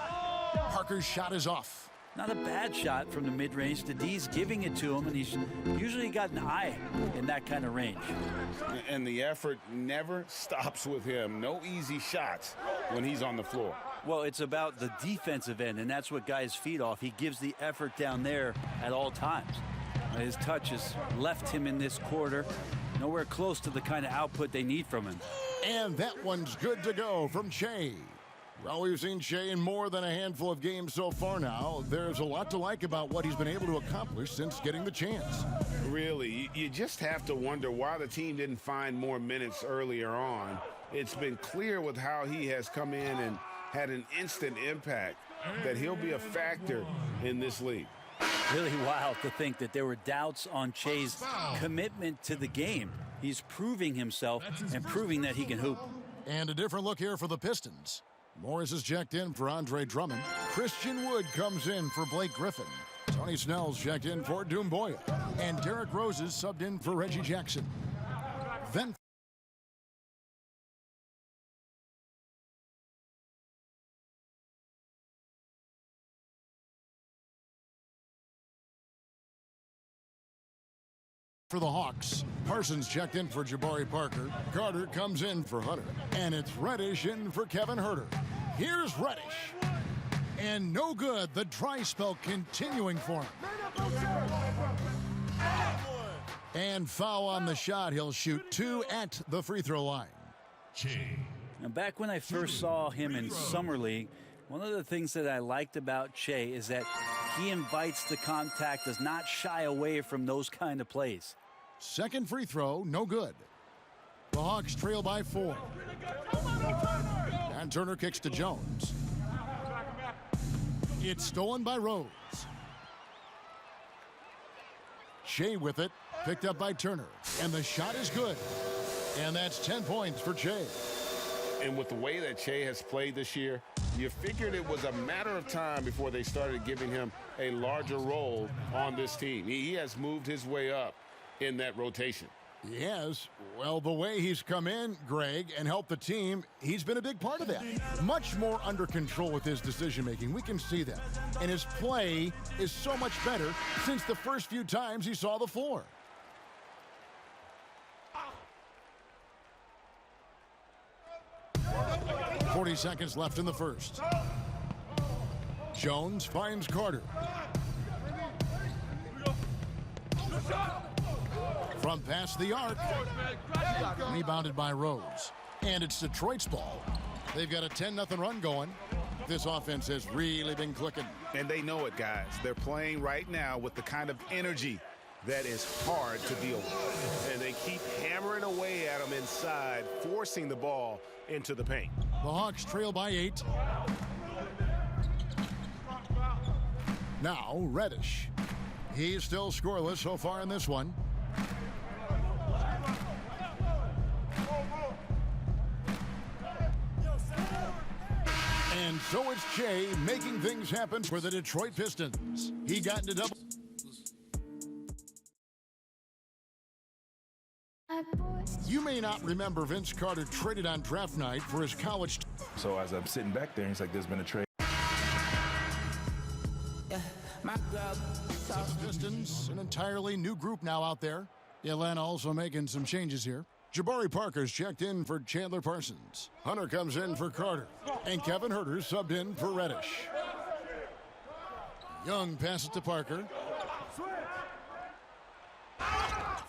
Parker's shot is off.
Not a bad shot from the mid-range. The D's giving it to him, and he's usually got an eye in that kind of range.
And the effort never stops with him. No easy shots when he's on the floor.
Well, it's about the defensive end, and that's what guys feed off. He gives the effort down there at all times. His touch has left him in this quarter. Nowhere close to the kind of output they need from him.
And that one's good to go from Che. Well, we've seen Che in more than a handful of games so far now. There's a lot to like about what he's been able to accomplish since getting the chance.
Really, you just have to wonder why the team didn't find more minutes earlier on. It's been clear with how he has come in and had an instant impact that he'll be a factor in this league.
Really wild to think that there were doubts on Che's commitment to the game. He's proving himself and proving that he can hoop.
And a different look here for the Pistons. Morris is checked in for Andre Drummond. Christian Wood comes in for Blake Griffin. Tony Snell's checked in for Doumbouya. And Derrick Rose is subbed in for Reggie Jackson. Then for the Hawks, Parsons checked in for Jabari Parker. Carter comes in for Hunter. And it's Reddish in for Kevin Huerter. Here's Reddish. And no good. The dry spell continuing for him. And foul on the shot. He'll shoot 2 at the free throw line.
Now, back when I first saw him in Summer League, one of the things that I liked about Che is that He invites the contact, does not shy away from those kind of plays.
Second free throw, no good. The Hawks trail by 4. And Turner kicks to Jones. It's stolen by Rose. Shea with it, picked up by Turner. And the shot is good. And that's 10 points for Shea.
And with the way that Shea has played this year, you figured it was a matter of time before they started giving him a larger role on this team. He has moved his way up in that rotation.
Yes. Well, the way he's come in, Greg, and helped the team, he's been a big part of that. Much more under control with his decision-making. We can see that. And his play is so much better since the first few times he saw the floor. .40 seconds left in the first. Jones finds Carter. From past the arc. Rebounded by Rose. And it's Detroit's ball. They've got a 10-0 run going. This offense has really been clicking.
And they know it, guys. They're playing right now with the kind of energy that is hard to deal with. And they keep hammering away at them inside, forcing the ball into the paint.
The Hawks trail by 8. Now, Reddish. He's still scoreless so far in this one. And so it's Shea making things happen for the Detroit Pistons. He got into double. You may not remember Vince Carter traded on draft night for his college.
So as I'm sitting back there, he's like, there's been a trade.
The Pistons, an entirely new group now out there. Atlanta also making some changes here. Jabari Parker's checked in for Chandler Parsons. Hunter comes in for Carter. And Kevin Huerter subbed in for Reddish. Young passes to Parker.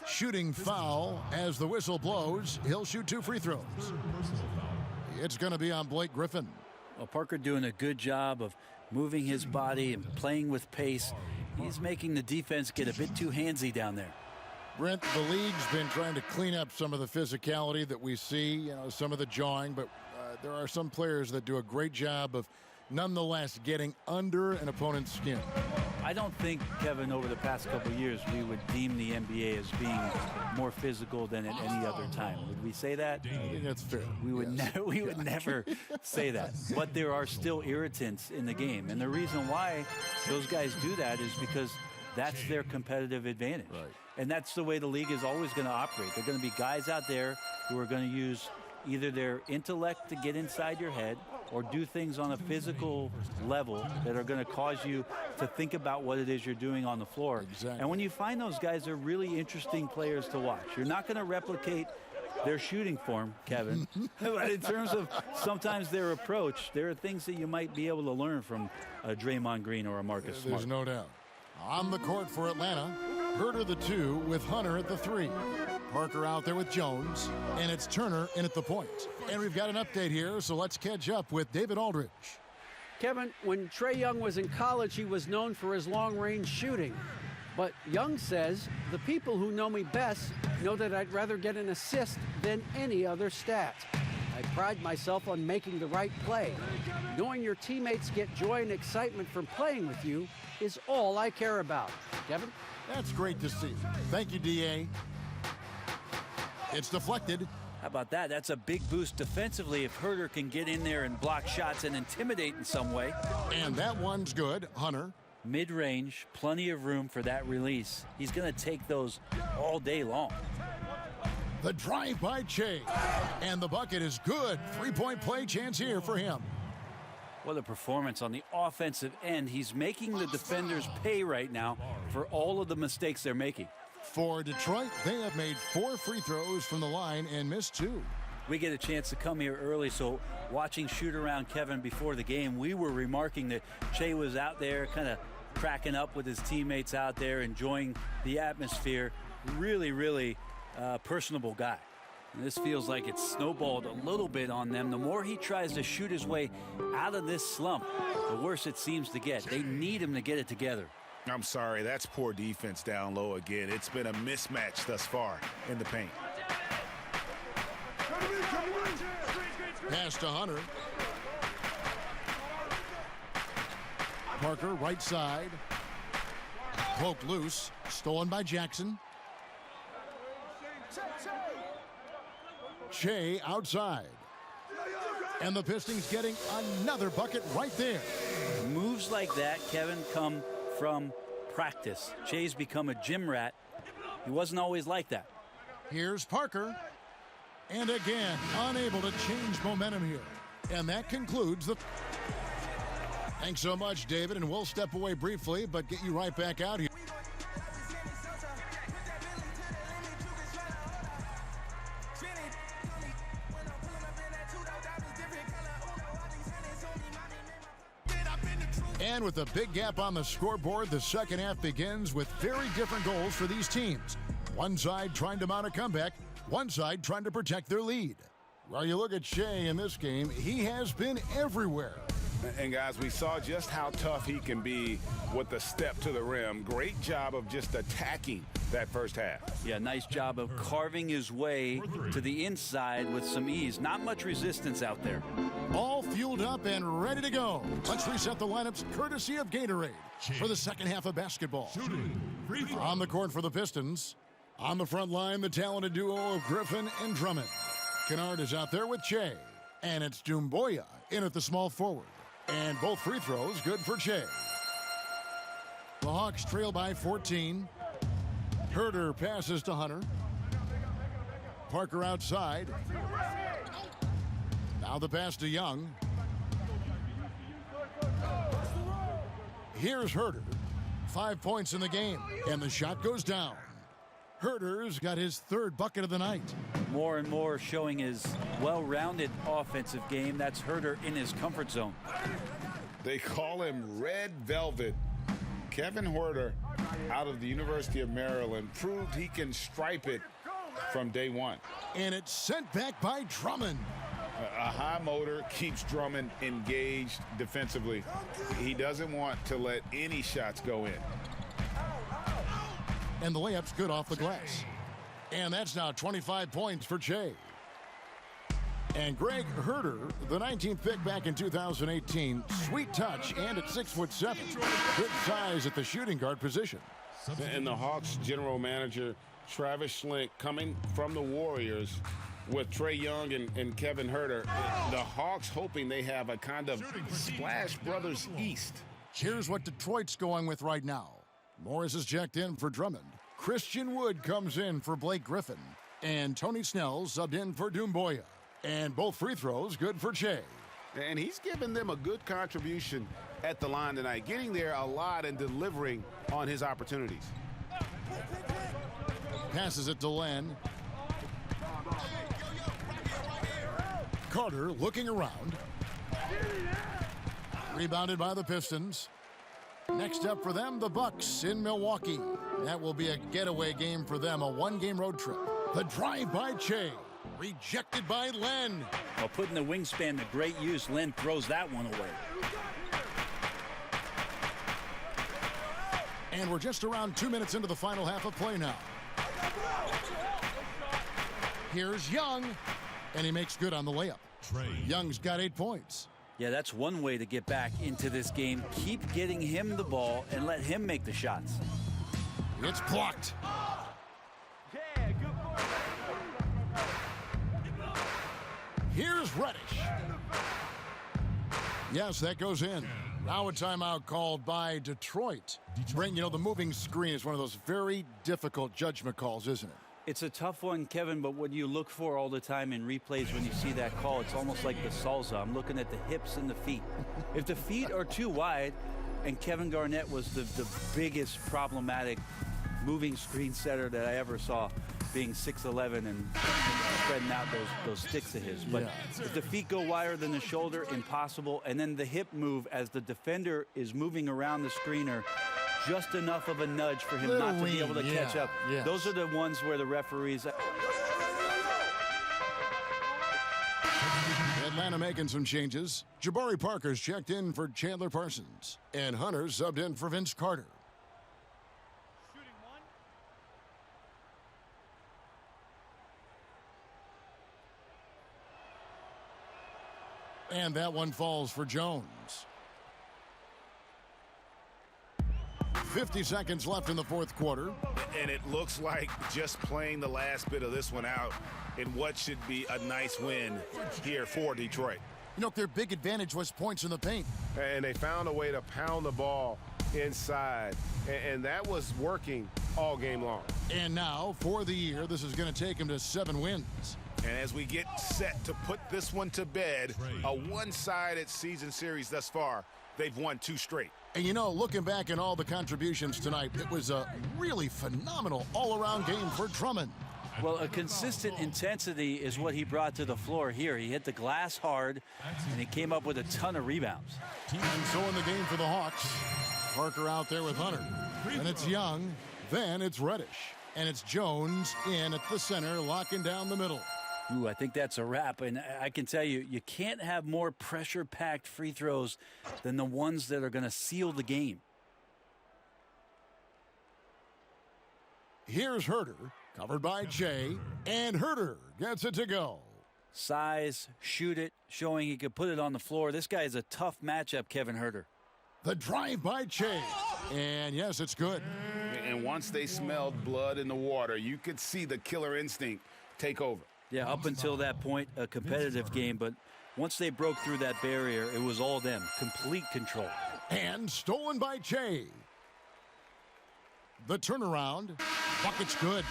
Shooting foul as the whistle blows. He'll shoot 2 free throws. It's going to be on Blake Griffin.
Well, Parker doing a good job of moving his body and playing with pace. He's making the defense get a bit too handsy down there.
Brent, the league's been trying to clean up some of the physicality that we see, some of the jawing, but there are some players that do a great job of nonetheless getting under an opponent's skin.
I don't think, Kevin, over the past couple of years, we would deem the NBA as being more physical than at any other time. Would we say that?
I think that's fair.
We would, we would never say that. But there are still irritants in the game. And the reason why those guys do that is because that's their competitive advantage.
Right.
And that's the way the league is always going to operate. There are going to be guys out there who are going to use either their intellect to get inside your head or do things on a physical level that are going to cause you to think about what it is you're doing on the floor.
Exactly.
And when you find those guys, they're really interesting players to watch. You're not going to replicate their shooting form, Kevin. But in terms of sometimes their approach, there are things that you might be able to learn from a Draymond Green or a Marcus Smart.
There's no doubt. On the court for Atlanta, Huerter the 2 with Hunter at the 3. Parker out there with Jones, and it's Turner in at the point. And we've got an update here, so let's catch up with David Aldridge.
Kevin, when Trae Young was in college, he was known for his long-range shooting. But Young says, the people who know me best know that I'd rather get an assist than any other stat. I pride myself on making the right play. Knowing your teammates get joy and excitement from playing with you is all I care about. Kevin?
That's great to see. Thank you, D.A. It's deflected.
How about that? That's a big boost defensively if Huerter can get in there and block shots and intimidate in some way.
And that one's good. Hunter.
Mid-range, plenty of room for that release. He's going to take those all day long.
The drive by Che. And the bucket is good. 3-point play chance here for him.
What a performance on the offensive end. He's making the defenders pay right now for all of the mistakes they're making.
For Detroit, they have made 4 free throws from the line and missed 2.
We get a chance to come here early, so watching shoot around Kevin before the game, we were remarking that Shea was out there kind of cracking up with his teammates out there, enjoying the atmosphere. Really, really personable guy. This feels like it's snowballed a little bit on them. The more he tries to shoot his way out of this slump, the worse it seems to get. They need him to get it together.
I'm sorry, that's poor defense down low again. It's been a mismatch thus far in the paint.
Pass to Hunter. Parker, right side. Poked loose. Stolen by Jackson. Shea outside. And the Pistons getting another bucket right there.
Moves like that, Kevin, come from practice. Shea's become a gym rat. He wasn't always like that.
Here's Parker. And again, unable to change momentum here. And that concludes the... Thanks so much, David, and we'll step away briefly, but get you right back out here. And with a big gap on the scoreboard, the second half begins with very different goals for these teams. One side trying to mount a comeback, one side trying to protect their lead. Well, you look at Shea in this game, he has been everywhere.
And guys, we saw just how tough he can be with the step to the rim. Great job of just attacking that first half.
Yeah, nice job of carving his way to the inside with some ease. Not much resistance out there.
All fueled up and ready to go. Let's reset the lineups courtesy of Gatorade for the second half of basketball. On the court for the Pistons. On the front line, the talented duo of Griffin and Drummond. Kennard is out there with Shea. And it's Doumbouya in at the small forward. And both free throws good for Shea. The Hawks trail by 14. Herter passes to Hunter. Parker outside. Now the pass to Young. Here's Herter. 5 points in the game. And the shot goes down. Herter's got his third bucket of the night.
More and more showing his well-rounded offensive game. That's Herter in his comfort zone.
They call him Red Velvet. Kevin Herter, out of the University of Maryland, proved he can stripe it from day one.
And it's sent back by Drummond.
A high motor keeps Drummond engaged defensively. He doesn't want to let any shots go in.
And the layup's good off the glass. And that's now 25 points for Shea. And Greg Herter, the 19th pick back in 2018, sweet touch and at 6'7". Good size at the shooting guard position.
And the Hawks general manager, Travis Schlenk, coming from the Warriors with Trae Young and Kevin Herter. The Hawks hoping they have a kind of Splash Brothers East.
Here's what Detroit's going with right now. Morris is checked in for Drummond. Christian Wood comes in for Blake Griffin. And Tony Snell subbed in for Doumbouya. And both free throws good for Shea.
And he's given them a good contribution at the line tonight, getting there a lot and delivering on his opportunities.
Passes it to Len. Carter looking around. Rebounded by the Pistons. Next up for them, the Bucks in Milwaukee. That will be a getaway game for them, a one-game road trip. The drive by Shea. Rejected by Len.
Well, putting the wingspan to great use, Len throws that one away.
And we're just around 2 minutes into the final half of play now. Here's Young, and he makes good on the layup. Young's got 8 points.
Yeah, that's one way to get back into this game. Keep getting him the ball and let him make the shots.
It's blocked. Here's Reddish. Yes, that goes in. Now a timeout called by Detroit. Brent, you know, the moving screen is one of those very difficult judgment calls, isn't it?
It's a tough one, Kevin, but what you look for all the time in replays when you see that call, it's almost like the salsa. I'm looking at the hips and the feet. If the feet are too wide, and Kevin Garnett was the biggest problematic moving screen setter that I ever saw, being 6'11" and spreading out those sticks of his. But if the feet go wider than the shoulder, impossible. And then the hip move as the defender is moving around the screener, just enough of a nudge for him not to be able to catch up. Those are the ones where the referees...
Atlanta making some changes. Jabari Parker's checked in for Chandler Parsons. And Hunter's subbed in for Vince Carter. And that one falls for Jones. 50 seconds left in the fourth quarter.
And it looks like just playing the last bit of this one out in what should be a nice win here for Detroit.
You know, their big advantage was points in the paint.
And they found a way to pound the ball inside. And that was working all game long.
And now, for the year, this is going to take them to 7 wins.
And as we get set to put this one to bed, a one-sided season series thus far, they've won 2 straight.
And you know, looking back at all the contributions tonight, it was a really phenomenal all-around game for Drummond.
Well, a consistent intensity is what he brought to the floor here. He hit the glass hard, and he came up with a ton of rebounds.
And so in the game for the Hawks, Parker out there with Hunter. And it's Young, then it's Reddish. And it's Jones in at the center, locking down the middle.
Ooh, I think that's a wrap, and I can tell you, you can't have more pressure-packed free throws than the ones that are going to seal the game.
Here's Herter, covered by Jay, and Herter gets it to go.
Size, shoot it, showing he could put it on the floor. This guy is a tough matchup, Kevin Herter.
The drive by Jay, and yes, it's good.
And once they smelled blood in the water, you could see the killer instinct take over.
Yeah, up until that point, a competitive game, but once they broke through that barrier, it was all them, complete control.
And stolen by Jay. The turnaround, bucket's good.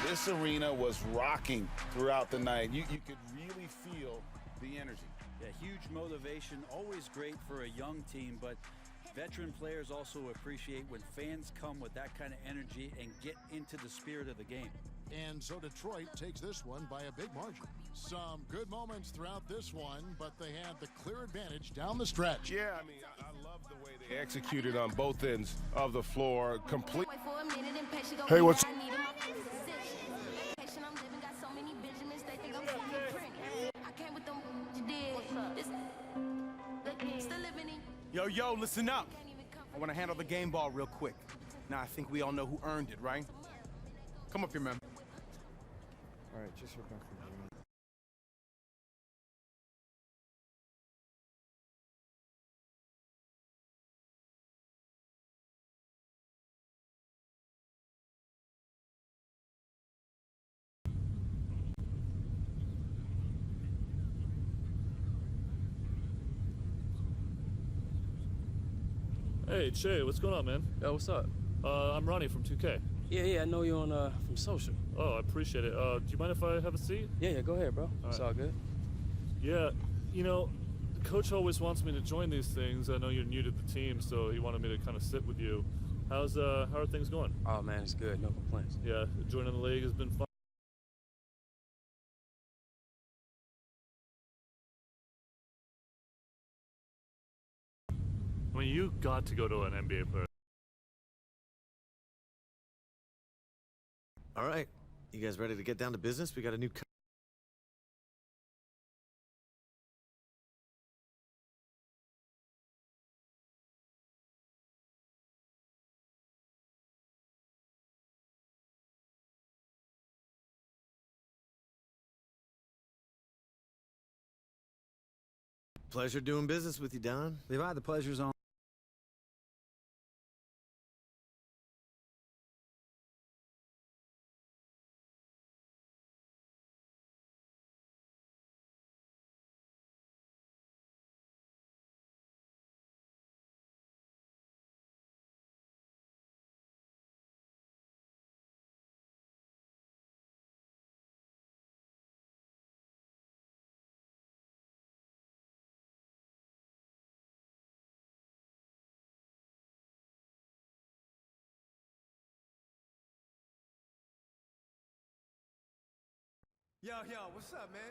This arena was rocking throughout the night. You could really feel the energy.
Yeah, huge motivation, always great for a young team, but veteran players also appreciate when fans come with that kind of energy and get into the spirit of the game.
And so Detroit takes this one by a big margin. Some good moments throughout this one, but they had the clear advantage down the stretch.
Yeah, I mean, I love the way they executed on both ends of the floor. Complete.
Hey, what's...
Yo, listen up. I want to handle the game ball real quick. Now, I think we all know who earned it, right? Come up here, man.
All right, just your back.
Hey, Che, what's going on, man?
Yo, what's up?
I'm Ronnie from 2K.
Yeah, I know you on from social.
Oh, I appreciate it. Do you mind if I have a seat?
Yeah, go ahead, bro. It's all good.
Yeah, you know, Coach always wants me to join these things. I know you're new to the team, so he wanted me to kind of sit with you. How are things going?
Oh man, it's good. No complaints.
Yeah, joining the league has been fun. I mean, you got to go to an NBA player.
All right, you guys ready to get down to business? We got a new... Pleasure doing business with you, Don.
Levi, the pleasure's on.
Yo, what's up, man?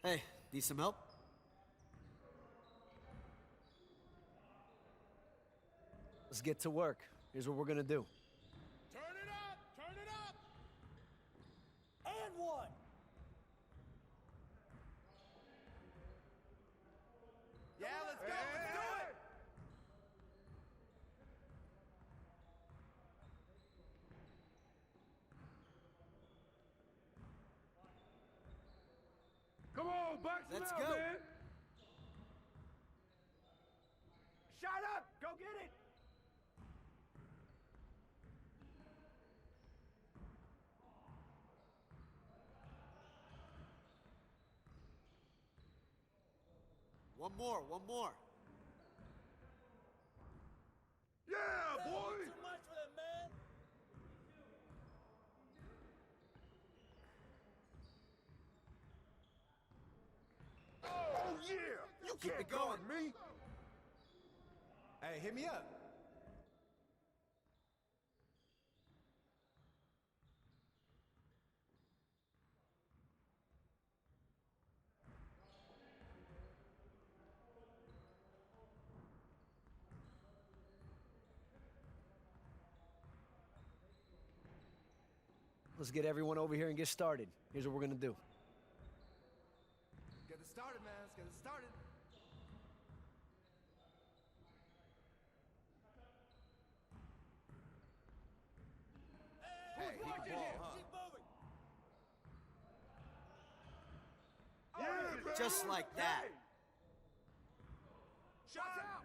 Hey, need some help? Let's get to work. Here's what we're gonna do.
box him
Let's
out,
go.
man. Shut up! Go get it!
One more, one more.
Yeah, boy!
Too much for that, man.
Oh, yeah! You
Keep
can't
it going.
guard me!
Hey, hit me up. Let's get everyone over here and get started. Here's what we're gonna do.
Get it started, man. Let's get it started.
Hey,
he can ball, huh?
keep moving.
Yeah, baby.
Just like that.
Hey. Shots out!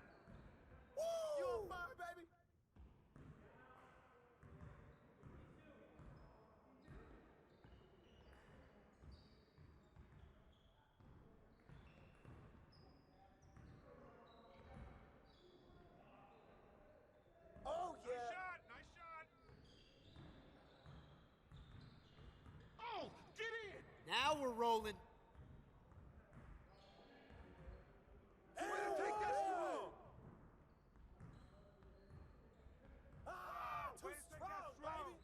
You on fire, baby?
Oh, yeah! Nice shot! Nice shot! Oh, get in!
Now we're rolling.
Way to take that strong!
Too
Way to take that
strong,
strong!
baby.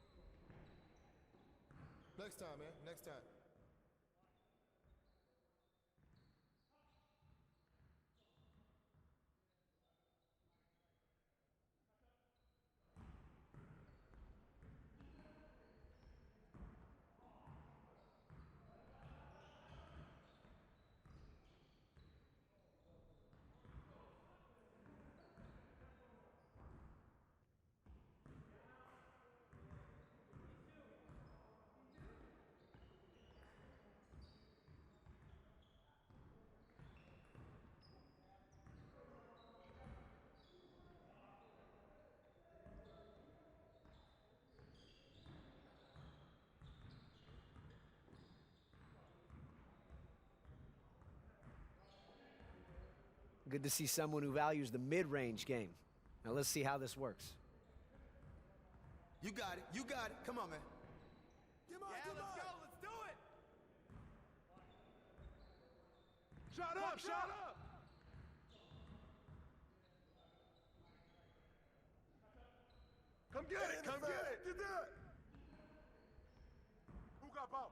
Next time, man. Next time.
Good to see someone who values the mid-range game. Now let's see how this works.
You got it. You got it. Come on, man.
Come on, come on.
Let's do it! Shut up! Shut up! Come get it! Come get it! Get that! Who got ball?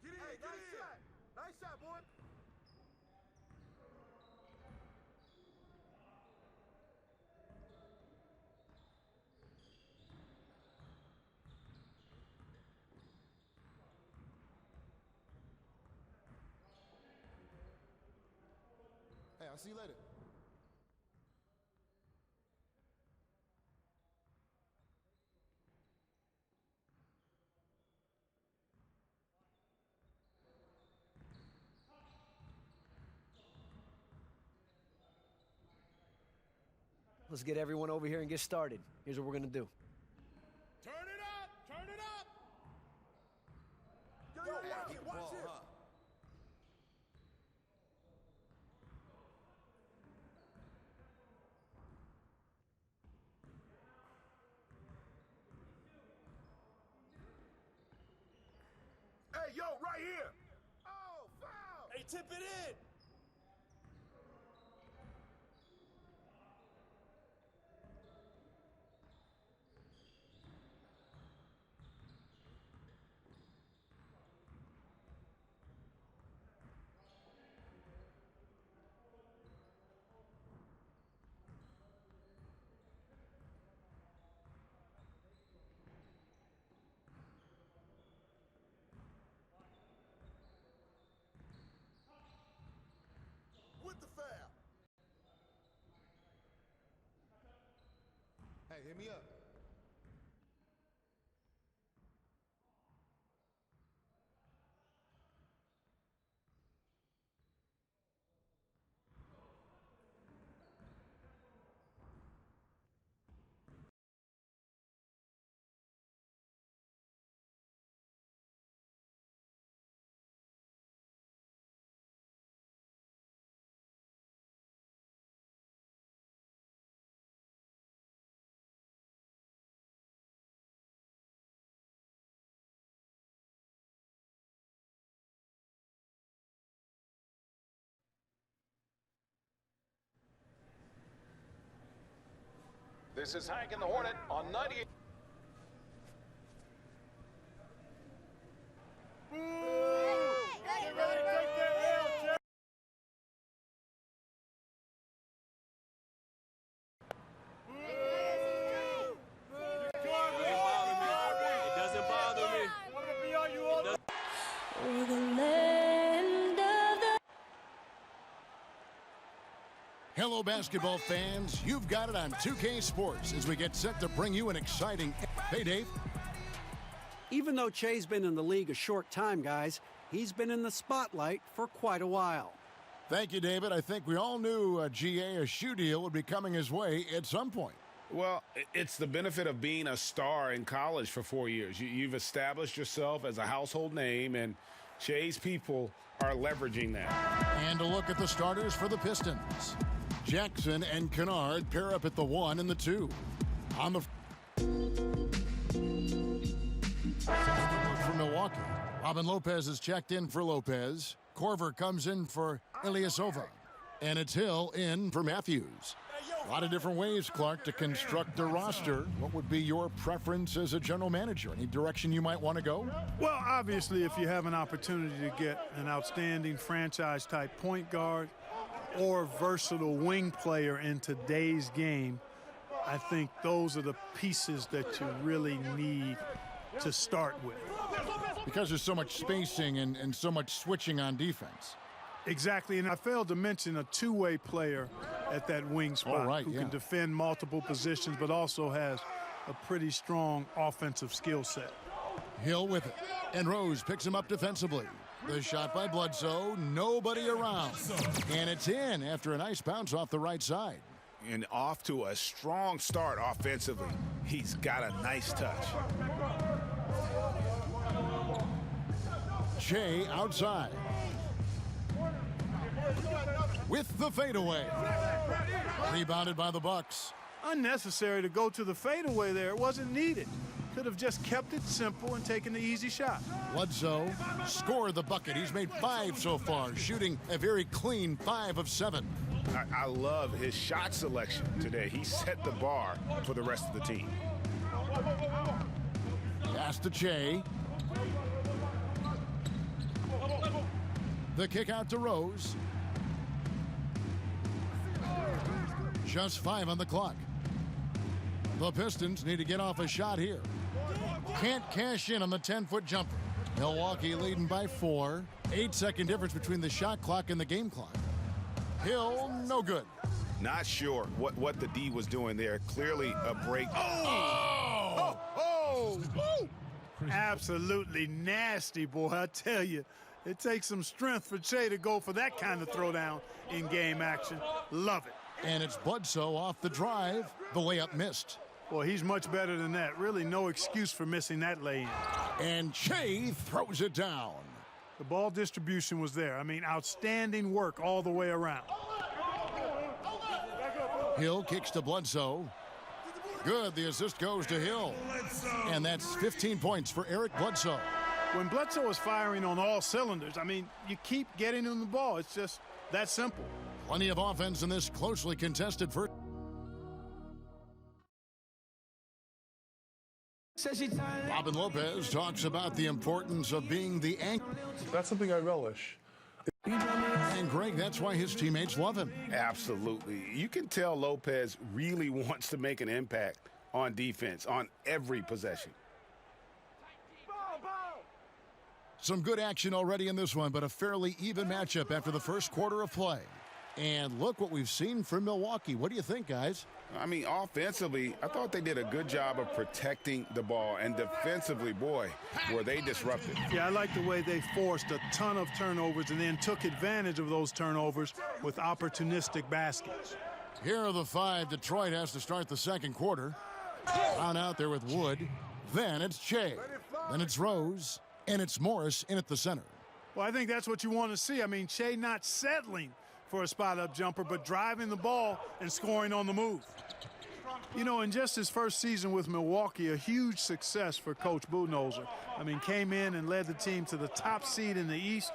Get in! Hey, nice shot! Nice shot, boy!
Hey, I'll see you later.
Let's get everyone over here and get started. Here's what we're gonna do.
Turn it up! Turn it up! Yo, watch it! Hey, yo, right here! Oh, foul!
Hey, tip it in.
Hey, hit me up.
This is Hank and the Hornet on 98.
Hello, basketball fans. You've got it on 2K Sports as we get set to bring you an exciting... Hey, Dave.
Even though Che's been in the league a short time, guys, he's been in the spotlight for quite a while.
Thank you, David. I think we all knew a shoe deal would be coming his way at some point.
Well, it's the benefit of being a star in college for 4 years. You've established yourself as a household name, and Che's people are leveraging that.
And a look at the starters for the Pistons. Jackson and Kennard pair up at the 1 and the 2. On the from Milwaukee, Robin Lopez is checked in for Lopez. Korver comes in for Ilyasova. And it's Hill in for Matthews. A lot of different ways, Clark, to construct a roster. What would be your preference as a general manager? Any direction you might want to go?
Well, obviously, if you have an opportunity to get an outstanding franchise-type point guard or versatile wing player in today's game, I think those are the pieces that you really need to start with.
Because there's so much spacing and so much switching on defense.
Exactly, and I failed to mention a two-way player at that wing spot who can defend multiple positions but also has a pretty strong offensive skill set.
Hill with it, and Rose picks him up defensively. The shot by Bledsoe, nobody around. And it's in after a nice bounce off the right side.
And off to a strong start offensively. He's got a nice touch.
Che outside. With the fadeaway. Rebounded by the Bucks.
Unnecessary to go to the fadeaway there. It wasn't needed. Could have just kept it simple and taken the easy shot.
Bledsoe scored the bucket. He's made 5 so far, shooting a very clean 5 of 7.
I love his shot selection today. He set the bar for the rest of the team.
Pass to Che. The kick out to Rose. Just 5 on the clock. The Pistons need to get off a shot here. Can't cash in on the 10-foot jumper. Milwaukee leading by 4. 8-second difference between the shot clock and the game clock. Hill, no good.
Not sure what the D was doing there. Clearly a break.
Absolutely nasty, boy. I tell you, it takes some strength for Che to go for that kind of throwdown in game action. Love it.
And it's Bledsoe off the drive. The layup missed.
Well, he's much better than that. Really no excuse for missing that lay-in.
And Che throws it down.
The ball distribution was there. I mean, outstanding work all the way around.
Hill kicks to Bledsoe. Good, the assist goes to Hill. And that's 15 points for Eric Bledsoe.
When Bledsoe is firing on all cylinders, I mean, you keep getting him the ball. It's just that simple.
Plenty of offense in this closely contested first. Robin Lopez talks about the importance of being the anchor.
That's something I relish.
And Greg, that's why his teammates love him.
Absolutely. You can tell Lopez really wants to make an impact on defense on every possession.
Some good action already in this one, but a fairly even matchup after the first quarter of play. And look what we've seen from Milwaukee. What do you think, guys?
I mean, offensively, I thought they did a good job of protecting the ball. And defensively, boy, were they disruptive.
Yeah, I like the way they forced a ton of turnovers and then took advantage of those turnovers with opportunistic baskets.
Here are the 5 Detroit has to start the second quarter. Brown out there with Wood. Then it's Che. Then it's Rose. And it's Morris in at the center.
Well, I think that's what you want to see. I mean, Che not settling for a spot-up jumper, but driving the ball and scoring on the move. You know, in just his first season with Milwaukee, a huge success for Coach Budenholzer. I mean, came in and led the team to the top seed in the East,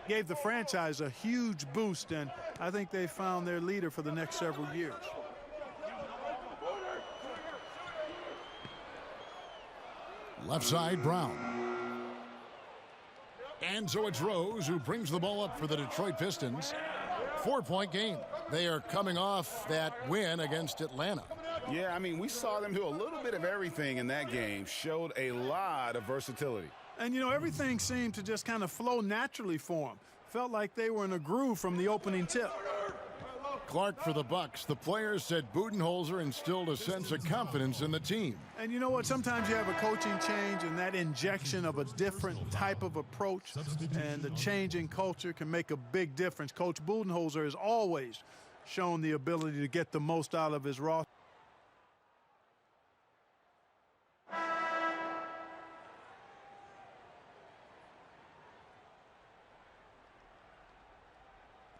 gave the franchise a huge boost, and I think they found their leader for the next several years.
Left side, Brown. And so it's Rose who brings the ball up for the Detroit Pistons. 4-point game. They are coming off that win against Atlanta.
Yeah, I mean, we saw them do a little bit of everything in that game. Showed a lot of versatility.
And, you know, everything seemed to just kind of flow naturally for them. Felt like they were in a groove from the opening tip.
Clark for the Bucks. The players said Budenholzer instilled a sense of confidence in the team.
And you know what? Sometimes you have a coaching change, and that injection of a different type of approach and the change in culture can make a big difference. Coach Budenholzer has always shown the ability to get the most out of his roster.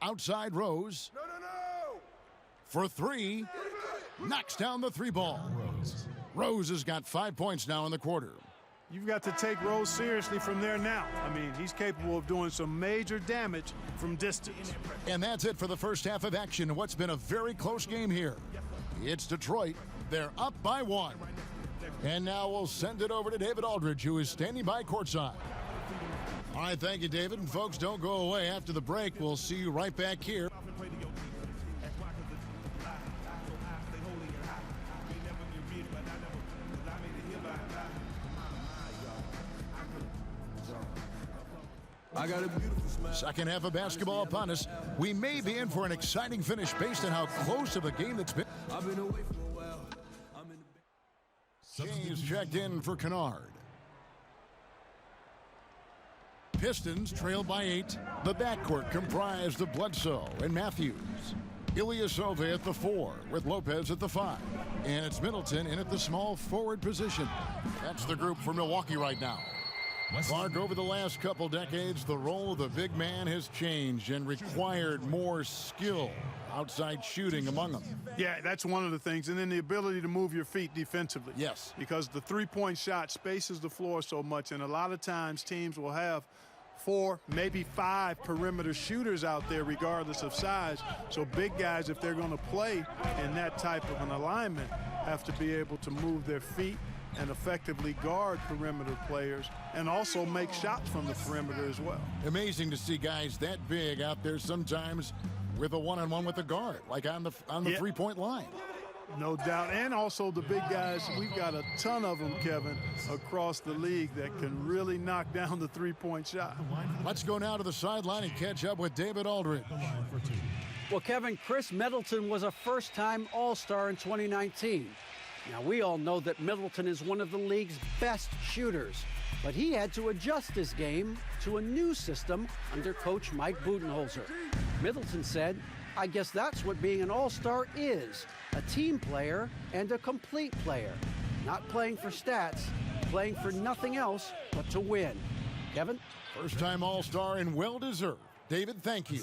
Outside Rose. For 3. Knocks down the 3 ball. Rose has got 5 points now in the quarter.
You've got to take Rose seriously from there now. I mean, he's capable of doing some major damage from distance.
And that's it for the first half of action in what's been a very close game here. It's Detroit. They're up by 1. And now we'll send it over to David Aldridge, who is standing by courtside. All right, thank you, David. And folks, don't go away. After the break, we'll see you right back here. Second half of basketball upon us. We may be in for an exciting finish based on how close of a game that's been. I've been away for a while. James checked in for Kennard. Pistons trailed by 8. The backcourt comprised of Bledsoe and Matthews. Ilyasova at the 4 with Lopez at the 5. And it's Middleton in at the small forward position. That's the group for Milwaukee right now. Clark, over the last couple decades, the role of the big man has changed and required more skill, outside shooting among them.
Yeah, that's one of the things. And then the ability to move your feet defensively.
Yes.
Because the three-point shot spaces the floor so much, and a lot of times teams will have 4, maybe 5 perimeter shooters out there regardless of size. So big guys, if they're going to play in that type of an alignment, have to be able to move their feet and effectively guard perimeter players and also make shots from the perimeter as well.
Amazing to see guys that big out there sometimes with a one-on-one with the guard, like on the three-point line.
No doubt. And also the big guys, we've got a ton of them, Kevin, across the league that can really knock down the three-point shot.
Let's go now to the sideline and catch up with David Aldridge.
Well, Kevin, Chris Middleton was a first-time All-Star in 2019. Now, we all know that Middleton is one of the league's best shooters, but he had to adjust his game to a new system under Coach Mike Budenholzer. Middleton said, "I guess that's what being an all-star is, a team player and a complete player. Not playing for stats, playing for nothing else but to win." Kevin?
First-time all-star and well-deserved. David, thank you.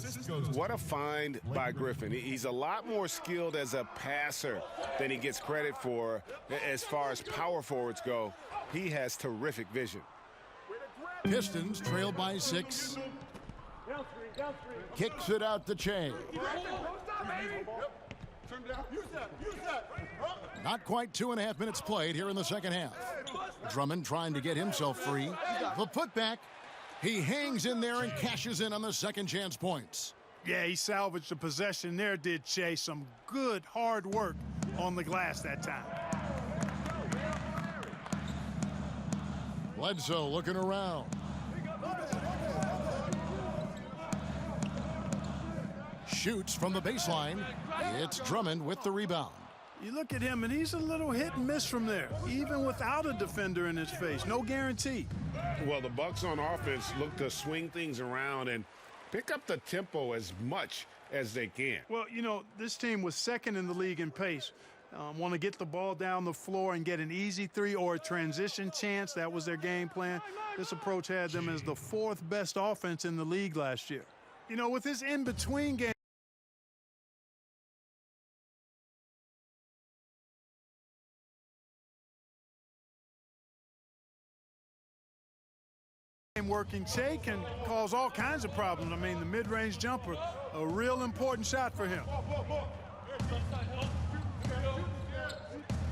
What a find by Griffin. He's a lot more skilled as a passer than he gets credit for as far as power forwards go. He has terrific vision.
Pistons trailed by 6. Kicks it out to Che. Not quite 2.5 minutes played here in the second half. Drummond trying to get himself free. The putback. He hangs in there and cashes in on the second chance points.
Yeah, he salvaged the possession there, did Che. Some good, hard work on the glass that time.
Bledsoe looking around. Shoots from the baseline. It's Drummond with the rebound.
You look at him, and he's a little hit and miss from there, even without a defender in his face. No guarantee.
Well, the Bucks on offense look to swing things around and pick up the tempo as much as they can.
Well, you know, this team was second in the league in pace. Want to get the ball down the floor and get an easy three or a transition chance. That was their game plan. This approach had them as the fourth best offense in the league last year. You know, with this in-between game, working, Shea can cause all kinds of problems. I mean, the mid-range jumper, a real important shot for him.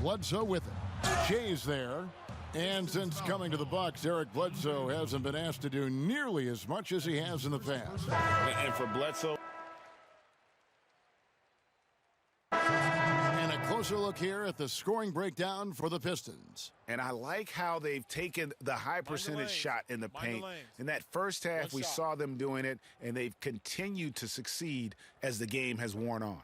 Bledsoe with it. Shea's there. And since coming to the Bucks, Eric Bledsoe hasn't been asked to do nearly as much as he has in the past.
And for Bledsoe.
And a closer look here at the scoring breakdown for the Pistons.
And I like how they've taken the high percentage shot in the paint. In that first half, we saw them doing it, and they've continued to succeed as the game has worn on.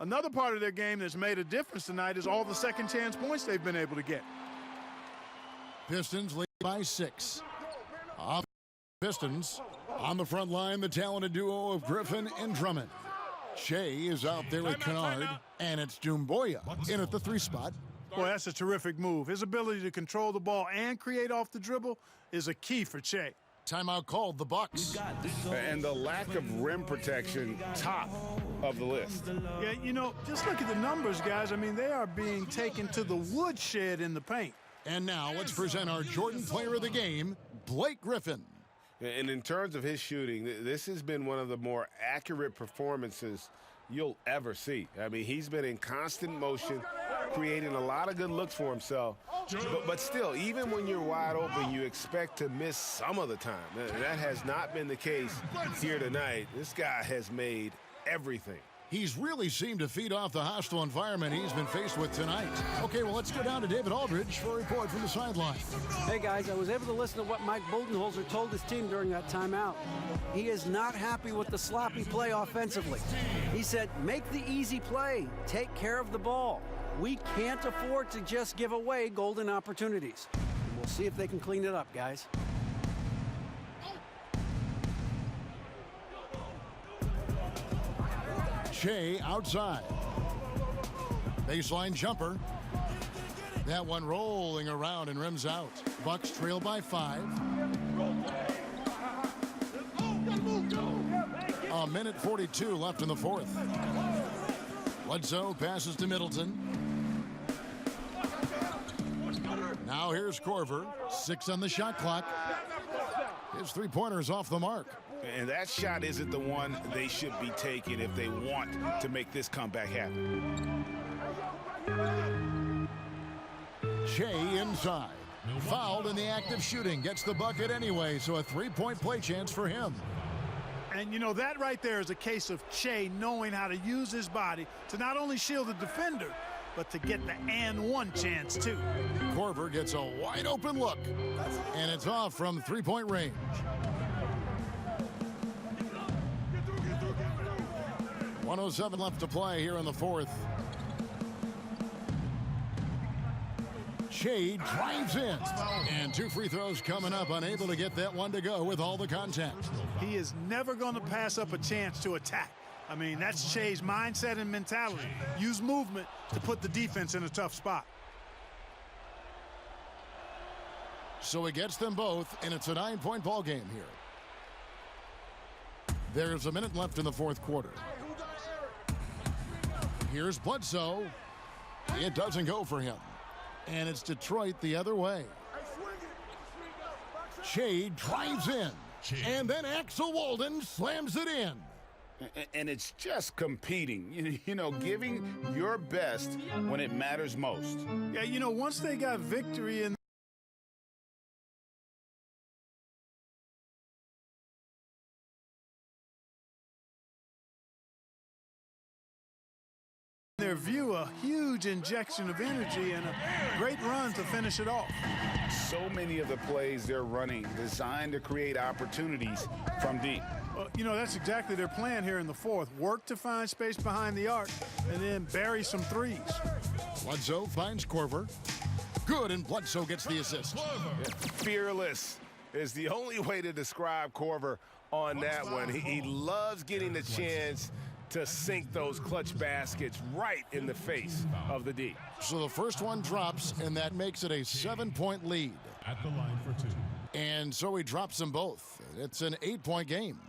Another part of their game that's made a difference tonight is all the second chance points they've been able to get.
Pistons lead by 6. Off Pistons on the front line, the talented duo of Griffin and Drummond. Shea is out there with Kennard, and it's Doumbouya in at the 3 spot.
Boy, that's a terrific move. His ability to control the ball and create off the dribble is a key for Shea.
Timeout called, the Bucks.
And the lack of rim protection, top of the list.
Yeah, you know, just look at the numbers, guys. I mean, they are being taken to the woodshed in the paint.
And now let's present our Jordan Player of the Game, Blake Griffin.
And in terms of his shooting, this has been one of the more accurate performances you'll ever see. I mean, he's been in constant motion, creating a lot of good looks for himself. But still, even when you're wide open, you expect to miss some of the time. That has not been the case here tonight. This guy has made everything.
He's really seemed to feed off the hostile environment he's been faced with tonight. Okay, well, let's go down to David Aldridge for a report from the sideline.
Hey, guys, I was able to listen to what Mike Budenholzer told his team during that timeout. He is not happy with the sloppy play offensively. He said, make the easy play. Take care of the ball. We can't afford to just give away golden opportunities. And we'll see if they can clean it up, guys.
Shea outside. Baseline jumper. That one rolling around and rims out. Bucks trail by 5. A minute 42 left in the fourth. Bledsoe passes to Middleton. Now here's Korver. 6 on the shot clock. His three-pointer's off the mark.
And that shot isn't the one they should be taking if they want to make this comeback happen.
Shea inside. Fouled in the act of shooting. Gets the bucket anyway, so a 3-point play chance for him.
And, you know, that right there is a case of Shea knowing how to use his body to not only shield the defender, but to get the and one chance, too.
Korver gets a wide-open look, and it's off from 3-point range. .107 left to play here in the fourth. Shea drives in, and 2 free throws coming up, unable to get that one to go with all the contact.
He is never going to pass up a chance to attack. I mean, that's Shea's mindset and mentality. Use movement to put the defense in a tough spot.
So he gets them both, and it's a 9-point ball game here. There's a minute left in the fourth quarter. Here's Bledsoe. It doesn't go for him. And it's Detroit the other way. Shea drives in. And then Axel Walden slams it in.
And it's just competing, you know, giving your best when it matters most.
Yeah, you know, once they got victory in their view, a huge injection of energy and a great run to finish it off.
So many of the plays they're running designed to create opportunities from deep.
Well, you know, that's exactly their plan here in the fourth. Work to find space behind the arc and then bury some threes.
Bledsoe finds Korver. Good, and Bledsoe gets the assist.
Fearless is the only way to describe Korver on that one. He loves getting the chance to sink those clutch baskets right in the face of the D.
So the first one drops, and that makes it a 7-point lead.
At the line for 2.
And so he drops them both. It's an 8-point game.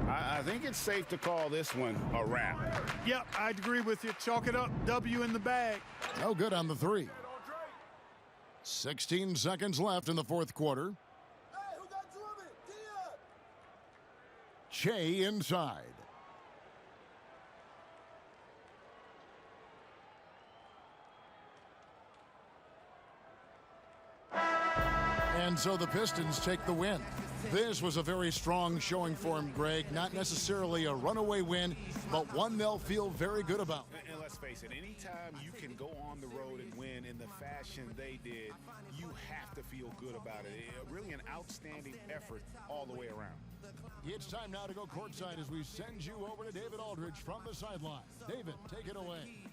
I think it's safe to call this one a wrap.
Yep, I'd agree with you. Chalk it up. W in the bag.
No good on the three. 16 seconds left in the fourth quarter. Che inside. And so the Pistons take the win. This was a very strong showing for him, Greg. Not necessarily a runaway win, but one they'll feel very good about.
And let's face it, anytime you can go on the road and win in the fashion they did, you have to feel good about it. Really an outstanding effort all the way around.
It's time now to go courtside as we send you over to David Aldridge from the sideline. David, take it away.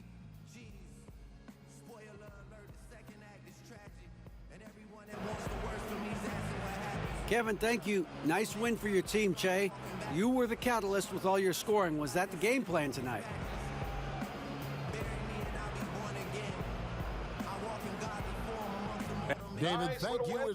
Kevin, thank you. Nice win for your team, Che. You were the catalyst with all your scoring. Was that the game plan tonight?
David, thank you.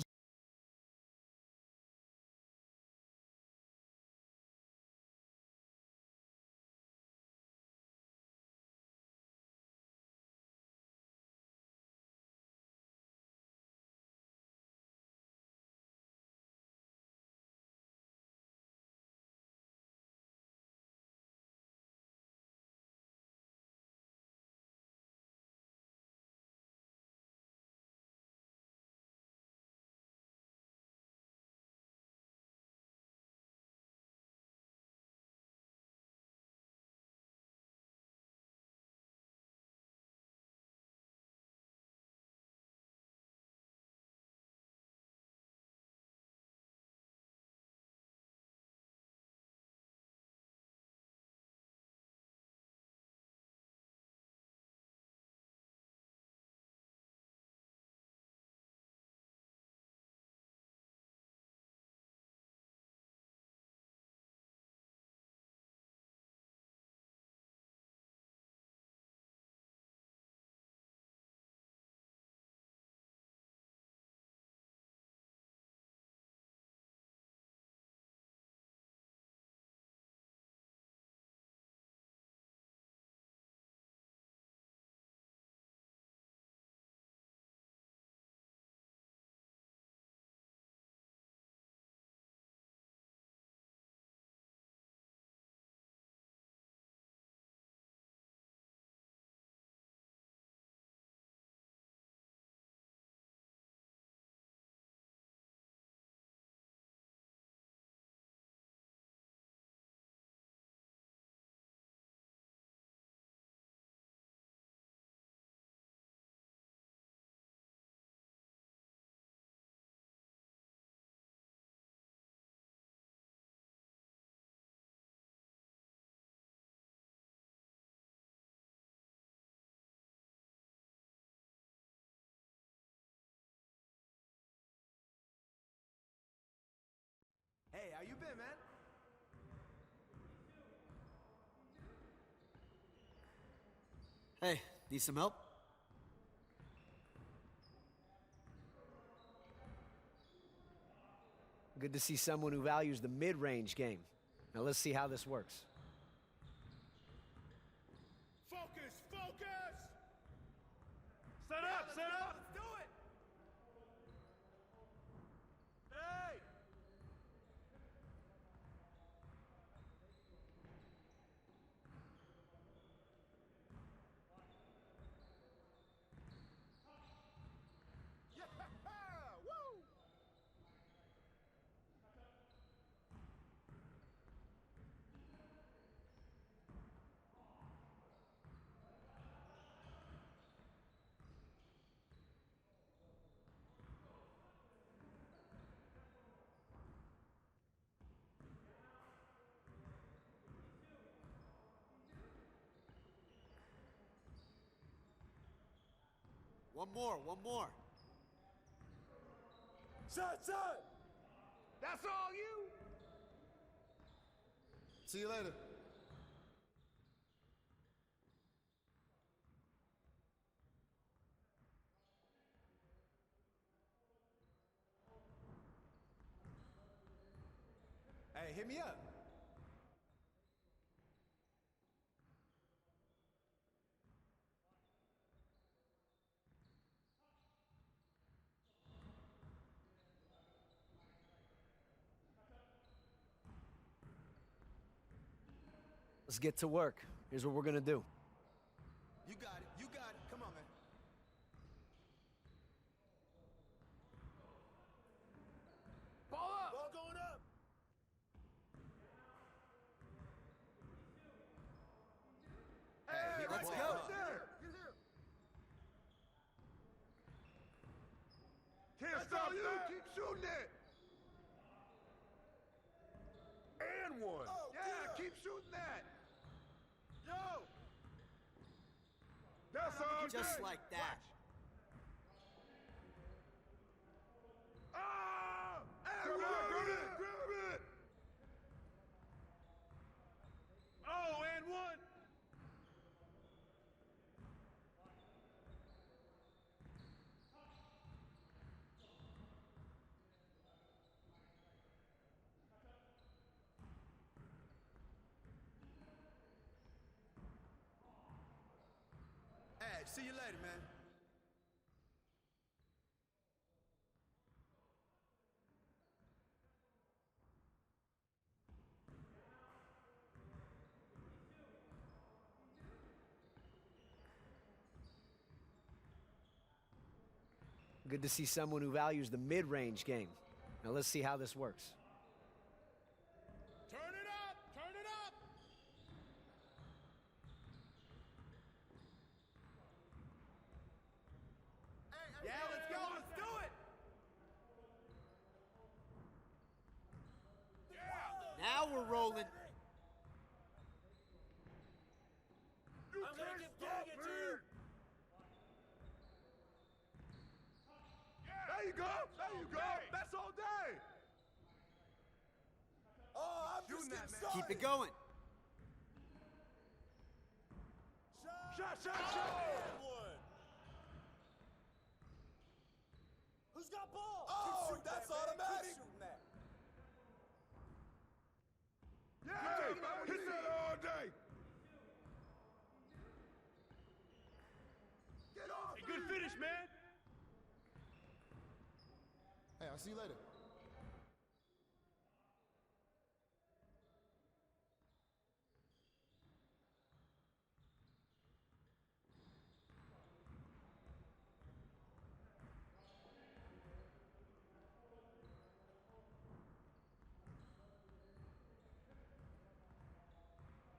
Hey, how you been, man? Hey, need some help? Good to see someone who values the mid-range game. Now let's see how this works.
Focus! Focus! Set up! Set up! Let's do it! Hey! Yeah! Woo!
One more.
Shot! That's all you?
See you later. Hey, hit me up.
Let's get to work. Here's what we're gonna do.
You got it. Come on, man.
Ball up!
Ball going up.
Hey,
let's
go!
go.
Can't stop you! Keep shooting it!
And one.
Oh, yeah, keep shooting that! Yo! That's all
Just
day.
like that.
Ah! Hey, grab it! Oh, and one!
Hey, see you later, man.
Good to see someone who values the mid-range game. Now let's see how this works.
Turn it up!
Yeah, let's go. Let's do it.
Now we're rolling.
You can't stop me! There you go! That's all day!
Oh, I'm just getting started.
Keep it going.
Shot!
Who's got ball? Oh, that's automatic.
Yeah! Hit that all day! Get off! Hey, good finish, man!
Hey, I'll see you later.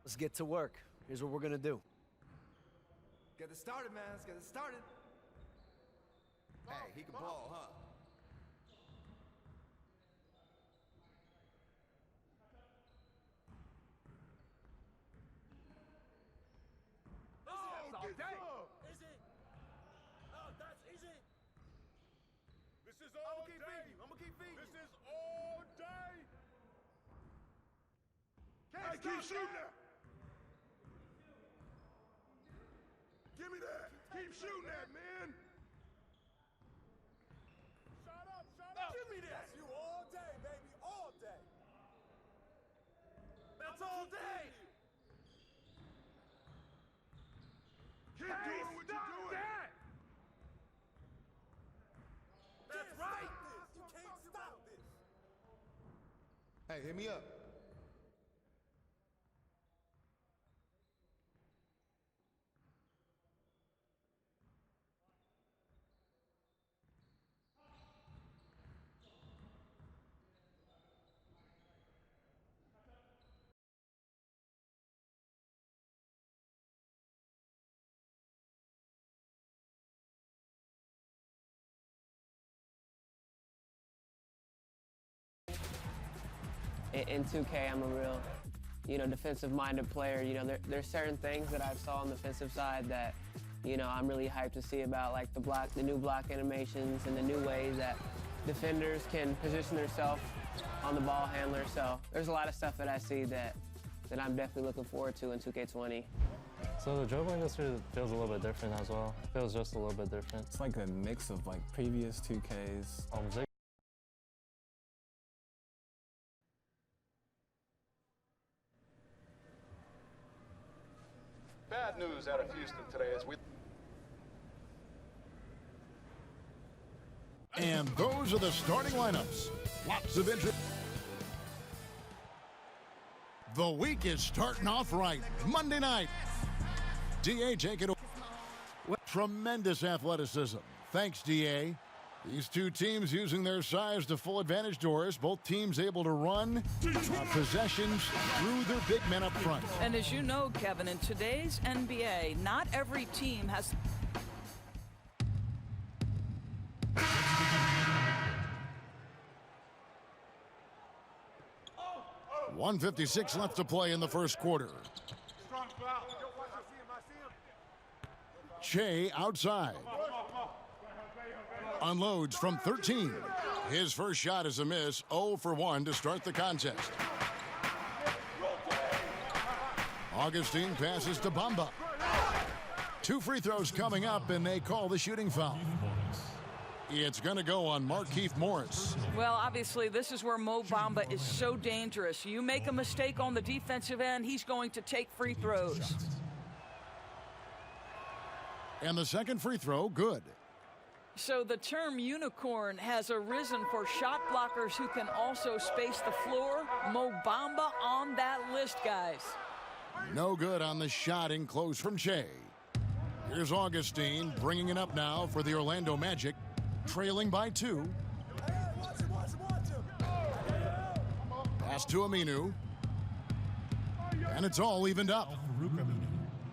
Let's get to work. Here's what we're gonna do.
Get it started, man. Let's get it started. Hey, he can ball, huh?
Oh,
all
get
day.
some!
Is it? Oh, that's easy.
This is all day!
I'm gonna keep feeding.
This is all day! Hey, keep shooting that! Give me that! Keep shooting that, man! Shut up!
Give me that. That's you all day, baby. All day. That's all day.
Keep doing what you're doing!
That. That's right. You can't stop this.
Hey, hit me up.
In 2K, I'm a real, defensive-minded player. There's certain things that I saw on the defensive side that you know, I'm really hyped to see about like the new block animations and the new ways that defenders can position themselves on the ball handler. So there's a lot of stuff that I see that I'm definitely looking forward to in 2K20.
So the dribbling this year feels a little bit different as well. It feels just a little bit different.
It's like a mix of like previous 2Ks.
Bad news out of Houston today as we...
And those are the starting lineups. Lots of interest. The week is starting off right. Monday night. DA take it away. Tremendous athleticism. Thanks, DA. These two teams using their size to full advantage, Doris. Both teams able to run possessions through their big men up front.
And as you know, Kevin, in today's NBA, not every team has...
1:56 left to play in the first quarter. Che outside. Unloads from 13. His first shot is a miss. 0 for 1 to start the contest. Augustine passes to Bamba. 2 free throws coming up, and they call the shooting foul. It's going to go on Markieff Morris.
Well, obviously, this is where Mo Bamba is so dangerous. You make a mistake on the defensive end, he's going to take free throws.
And the second free throw, good.
So the term unicorn has arisen for shot blockers who can also space the floor. Mo Bamba on that list, guys.
No good on the shot in close from Che. Here's Augustine bringing it up now for the Orlando Magic, trailing by 2. Pass to Aminu. And it's all evened up.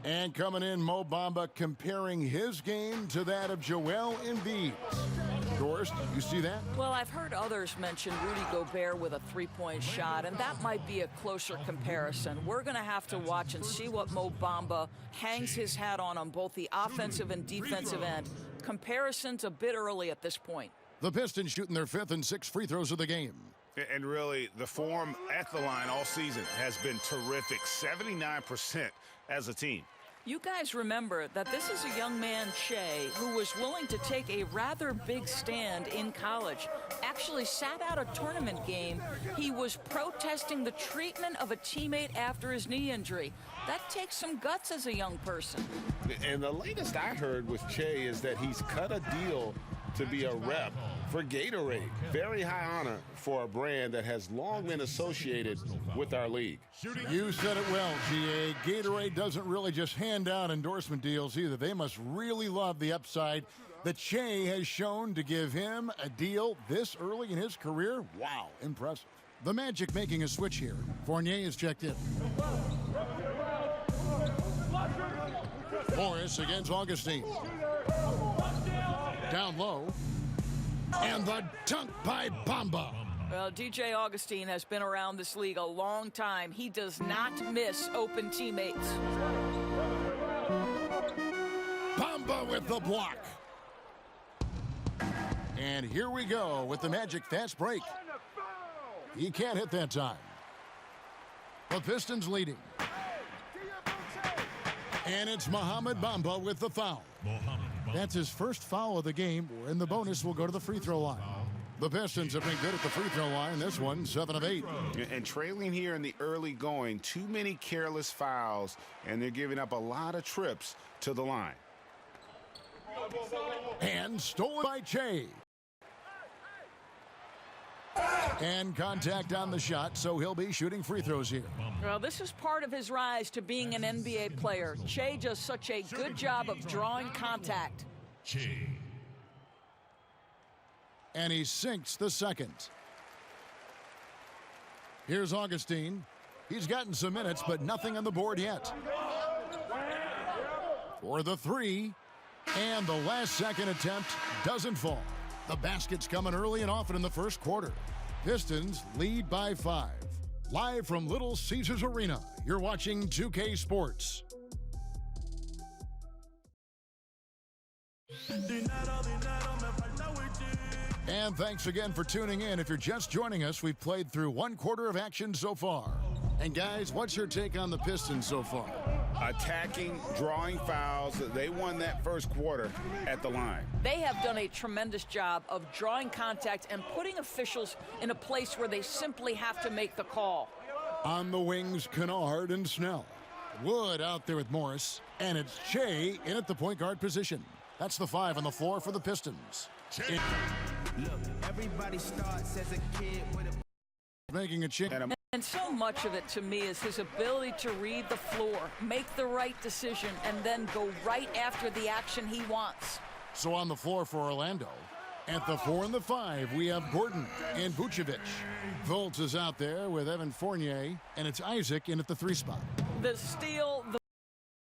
And coming in, Mo Bamba comparing his game to that of Joel Embiid. Doris, you see that?
Well, I've heard others mention Rudy Gobert with a three-point shot, and that might be a closer comparison. We're going to have to watch and see what Mo Bamba hangs his hat on both the offensive and defensive end. Comparison's a bit early at this point.
The Pistons shooting their 5th and 6th free throws of the game.
And really, the form at the line all season has been terrific. 79% as a team.
You guys remember that this is a young man, Che, who was willing to take a rather big stand in college. Actually sat out a tournament game. He was protesting the treatment of a teammate after his knee injury. That takes some guts as a young person.
And the latest I heard with Che is that he's cut a deal to be a rep for Gatorade. Very high honor for a brand that has long been associated with our league.
You said it well, GA. Gatorade doesn't really just hand out endorsement deals either. They must really love the upside that Che has shown to give him a deal this early in his career. Wow, impressive. The Magic making a switch here. Fournier is checked in. Morris against Augustine. Down low. And the dunk by Bamba.
Well, DJ Augustine has been around this league a long time. He does not miss open teammates.
Bamba with the block. And here we go with the Magic fast break. He can't hit that time. The Pistons leading. And it's Mohamed Bamba with the foul. That's his first foul of the game, and the bonus will go to the free throw line. The Pistons have been good at the free throw line. This one, 7 of 8.
And trailing here in the early going, too many careless fouls, and they're giving up a lot of trips to the line.
And stolen by Che. And contact on the shot, so he'll be shooting free throws here.
Well, this is part of his rise to being an NBA player. Che does such a good job of drawing contact.
Che. And he sinks the second. Here's Augustine. He's gotten some minutes, but nothing on the board yet. For the 3, and the last second attempt doesn't fall. The basket's coming early and often in the first quarter. Pistons lead by 5. Live from Little Caesars Arena, you're watching 2K Sports. And thanks again for tuning in. If you're just joining us, we've played through 1/4 of action so far. And guys, what's your take on the Pistons so far?
Attacking, drawing fouls. They won that first quarter at the line.
They have done a tremendous job of drawing contact and putting officials in a place where they simply have to make the call.
On the wings, Kennard and Snell. Wood out there with Morris. And it's Shea in at the point guard position. That's the 5 on the floor for the Pistons.
Look, everybody starts as a kid with a...
Making a change.
And so much of it to me is his ability to read the floor, make the right decision, and then go right after the action he wants.
So on the floor for Orlando, at the 4 and the 5, we have Gordon and Vucevic. Fultz is out there with Evan Fournier, and it's Isaac in at the 3 spot.
The steal, the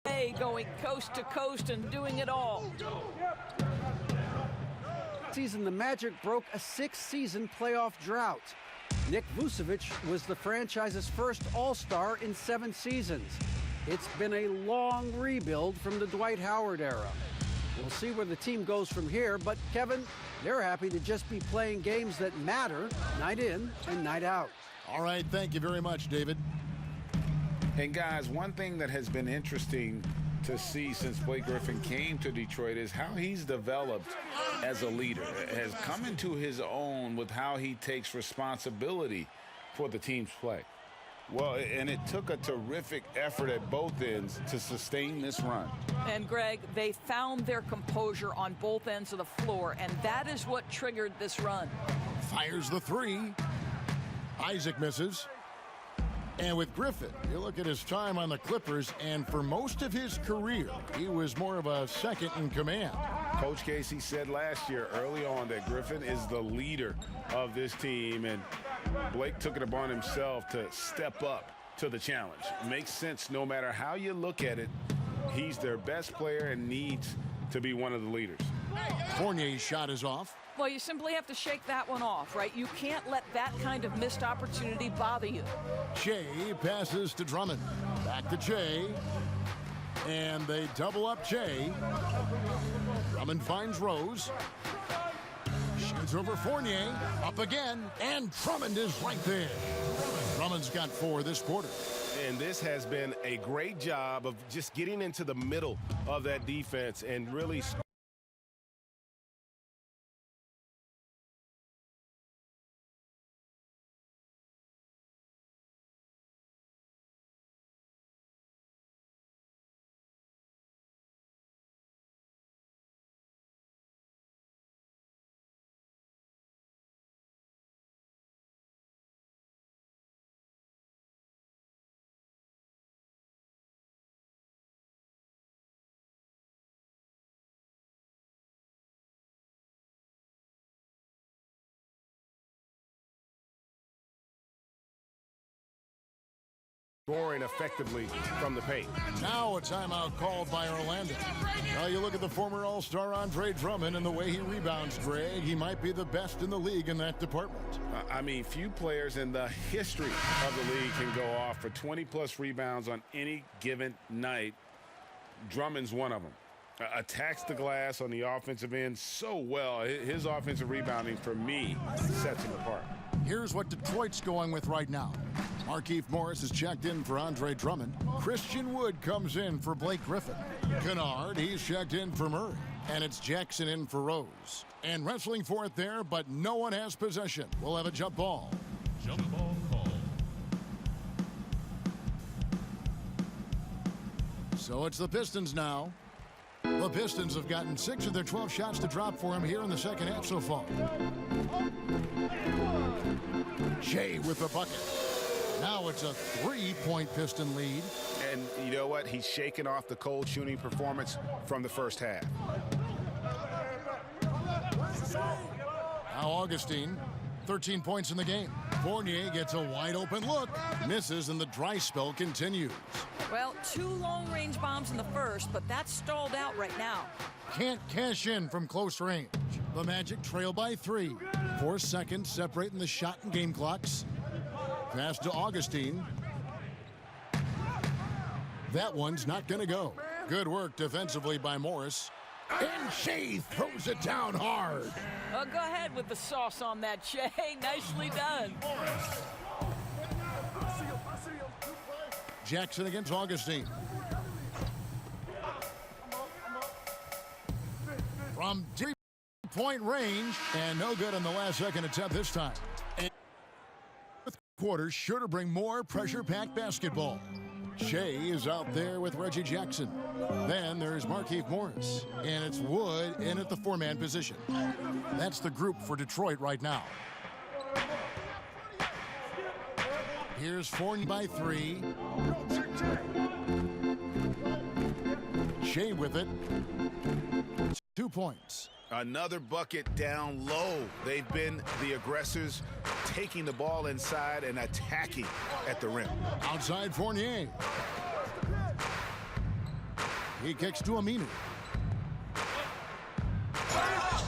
play, going coast to coast and doing it all.
Season, the Magic broke a 6-season playoff drought. Nick Vucevic was the franchise's first All-Star in 7 seasons. It's been a long rebuild from the Dwight Howard era. We'll see where the team goes from here, but Kevin, they're happy to just be playing games that matter night in and night out.
All right, thank you very much, David.
And guys, one thing that has been interesting to see since Blake Griffin came to Detroit is how he's developed as a leader, has come into his own with how he takes responsibility for the team's play. Well, and it took a terrific effort at both ends to sustain this run.
And Greg, they found their composure on both ends of the floor, and that is what triggered this run.
Fires the 3. Isaac misses. And with Griffin, you look at his time on the Clippers, and for most of his career, he was more of a second in command.
Coach Casey said last year early on that Griffin is the leader of this team, and Blake took it upon himself to step up to the challenge. Makes sense no matter how you look at it. He's their best player and needs to be one of the leaders.
Fournier's shot is off.
Well, you simply have to shake that one off, right? You can't let that kind of missed opportunity bother you.
Shea passes to Drummond. Back to Shea. And they double up Shea. Drummond finds Rose. Shoots over Fournier. Up again. And Drummond is right there. Drummond's got 4 this quarter.
And this has been a great job of just getting into the middle of that defense and really... scoring effectively from the paint.
Now a timeout called by Orlando. Now you look at the former All-Star Andre Drummond and the way he rebounds, Greg. He might be the best in the league in that department.
I mean, few players in the history of the league can go off for 20-plus rebounds on any given night. Drummond's one of them. Attacks the glass on the offensive end so well. His offensive rebounding, for me, sets him apart.
Here's what Detroit's going with right now. Markieff Morris is checked in for Andre Drummond. Christian Wood comes in for Blake Griffin. Kennard, he's checked in for Murray. And it's Jackson in for Rose. And wrestling for it there, but no one has possession. We'll have a jump ball.
Jump ball call.
So it's the Pistons now. The Pistons have gotten 6 of their 12 shots to drop for him here in the second half so far. Shea with the bucket. Now it's a 3-point Piston lead.
And you know what? He's shaking off the cold shooting performance from the first half.
Now Augustine, 13 points in the game. Fournier gets a wide open look, misses, and the dry spell continues.
Well, 2 long-range bombs in the first, but that's stalled out right now.
Can't cash in from close range. The Magic trail by 3. 4 seconds separating the shot and game clocks. Pass to Augustine. That one's not going to go. Good work defensively by Morris. And Shea throws it down hard.
Go ahead with the sauce on that, Shea. Nicely done.
Jackson against Augustine. From 3-point range, and no good on the last second attempt this time. And fourth quarter sure to bring more pressure-packed basketball. Shea is out there with Reggie Jackson. Then there's Markieff Morris, and it's Wood in at the four-man position. That's the group for Detroit right now. Here's Fournier by 3. Shea with it. 2 points.
Another bucket down low. They've been the aggressors, taking the ball inside and attacking at the rim.
Outside Fournier. He kicks to Aminu.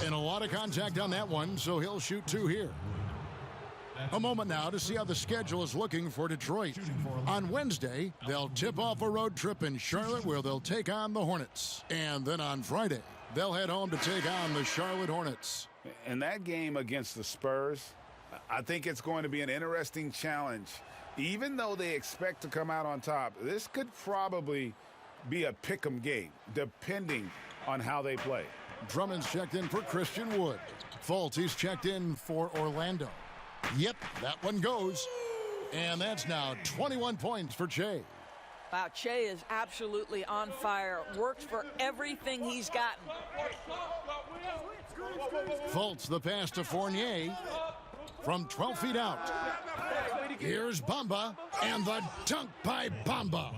And a lot of contact on that one, so he'll shoot 2 here. A moment now to see how the schedule is looking for Detroit. On Wednesday, they'll tip off a road trip in Charlotte where they'll take on the Hornets. And then on Friday, they'll head home to take on the Charlotte Hornets.
And that game against the Spurs, I think it's going to be an interesting challenge. Even though they expect to come out on top, this could probably be a pick'em game, depending on how they play.
Drummond's checked in for Christian Wood. Fultz, he's checked in for Orlando. Yep, that one goes. And that's now 21 points for Shea.
Wow, Shea is absolutely on fire. Works for everything he's gotten.
Fultz, the pass to Fournier from 12 feet out. Here's Bamba, and the dunk by Bamba.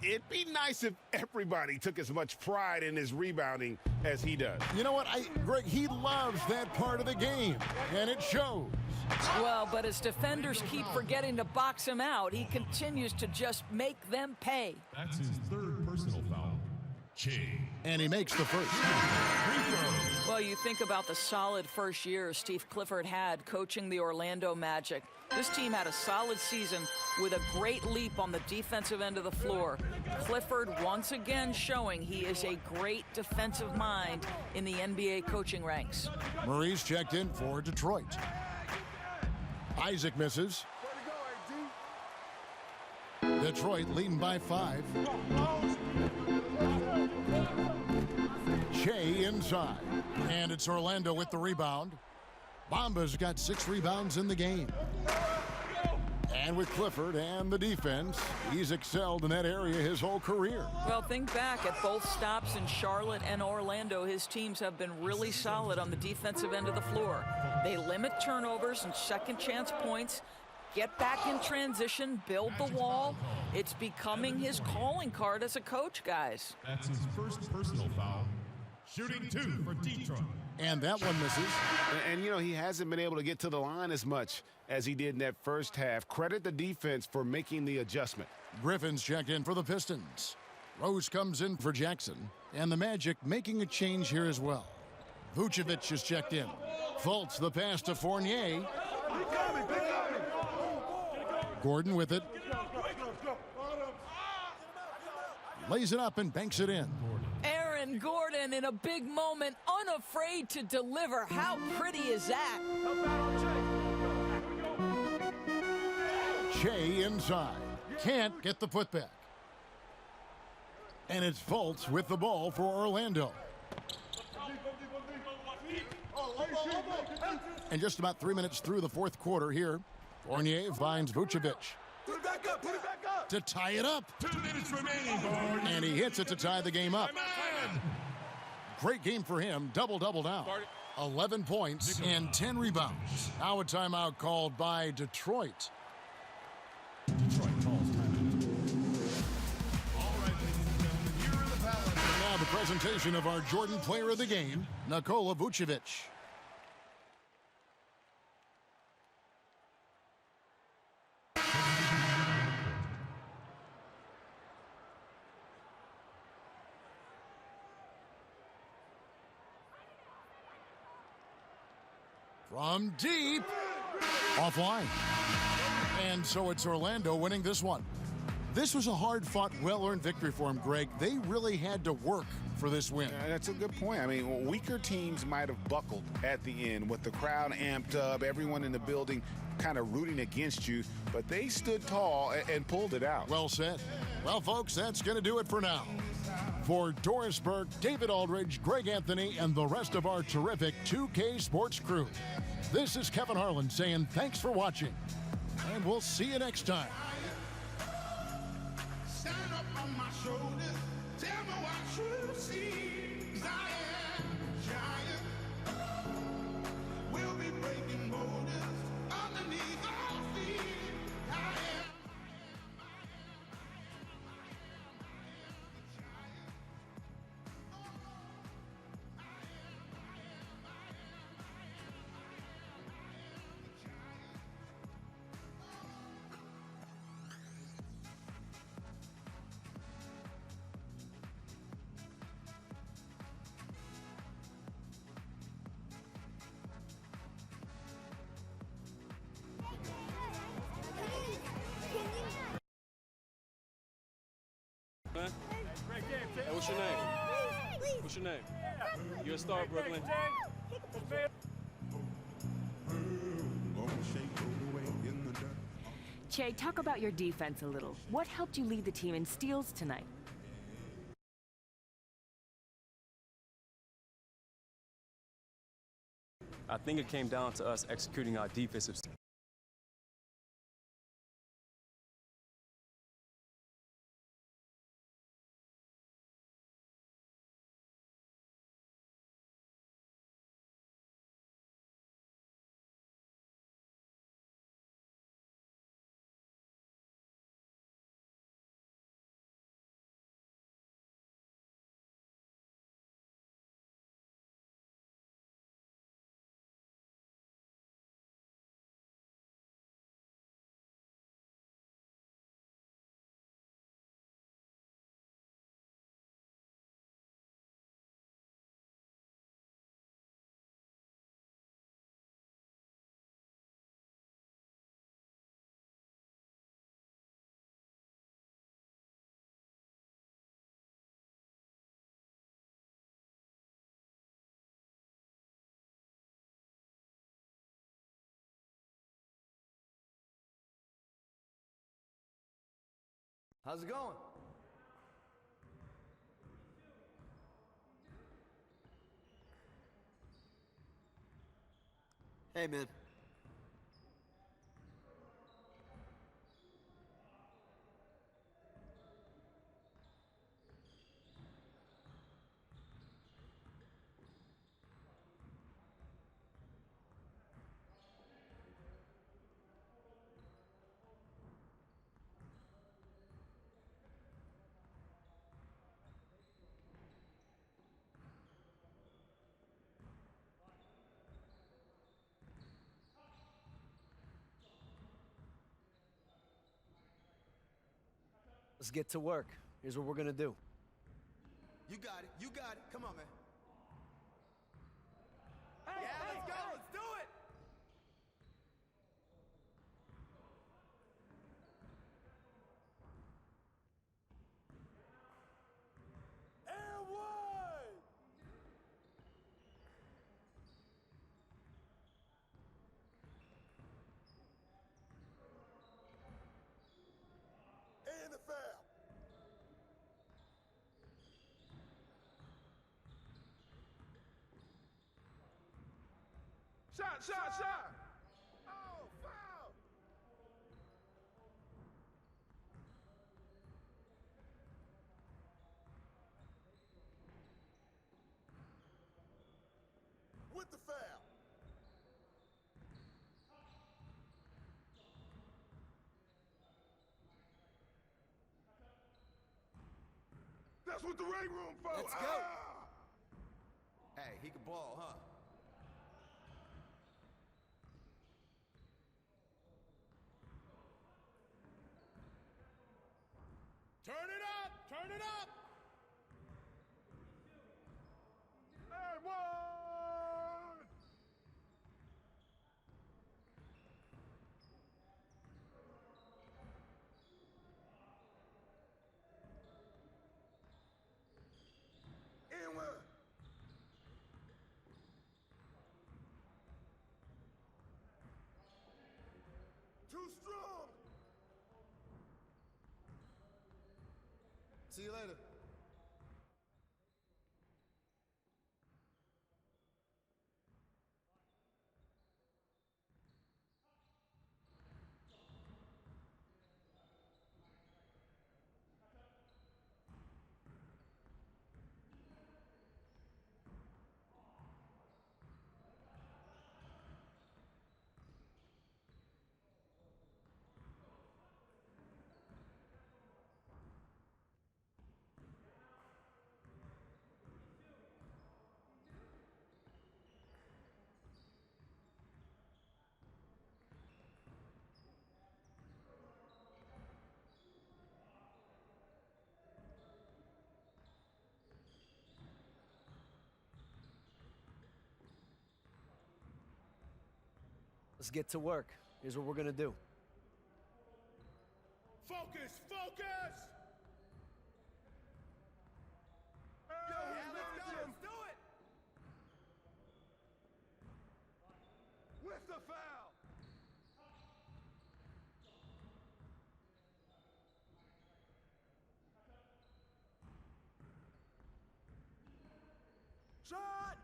It'd be nice if everybody took as much pride in his rebounding as he does.
You know what, Greg, he loves that part of the game, and it shows.
Well, but as defenders keep forgetting to box him out, he continues to just make them pay.
That's his 3rd personal foul. Shea.
And he makes the first.
Well, you think about the solid first year Steve Clifford had coaching the Orlando Magic. This team had a solid season with a great leap on the defensive end of the floor. Clifford once again showing he is a great defensive mind in the NBA coaching ranks.
Murray's checked in for Detroit. Isaac misses. Detroit leading by 5. Shea inside. And it's Orlando with the rebound. Bamba's got 6 rebounds in the game. And with Clifford and the defense, he's excelled in that area his whole career.
Well, think back at both stops in Charlotte and Orlando. His teams have been really solid on the defensive end of the floor. They limit turnovers and second chance points, get back in transition, build the wall. It's becoming his calling card as a coach, guys.
That's his 1st personal foul. Shooting 2 for Detroit.
And that one misses.
And, you know, he hasn't been able to get to the line as much as he did in that first half. Credit the defense for making the adjustment.
Griffin's checked in for the Pistons. Rose comes in for Jackson. And the Magic making a change here as well. Vucevic is checked in. Fultz, the pass to Fournier. Gordon with it. Lays it up and banks it in.
Aaron Gordon in a big moment, unafraid to deliver. How pretty is that?
Shea inside. Can't get the putback. And it's Fultz with the ball for Orlando. And just about 3 minutes through the fourth quarter here, Fournier finds Vucevic.
Put it back up, put it back up.
To tie it up.
2 minutes remaining, boys.
And he hits it to tie the game up. Great game for him. Double-double now. 11 points and 10 rebounds. Now a timeout called by Detroit.
Detroit calls timeout. All right, ladies and gentlemen, here in the Palace.
And now the presentation of our Jordan Player of the Game, Nikola Vucevic. From deep, offline. And so it's Orlando winning this one. This was a hard-fought, well-earned victory for them, Greg. They really had to work for this win.
That's a good point. I mean, weaker teams might have buckled at the end with the crowd amped up, everyone in the building kind of rooting against you, but they stood tall and pulled it out.
Well said. Well, folks, that's going to do it for now. For Doris Burke, David Aldridge, Greg Anthony, and the rest of our terrific 2K Sports crew, this is Kevin Harlan saying thanks for watching, and we'll see you next time.
Stand up on my shoulders, tell me what you see. 'Cause I am a giant. We'll be breaking borders underneath our feet. I am.
Hey, what's your name? What's your name? You're a star, Brooklyn.
Che, talk about your defense a little. What helped you lead the team in steals tonight?
I think it came down to us executing our defensive.
How's it going? Hey, man. Let's get to work. Here's what we're gonna do.
You got it. You got it. Come on, man. Yeah, let's go. Let's do it. And one. And the foul. Shot. Oh, foul. With the foul. That's what the ring room for. Let's go. Hey, he can ball, huh? Turn it up! Turn it up! And one!
See you later.
Let's get to work. Here's what we're gonna do.
Focus! Focus!
Yeah, let's go. Let's do it. With the foul.
Shot!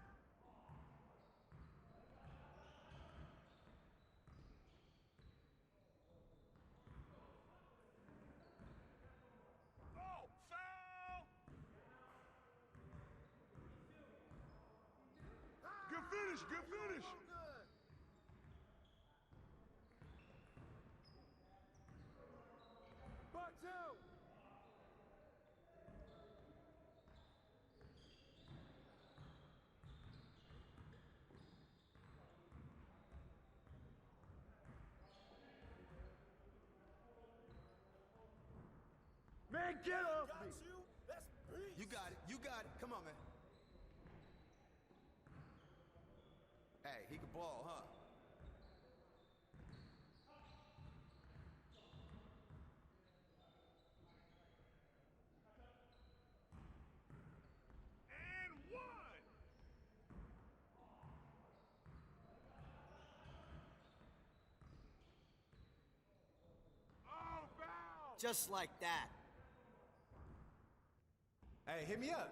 Oh, foul! Good finish, good finish. Box out.
Man, get off me!
You got it. You got it. Come on, man. Hey, he can ball, huh?
And one. Oh, foul!
Just like that.
Hey, hit me up.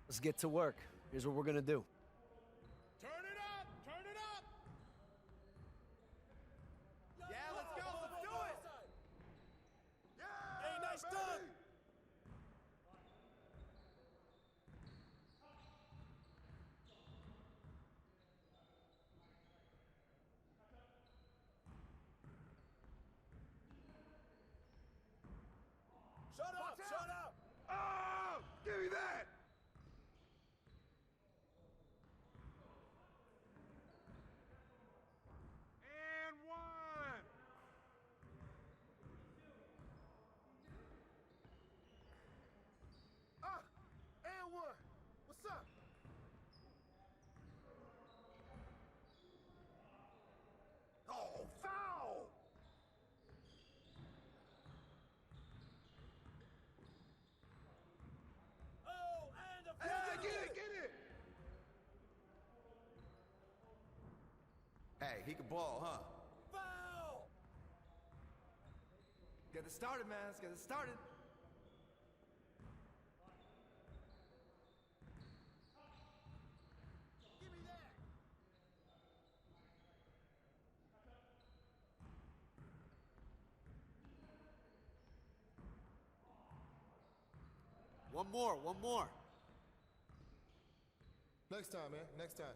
Let's get to work. Here's what we're gonna do.
Turn it up! Turn it up!
Yeah, let's go. Let's do it.
Yeah,
Hey, nice dunk! Shut up! Shut up!
Oh, give me that. And one. And one. What's up? Oh, foul!
Oh, and a
Hey,
foul!
get it, get it!
Hey, he can ball, huh?
Foul!
Get it started, man. Let's get it started.
Give me that.
One more, one more.
Next time, man. Next time.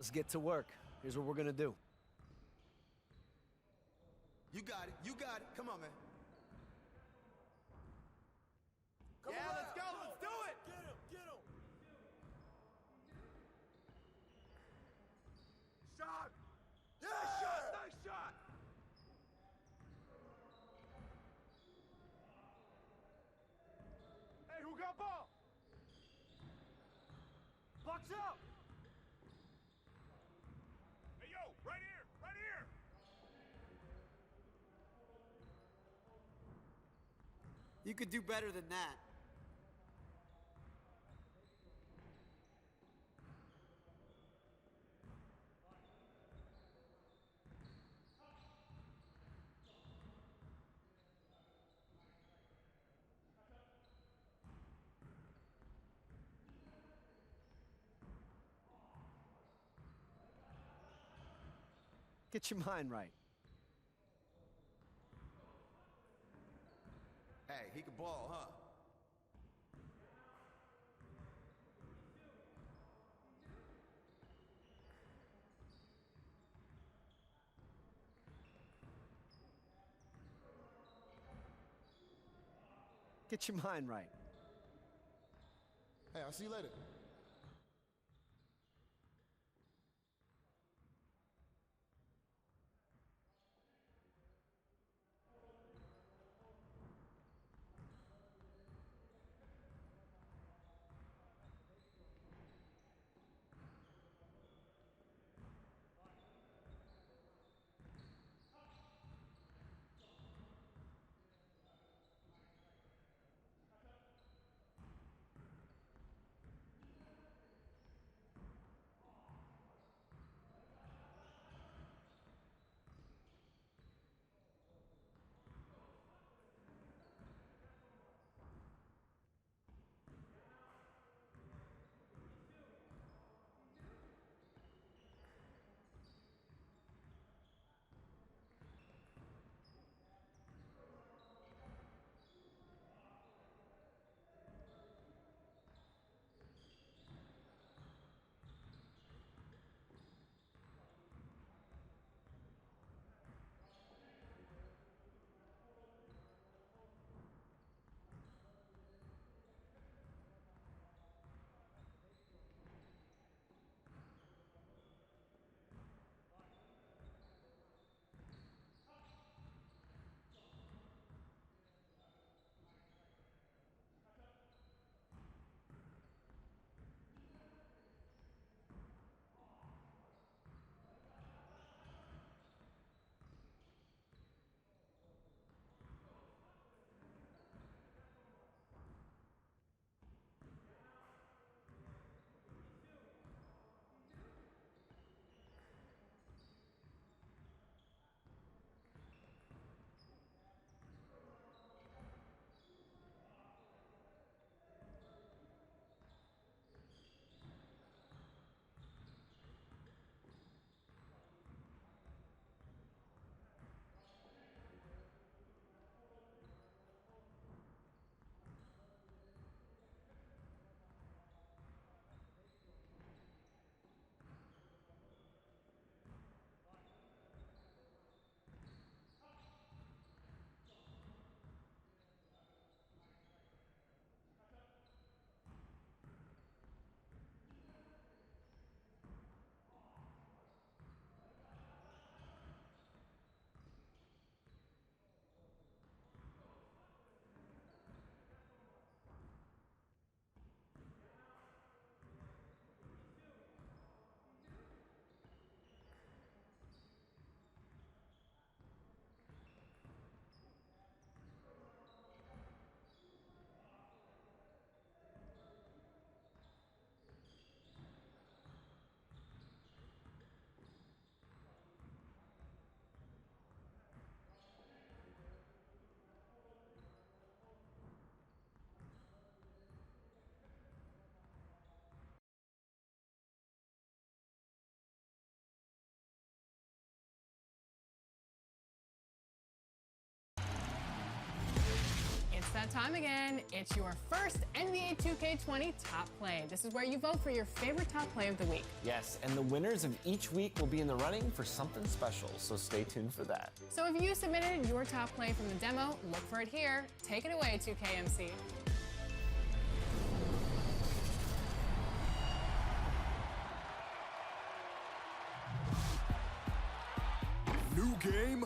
Let's get to work. Here's what we're gonna do.
You got it. You got it. Come on, man. Yeah, let's go. Let's do it.
Get him, get him.
Shot. Nice shot. Nice shot.
Hey, who got ball? Box out.
Hey, yo, right here, right here.
You could do better than that.
Get your mind right.
Hey, he can ball, huh?
Get your mind right.
Hey, I'll see you later.
that time again. It's your first NBA 2K20 top play. This is where you vote for your favorite top play of the week.
Yes, and the winners of each week will be in the running for something special, so stay tuned for that.
So if you submitted your top play from the demo, look for it here. Take it away, 2KMC.
New game,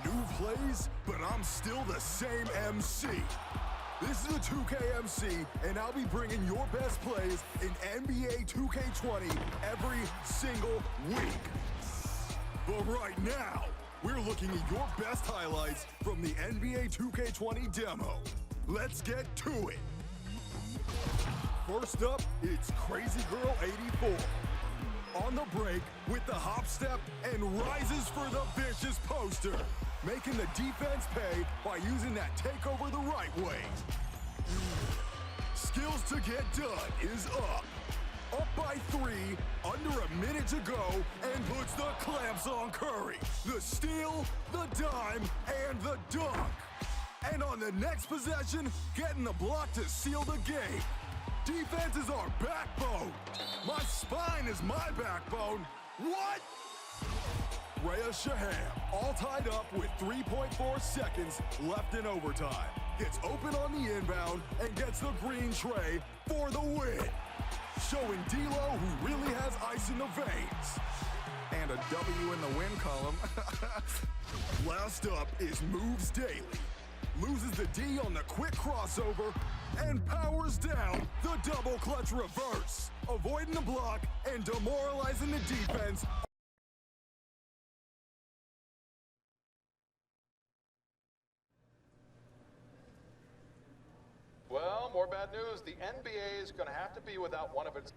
new plays, but I'm still the same MC. This is the 2KMC, and I'll be bringing your best plays in NBA 2K20 every single week. But right now, we're looking at your best highlights from the NBA 2K20 demo. Let's get to it. First up, it's Crazy Girl 84. On the break with the hop step and rises for the vicious poster, making the defense pay by using that takeover the right way. Skills to get done is up. Up by 3, under a minute to go, and puts the clamps on Curry. The steal, the dime, and the dunk. And on the next possession, getting the block to seal the game. Defense is our backbone. My spine is my backbone. What? Rhea Shaham, all tied up with 3.4 seconds left in overtime. Gets open on the inbound and gets the green tray for the win. Showing D'Lo who really has ice in the veins. And a W in the win column. Last up is Moves Daily. Loses the D on the quick crossover and powers down the double clutch reverse, avoiding the block and demoralizing the defense.
Well, more bad news. The NBA is going to have to be without one of its